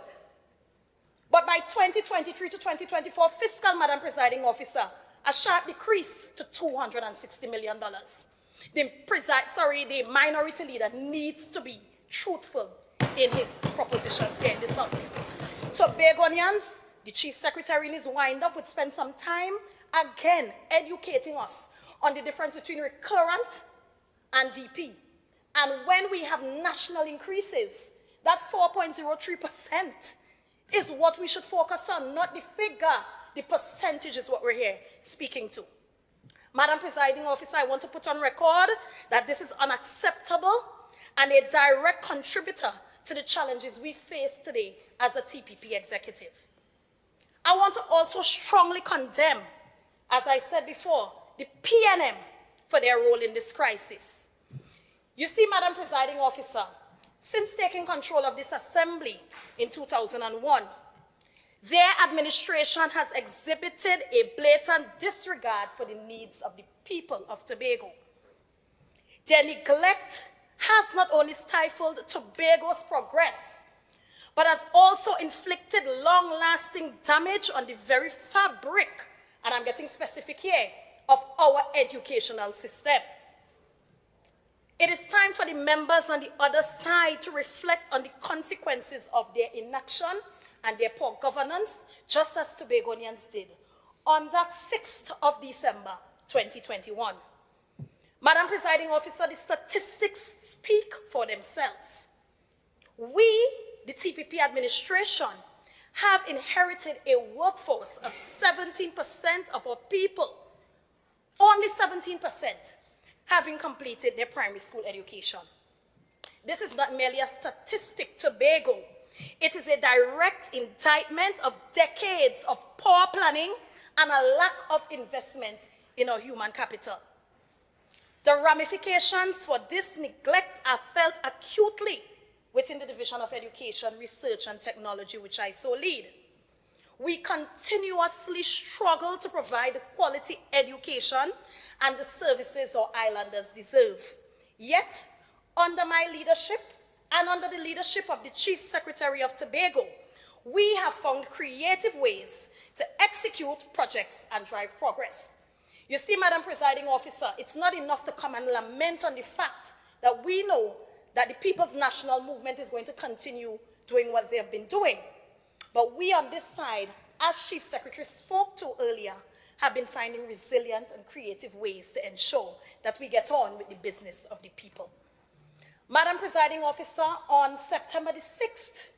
But by 2023 to 2024 fiscal, Madam Presiding Officer, a sharp decrease to $260 million. The Minority Leader needs to be truthful in his propositions here in this house. Tobagonians, the Chief Secretary in his wind-up would spend some time again educating us on the difference between recurrent and DP. And when we have national increases, that 4.03% is what we should focus on, not the figure. The percentage is what we're here speaking to. Madam Presiding Officer, I want to put on record that this is unacceptable and a direct contributor to the challenges we face today as a TPP executive. I want to also strongly condemn, as I said before, the PNM for their role in this crisis. You see, Madam Presiding Officer, since taking control of this assembly in 2001, their administration has exhibited a blatant disregard for the needs of the people of Tobago. Their neglect has not only stifled Tobago's progress, but has also inflicted long-lasting damage on the very fabric, and I'm getting specific here, of our educational system. It is time for the members on the other side to reflect on the consequences of their inaction and their poor governance, just as Tobagonians did on that 6th of December, 2021. Madam Presiding Officer, the statistics speak for themselves. We, the TPP administration, have inherited a workforce of 17% of our people, only 17%, having completed their primary school education. This is not merely a statistic, Tobago. It is a direct indictment of decades of poor planning and a lack of investment in our human capital. The ramifications for this neglect are felt acutely within the Division of Education, Research and Technology, which I so lead. We continuously struggle to provide the quality education and the services our islanders deserve. Yet, under my leadership and under the leadership of the Chief Secretary of Tobago, we have found creative ways to execute projects and drive progress. You see, Madam Presiding Officer, it's not enough to come and lament on the fact that we know that the People's National Movement is going to continue doing what they have been doing. But we on this side, as Chief Secretary spoke to earlier, have been finding resilient and creative ways to ensure that we get on with the business of the people. Madam Presiding Officer, on September the 6th,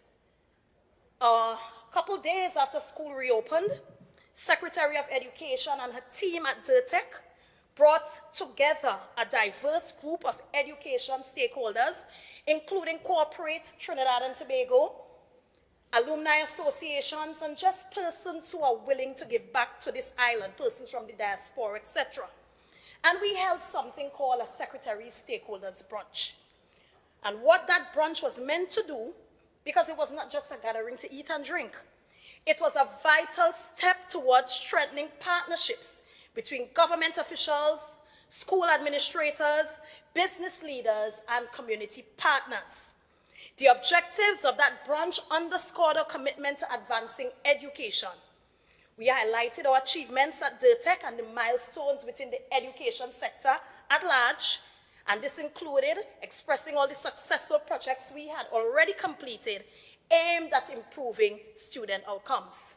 a couple days after school reopened, Secretary of Education and her team at DIRTEC brought together a diverse group of education stakeholders, including corporate Trinidad and Tobago, alumni associations, and just persons who are willing to give back to this island, persons from the diaspora, etc. And we held something called a Secretary Stakeholders Brunch. And what that brunch was meant to do, because it was not just a gathering to eat and drink, it was a vital step towards strengthening partnerships between government officials, school administrators, business leaders, and community partners. The objectives of that branch underscored our commitment to advancing education. We highlighted our achievements at DIRTEC and the milestones within the education sector at large, and this included expressing all the successful projects we had already completed aimed at improving student outcomes.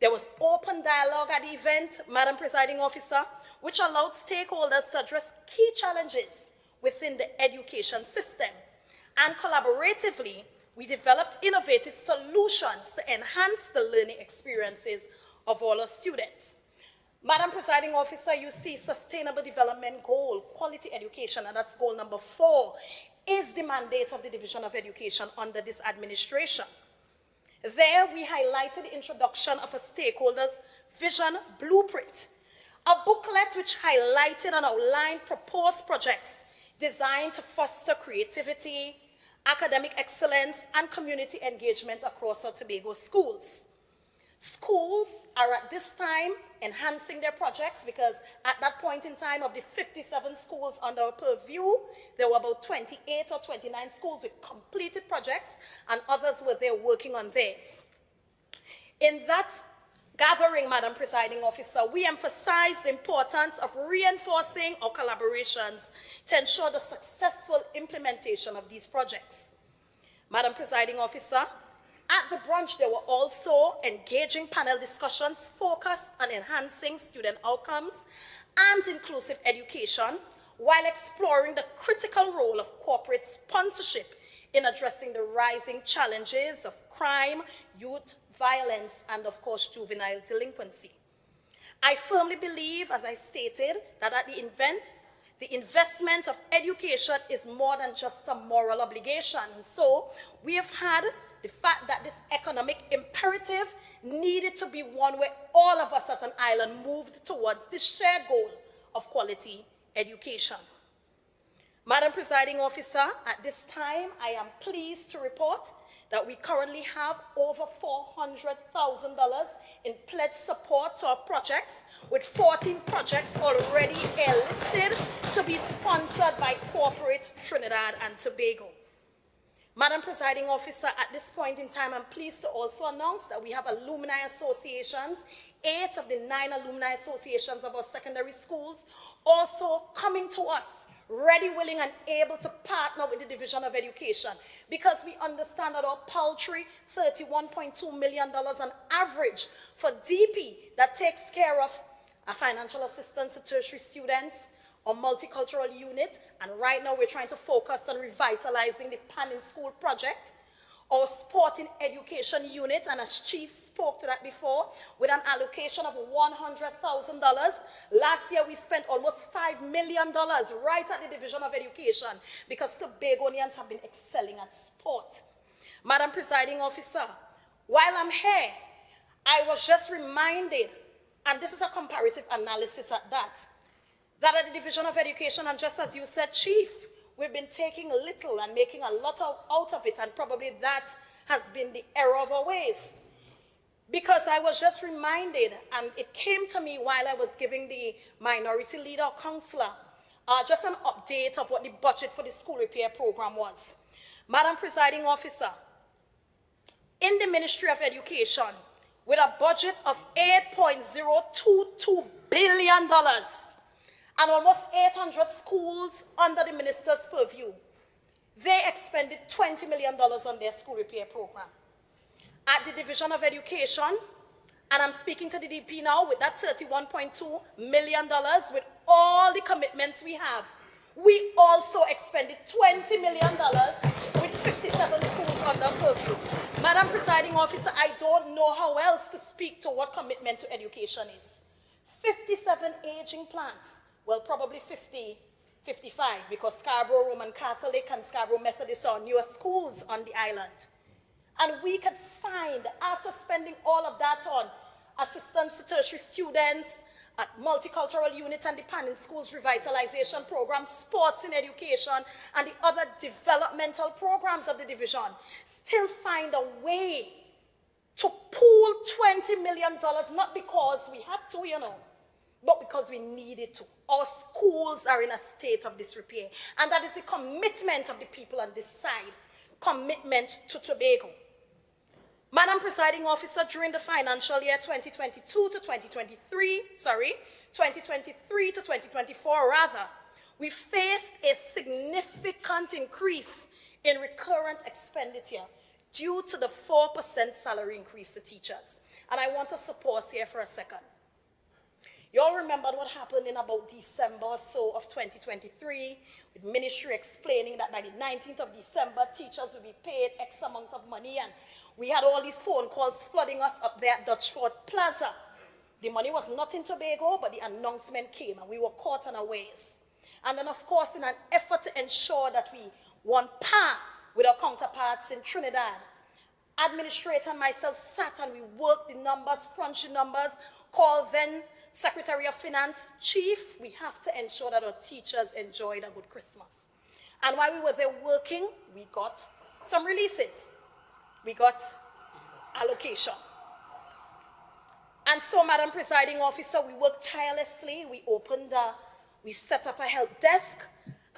There was open dialogue at the event, Madam Presiding Officer, which allowed stakeholders to address key challenges within the education system. And collaboratively, we developed innovative solutions to enhance the learning experiences of all our students. Madam Presiding Officer, you see Sustainable Development Goal, quality education, and that's goal number 4, is the mandate of the Division of Education under this administration. There, we highlighted the introduction of a stakeholders' vision blueprint, a booklet which highlighted and outlined proposed projects designed to foster creativity, academic excellence, and community engagement across our Tobago schools. Schools are at this time enhancing their projects because at that point in time of the 57 schools under our purview, there were about 28 or 29 schools with completed projects and others were there working on theirs. In that gathering, Madam Presiding Officer, we emphasize the importance of reinforcing our collaborations to ensure the successful implementation of these projects. Madam Presiding Officer, at the brunch, there were also engaging panel discussions focused on enhancing student outcomes and inclusive education while exploring the critical role of corporate sponsorship in addressing the rising challenges of crime, youth violence, and of course, juvenile delinquency. I firmly believe, as I stated, that at the event, the investment of education is more than just a moral obligation. And so we have had the fact that this economic imperative needed to be one where all of us as an island moved towards this shared goal of quality education. Madam Presiding Officer, at this time, I am pleased to report that we currently have over $400,000 in pledged support to our projects, with 14 projects already listed to be sponsored by corporate Trinidad and Tobago. Madam Presiding Officer, at this point in time, I'm pleased to also announce that we have alumni associations, 8 of the 9 alumni associations of our secondary schools, also coming to us, ready, willing, and able to partner with the Division of Education, because we understand that our paltry $31.2 million on average for DP that takes care of financial assistance to tertiary students, our multicultural unit, and right now we're trying to focus on revitalizing the Pan in School project, our sport in education unit, and as Chief spoke to that before, with an allocation of $100,000. Last year we spent almost $5 million right at the Division of Education because Tobagonians have been excelling at sport. Madam Presiding Officer, while I'm here, I was just reminded, and this is a comparative analysis at that at the Division of Education, and just as you said, Chief, we've been taking little and making a lot out of it, and probably that has been the error of our ways. Because I was just reminded, and it came to me while I was giving the minority leader counselor just an update of what the budget for the school repair program was. Madam Presiding Officer, in the Ministry of Education, with a budget of $8.022 billion, and almost 800 schools under the minister's purview, they expended $20 million on their school repair program. At the Division of Education, and I'm speaking to the DP now, with that $31.2 million, with all the commitments we have, we also expended $20 million with 57 schools under purview. Madam Presiding Officer, I don't know how else to speak to what commitment to education is. 57 aging plants. Well, probably 50, 55, because Scarborough Roman Catholic and Scarborough Methodist are newer schools on the island. And we could find, after spending all of that on assistance to tertiary students, at multicultural units and the Pan in Schools revitalization program, sports in education, and the other developmental programs of the division, still find a way to pool $20 million, not because we had to, but because we needed to. Our schools are in a state of disrepair, and that is the commitment of the people on this side, commitment to Tobago. Madam Presiding Officer, during the financial year 2022 to 2023, 2023 to 2024 rather, we faced a significant increase in recurrent expenditure due to the 4% salary increase to teachers. And I want to pause here for a second. You all remember what happened in about December or so of 2023, with ministry explaining that by the 19th of December, teachers will be paid X amount of money, and we had all these phone calls flooding us up there at Dutchford Plaza. The money was not in Tobago, but the announcement came, and we were caught unawares. And then, of course, in an effort to ensure that we won par with our counterparts in Trinidad, administrator and myself sat and we worked the numbers, crunched the numbers, called then Secretary of Finance, Chief, we have to ensure that our teachers enjoyed a good Christmas. And while we were there working, we got some releases. We got allocation. And so, Madam Presiding Officer, we worked tirelessly. We set up a help desk,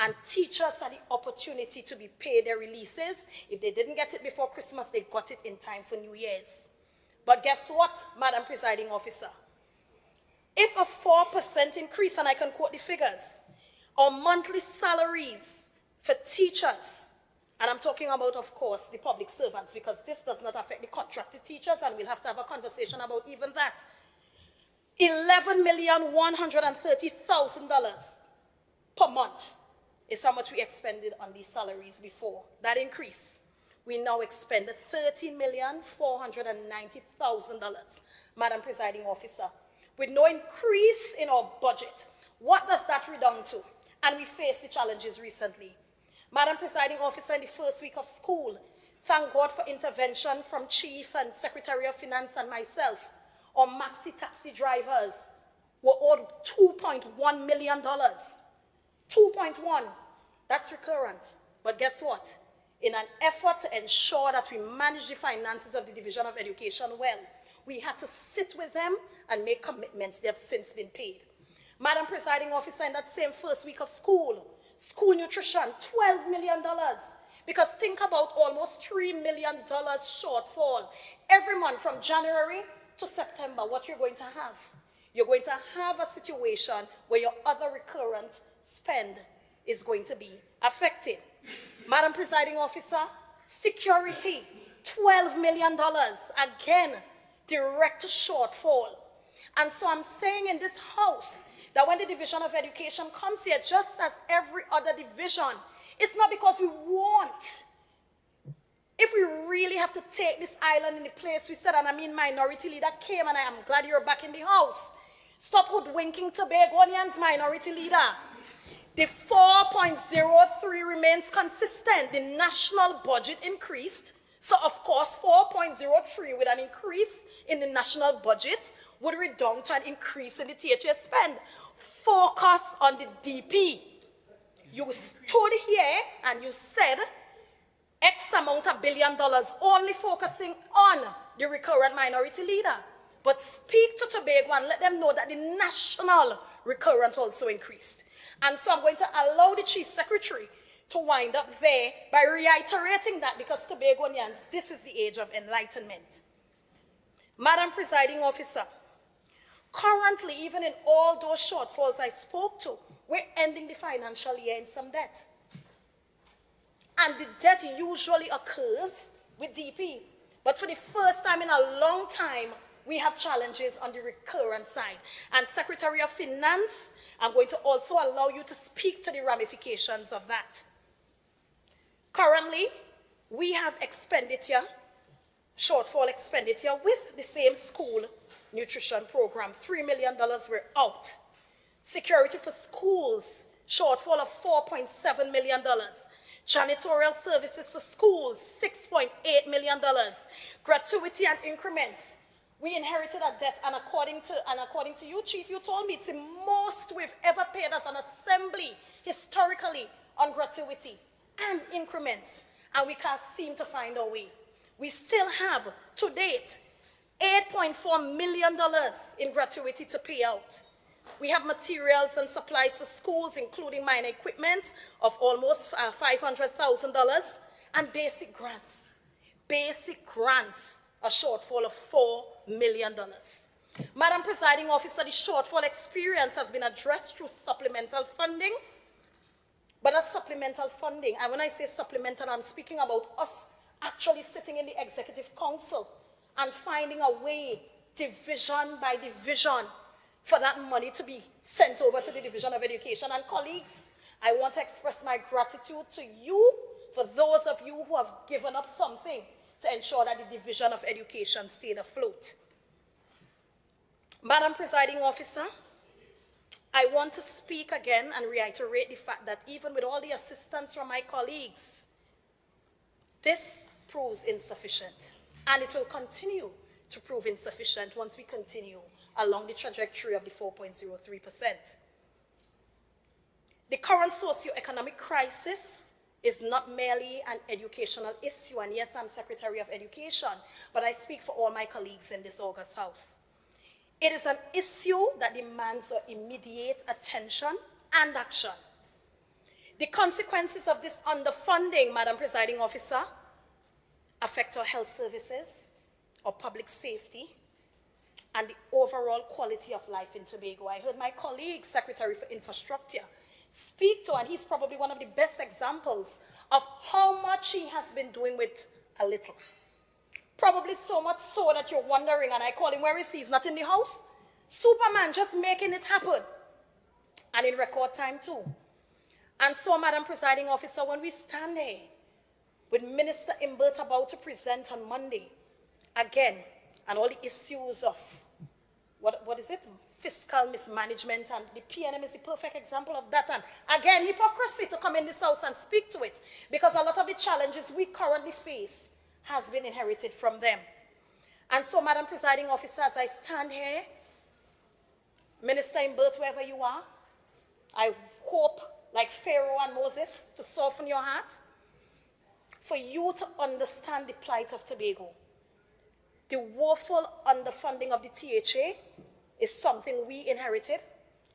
and teachers had the opportunity to be paid their releases. If they didn't get it before Christmas, they got it in time for New Year's. But guess what, Madam Presiding Officer? If a 4% increase, and I can quote the figures, our monthly salaries for teachers, and I'm talking about, of course, the public servants, because this does not affect the contracted teachers, and we'll have to have a conversation about even that. $11,130,000 per month is how much we expended on these salaries before. That increase, we now expend $13,490,000, Madam Presiding Officer, with no increase in our budget. What does that redound to? And we faced the challenges recently. Madam Presiding Officer, in the first week of school, thank God for intervention from Chief and Secretary of Finance and myself. Our maxi taxi drivers were owed $2.1 million. 2.1, that's recurrent. But guess what? In an effort to ensure that we manage the finances of the Division of Education well, we had to sit with them and make commitments. They have since been paid. Madam Presiding Officer, in that same first week of school nutrition, $12 million. Because think about almost $3 million shortfall every month from January to September. What you're going to have? You're going to have a situation where your other recurrent spend is going to be affected. Madam Presiding Officer, security, $12 million. Again, direct shortfall. And so I'm saying in this house that when the Division of Education comes here, just as every other division, it's not because we want. If we really have to take this island in the place we said, and I mean minority leader came, and I am glad you're back in the house. Stop hoodwinking Tobagonians, minority leader. The 4.03 remains consistent. The national budget increased. So, of course, 4.03 with an increase in the national budget would redound to an increase in the THA spend. Focus on the DP. You stood here and you said X amount of $1 billion, only focusing on the recurrent minority leader. But speak to Tobago and let them know that the national recurrent also increased. And so I'm going to allow the Chief Secretary to wind up there by reiterating that, because Tobagonians, this is the age of enlightenment. Madam Presiding Officer, currently, even in all those shortfalls I spoke to, we're ending the financial year in some debt. And the debt usually occurs with DP. But for the first time in a long time, we have challenges on the recurrent side. And Secretary of Finance, I'm going to also allow you to speak to the ramifications of that. Currently, we have expenditure, shortfall expenditure with the same school nutrition program. $3 million were out. Security for schools, shortfall of $4.7 million. Janitorial services to schools, $6.8 million. Gratuity and increments. We inherited a debt, and according to you, Chief, you told me it's the most we've ever paid as an assembly historically on gratuity and increments, and we can't seem to find our way. We still have, to date, $8.4 million in gratuity to pay out. We have materials and supplies to schools, including minor equipment of almost $500,000, and basic grants. Basic grants, a shortfall of $4 million. Madam Presiding Officer, the shortfall experience has been addressed through supplemental funding, but that supplemental funding, and when I say supplemental, I'm speaking about us actually sitting in the Executive Council and finding a way, division by division, for that money to be sent over to the Division of Education. And colleagues, I want to express my gratitude to you for those of you who have given up something to ensure that the Division of Education stayed afloat. Madam Presiding Officer, I want to speak again and reiterate the fact that even with all the assistance from my colleagues, this proves insufficient, and it will continue to prove insufficient once we continue along the trajectory of the 4.03%. The current socioeconomic crisis is not merely an educational issue, and yes, I'm Secretary of Education, but I speak for all my colleagues in this August House. It is an issue that demands our immediate attention and action. The consequences of this underfunding, Madam Presiding Officer, affect our health services, our public safety, and the overall quality of life in Tobago. I heard my colleague, Secretary for Infrastructure, speak to, and he's probably one of the best examples of how much he has been doing with a little. Probably so much so that you're wondering, and I call him, where is he? He's not in the house. Superman, just making it happen. And in record time too. And so, Madam Presiding Officer, when we stand there with Minister Imbert about to present on Monday, again, and all the issues of, what is it? Fiscal mismanagement, and the PNM is the perfect example of that. And again, hypocrisy to come in this house and speak to it, because a lot of the challenges we currently face has been inherited from them. And so, Madam Presiding Officer, as I stand here, Minister Imbert, wherever you are, I hope, like Pharaoh and Moses, to soften your heart, for you to understand the plight of Tobago. The woeful underfunding of the THA is something we inherited.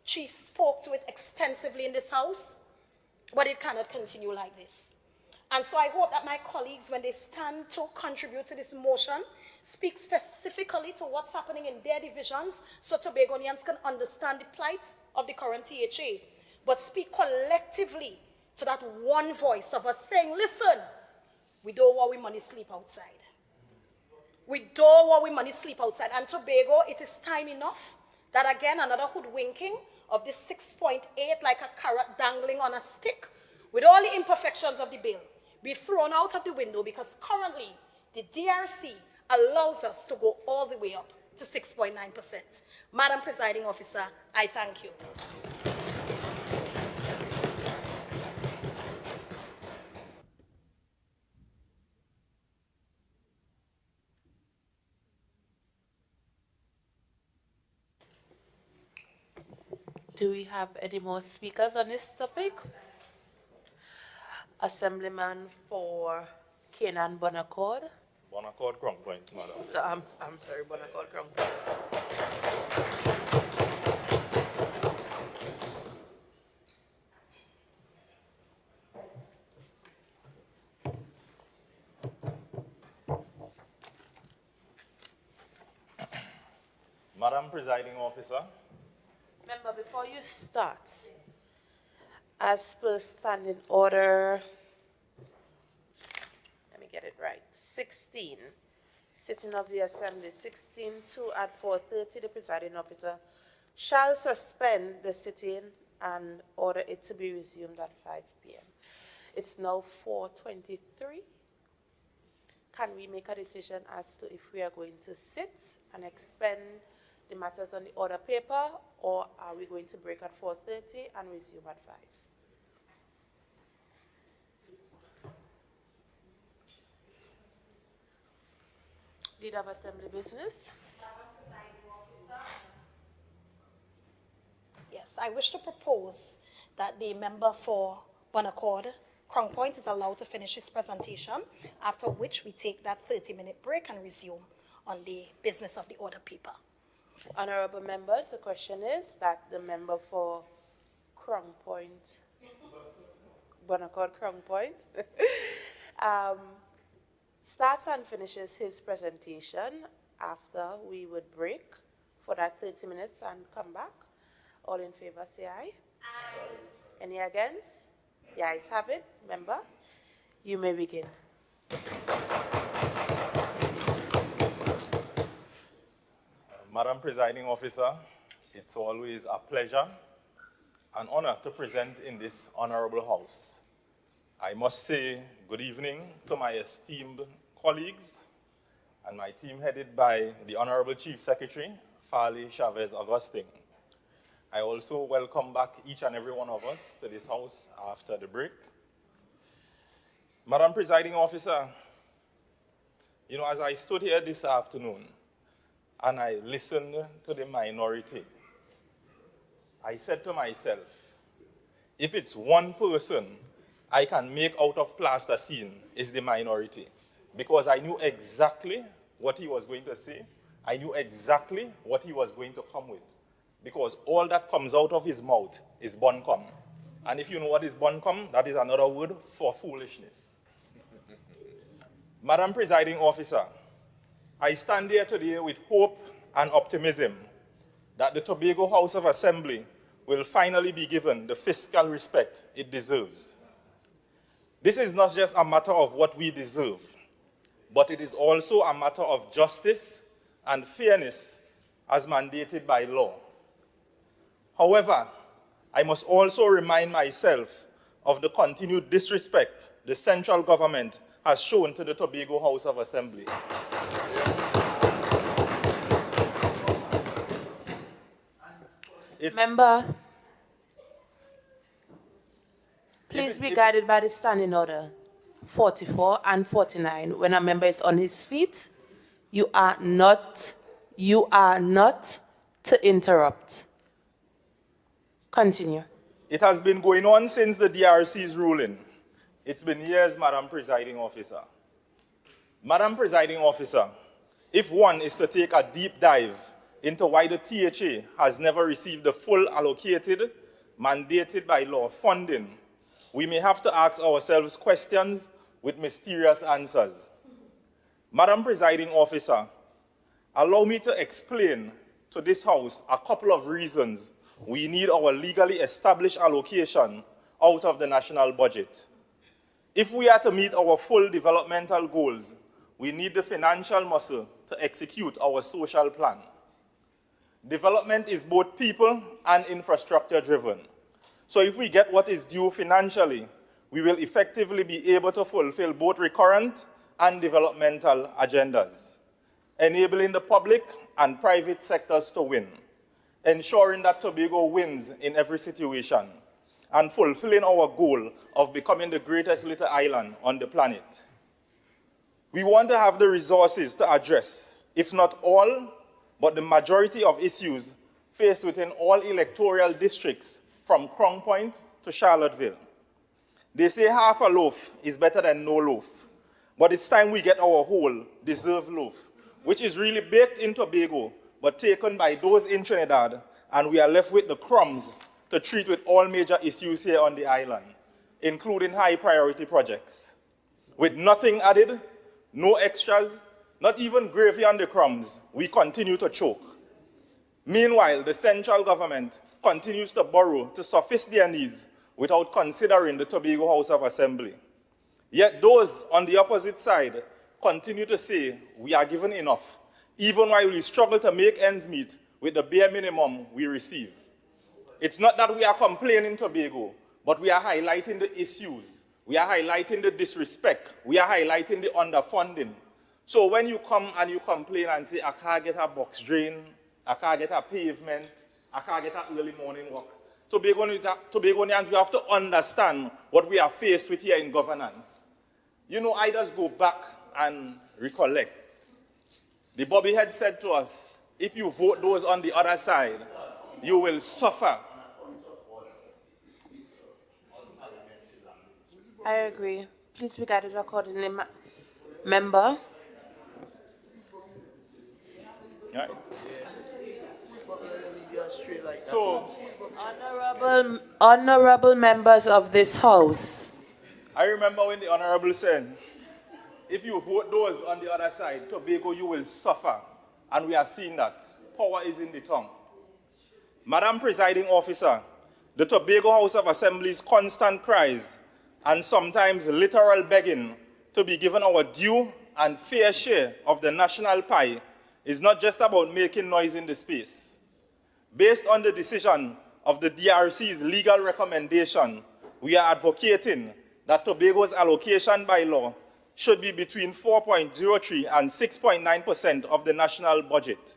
Chief spoke to it extensively in this house, but it cannot continue like this. And so I hope that my colleagues, when they stand to contribute to this motion, speak specifically to what's happening in their divisions so Tobagonians can understand the plight of the current THA, but speak collectively to that one voice of us saying, listen, we don't want we money sleep outside. We don't want we money sleep outside. And Tobago, it is time enough that again, another hoodwinking of this 6.8 like a carrot dangling on a stick with all the imperfections of the bill be thrown out of the window because currently the DRC allows us to go all the way up to 6.9%. Madam Presiding Officer, I thank you. Do we have any more speakers on this topic? Assemblyman for Canaan Bonaccord. Bonaccord, Crown Point, madam. So, I'm sorry, Bonaccord, Crown Point. Madam Presiding Officer, Member, before you start, as per standing order, let me get it right, 16, sitting of the Assembly, 16-2 at 4:30, the presiding officer shall suspend the sitting and order it to be resumed at 5 p.m. It's now 4:23. Can we make a decision as to if we are going to sit and expend the matters on the order paper, or are we going to break at 4:30 and resume at 5? Leader of Assembly Business. Yes, I wish to propose that the member for Bonaccord, Crown Point, is allowed to finish his presentation, after which we take that 30-minute break and resume on the business of the order paper. Honorable members, the question is that the member for Crown Point, Bonaccord Crown Point, starts and finishes his presentation after we would break for that 30 minutes and come back. All in favor, say aye. Aye. Any against? The ayes have it. Member, you may begin. Madam Presiding Officer, it's always a pleasure and honor to present in this honorable house. I must say good evening to my esteemed colleagues and my team headed by the Honorable Chief Secretary, Farley Chavez Augustine. I also welcome back each and every one of us to this house after the break. Madam Presiding Officer, you know, as I stood here this afternoon and I listened to the minority, I said to myself, if it's one person I can make out of plasticine, is the minority. Because I knew exactly what he was going to say. I knew exactly what he was going to come with. Because all that comes out of his mouth is buncombe. And if you know what is buncombe, that is another word for foolishness. Madam Presiding Officer, I stand here today with hope and optimism that the Tobago House of Assembly will finally be given the fiscal respect it deserves. This is not just a matter of what we deserve, but it is also a matter of justice and fairness as mandated by law. However, I must also remind myself of the continued disrespect the central government has shown to the Tobago House of Assembly. Member, please be guided by the standing order 44 and 49. When a member is on his feet, you are not to interrupt. Continue. It has been going on since the DRC's ruling. It's been years, Madam Presiding Officer. Madam Presiding Officer, if one is to take a deep dive into why the THA has never received the full allocated, mandated by law funding, we may have to ask ourselves questions with mysterious answers. Madam Presiding Officer, allow me to explain to this House a couple of reasons we need our legally established allocation out of the national budget. If we are to meet our full developmental goals, we need the financial muscle to execute our social plan. Development is both people and infrastructure driven. So if we get what is due financially, we will effectively be able to fulfill both recurrent and developmental agendas, enabling the public and private sectors to win, ensuring that Tobago wins in every situation, and fulfilling our goal of becoming the greatest little island on the planet. We want to have the resources to address, if not all, but the majority of issues faced within all electoral districts from Crown Point to Charlottesville. They say half a loaf is better than no loaf, but it's time we get our whole deserved loaf, which is really baked in Tobago, but taken by those in Trinidad, and we are left with the crumbs to treat with all major issues here on the island, including high priority projects. With nothing added, no extras, not even gravy on the crumbs, we continue to choke. Meanwhile, the central government continues to borrow to suffice their needs without considering the Tobago House of Assembly. Yet those on the opposite side continue to say we are given enough, even while we struggle to make ends meet with the bare minimum we receive. It's not that we are complaining Tobago, but we are highlighting the issues. We are highlighting the disrespect. We are highlighting the underfunding. So when you come and you complain and say, I can't get a box drain, I can't get a pavement, I can't get an early morning walk, Tobagonians, you have to understand what we are faced with here in governance. You know, I just go back and recollect. The Bobby Head said to us, if you vote those on the other side, you will suffer. I agree. Please be guided accordingly, member. Right. So, Honorable members of this house. I remember when the Honorable said, if you vote those on the other side, Tobago, you will suffer. And we are seeing that. Power is in the tongue. Madam Presiding Officer, the Tobago House of Assembly's constant cries and sometimes literal begging to be given our due and fair share of the national pie is not just about making noise in the space. Based on the decision of the DRC's legal recommendation, we are advocating that Tobago's allocation by law should be between 4.03 and 6.9% of the national budget.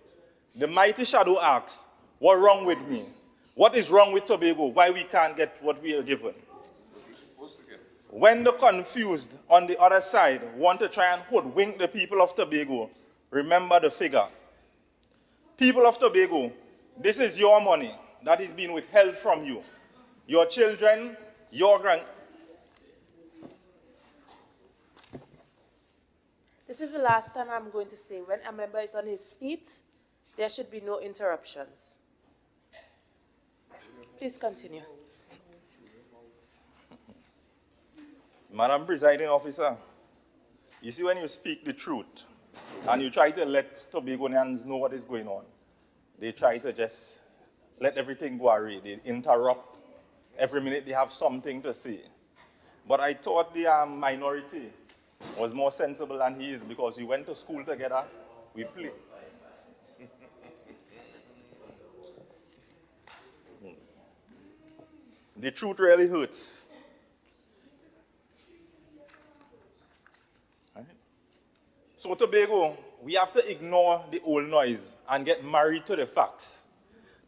The mighty shadow asks, what's wrong with me? What is wrong with Tobago? Why we can't get what we are given? When the confused on the other side want to try and hoodwink the people of Tobago, remember the figure. People of Tobago, this is your money that is being withheld from you. Your children, your This is the last time I'm going to say, when a member is on his feet, there should be no interruptions. Please continue. Madam Presiding Officer, you see when you speak the truth and you try to let Tobagonians know what is going on, they try to just let everything go away. They interrupt. Every minute they have something to say. But I thought the minority was more sensible than he is because we went to school together, we played. The truth really hurts. Right? So Tobago, we have to ignore the old noise and get married to the facts.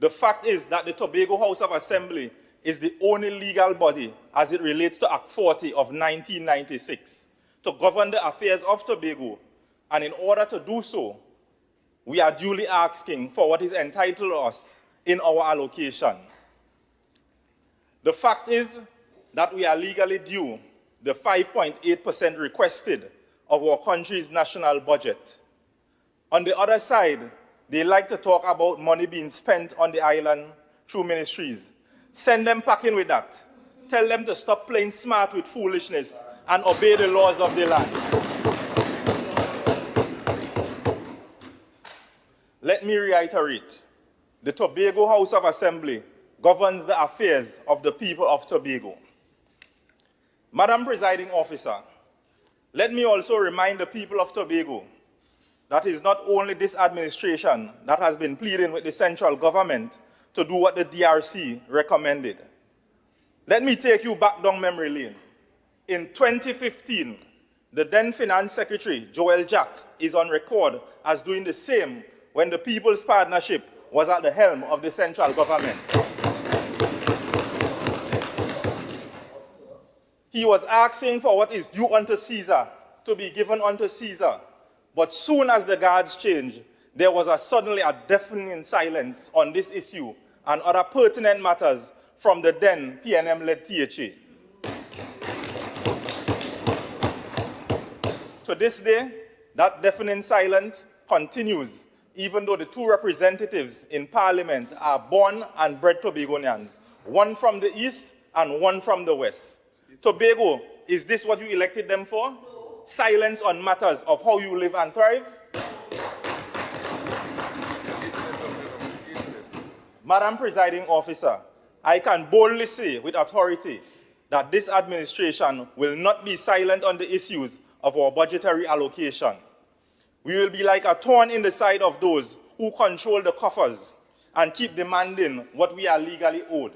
The fact is that the Tobago House of Assembly is the only legal body as it relates to Act 40 of 1996 to govern the affairs of Tobago, and in order to do so, we are duly asking for what is entitled to us in our allocation. The fact is that we are legally due the 5.8% requested of our country's national budget. On the other side, they like to talk about money being spent on the island through ministries. Send them packing with that. Tell them to stop playing smart with foolishness and obey the laws of the land. Let me reiterate, the Tobago House of Assembly governs the affairs of the people of Tobago. Madam Presiding Officer, let me also remind the people of Tobago that is not only this administration that has been pleading with the central government to do what the DRC recommended. Let me take you back down memory lane. In 2015, the then Finance Secretary, Joel Jack, is on record as doing the same when the People's Partnership was at the helm of the central government. He was asking for what is due unto Caesar to be given unto Caesar. But soon as the guards changed, there was suddenly a deafening silence on this issue and other pertinent matters from the then PNM-led THA. To this day, that deafening silence continues, even though the two representatives in Parliament are born and bred Tobagonians, one from the east and one from the west. Tobago, is this what you elected them for? Silence on matters of how you live and thrive? Madam Presiding Officer, I can boldly say with authority that this administration will not be silent on the issues of our budgetary allocation. We will be like a thorn in the side of those who control the coffers and keep demanding what we are legally owed.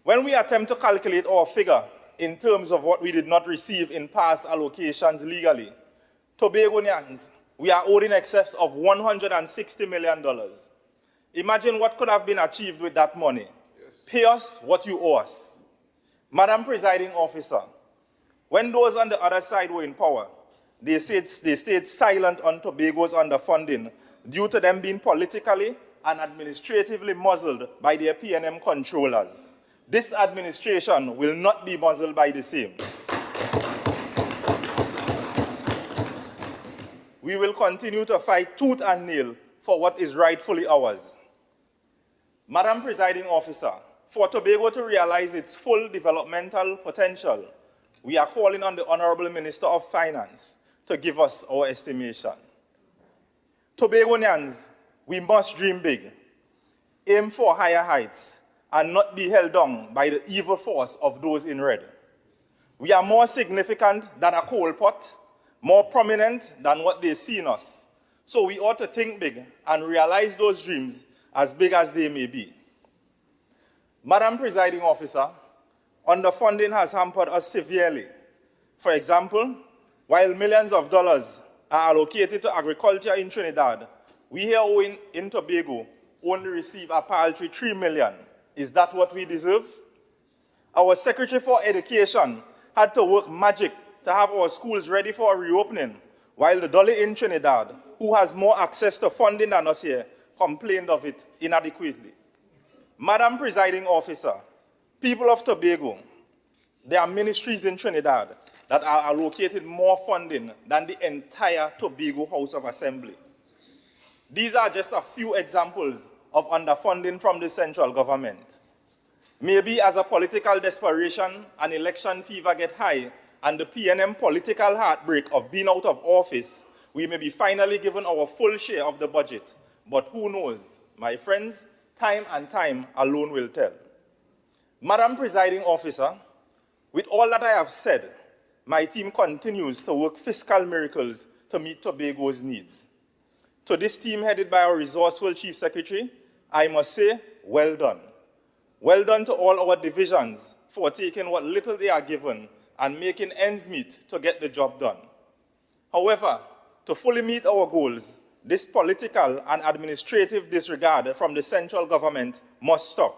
When we attempt to calculate our figure in terms of what we did not receive in past allocations legally, Tobagonians, we are owed in excess of $160 million. Imagine what could have been achieved with that money. Yes. Pay us what you owe us. Madam Presiding Officer, when those on the other side were in power, they stayed silent on Tobago's underfunding due to them being politically and administratively muzzled by their PNM controllers. This administration will not be muzzled by the same. We will continue to fight tooth and nail for what is rightfully ours. Madam Presiding Officer, for Tobago to realize its full developmental potential, we are calling on the Honorable Minister of Finance to give us our estimation. Tobagonians, we must dream big, aim for higher heights, and not be held down by the evil force of those in red. We are more significant than a coal pot, more prominent than what they see in us. So we ought to think big and realize those dreams as big as they may be. Madam Presiding Officer, underfunding has hampered us severely. For example, while millions of dollars are allocated to agriculture in Trinidad, we here in Tobago only receive a paltry $3 million. Is that what we deserve? Our Secretary for Education had to work magic to have our schools ready for a reopening, while the Dolly in Trinidad, who has more access to funding than us here, complained of it inadequately. Madam Presiding Officer, people of Tobago, there are ministries in Trinidad that are allocated more funding than the entire Tobago House of Assembly. These are just a few examples of underfunding from the central government. Maybe as a political desperation and election fever get high and the PNM political heartbreak of being out of office, we may be finally given our full share of the budget. But who knows? My friends, time and time alone will tell. Madam Presiding Officer, with all that I have said, my team continues to work fiscal miracles to meet Tobago's needs. To this team headed by our resourceful Chief Secretary, I must say, well done. Well done to all our divisions for taking what little they are given and making ends meet to get the job done. However, to fully meet our goals, this political and administrative disregard from the central government must stop.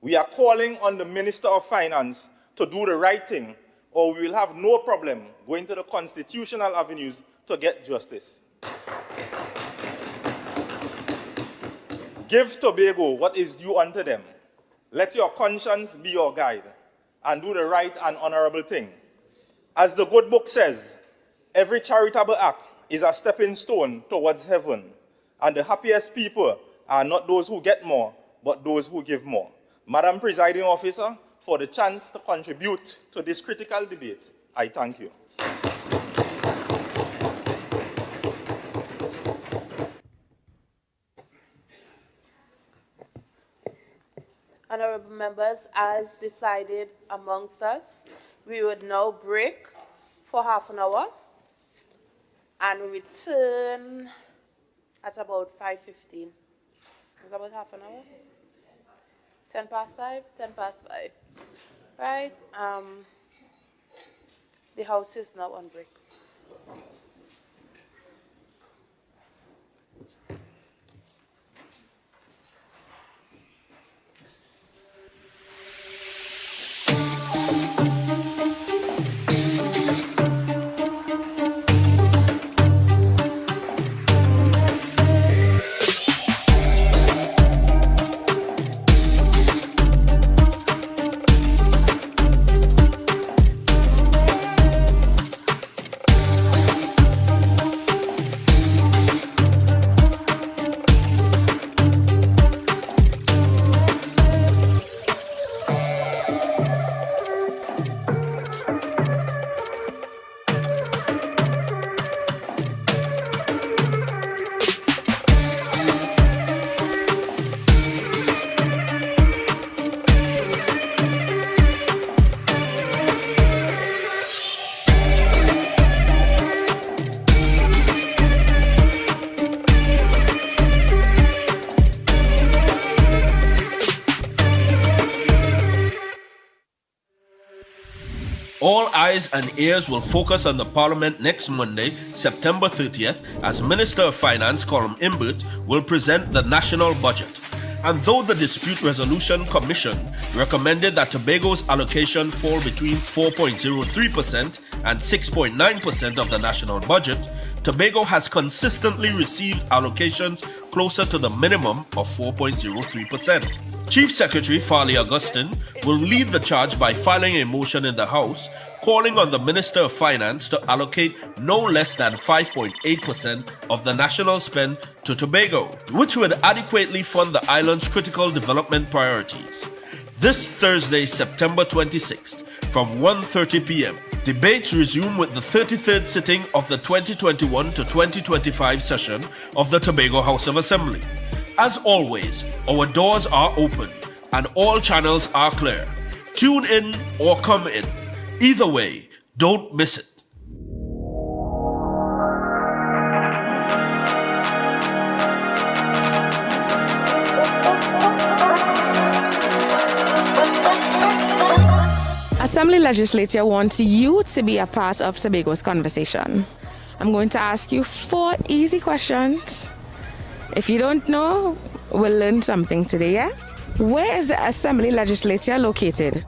We are calling on the Minister of Finance to do the right thing, or we will have no problem going to the constitutional avenues to get justice. Give Tobago what is due unto them. Let your conscience be your guide, and do the right and honorable thing. As the good book says, every charitable act is a stepping stone towards heaven, and the happiest people are not those who get more, but those who give more. Madam Presiding Officer, for the chance to contribute to this critical debate, I thank you. Honorable members, as decided amongst us, we would now break for half an hour and return at about 5:15. It's about half an hour. 10 past 5? 10 past 5. Right? The house is now on break. All eyes and ears will focus on the Parliament next Monday, September 30th, as Minister of Finance Colum Imbert will present the national budget. And though the Dispute Resolution Commission recommended that Tobago's allocation fall between 4.03% and 6.9% of the national budget, Tobago has consistently received allocations closer to the minimum of 4.03%. Chief Secretary Farley Augustine will lead the charge by filing a motion in the House calling on the Minister of Finance to allocate no less than 5.8% of the national spend to Tobago, which would adequately fund the island's critical development priorities. This Thursday, September 26th, from 1:30 p.m., debates resume with the 33rd sitting of the 2021 to 2025 session of the Tobago House of Assembly. As always, our doors are open and all channels are clear. Tune in or come in. Either way, don't miss it. Assembly legislature wants you to be a part of Tobago's conversation. I'm going to ask you 4 easy questions. If you don't know, we'll learn something today, yeah? Where is the Assembly legislature located?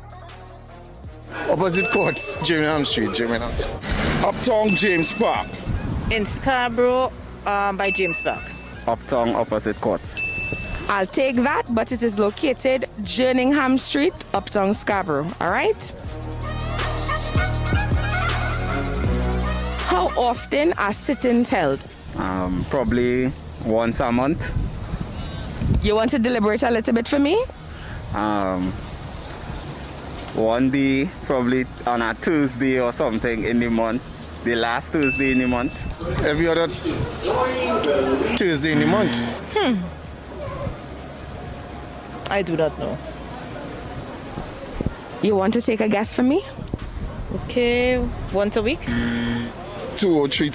Opposite courts, Birmingham Street, Birmingham. Uptown James Park. In Scarborough, by James Park. Uptown opposite courts. I'll take that, but it is located Jerningham Street, Uptown Scarborough, all right? How often are sit-ins held? Probably once a month. You want to deliberate a little bit for me? One day, probably on a Tuesday or something in the month. The last Tuesday in the month. Every other Tuesday in the month. I do not know. You want to take a guess for me? Okay, once a week? 2 or 3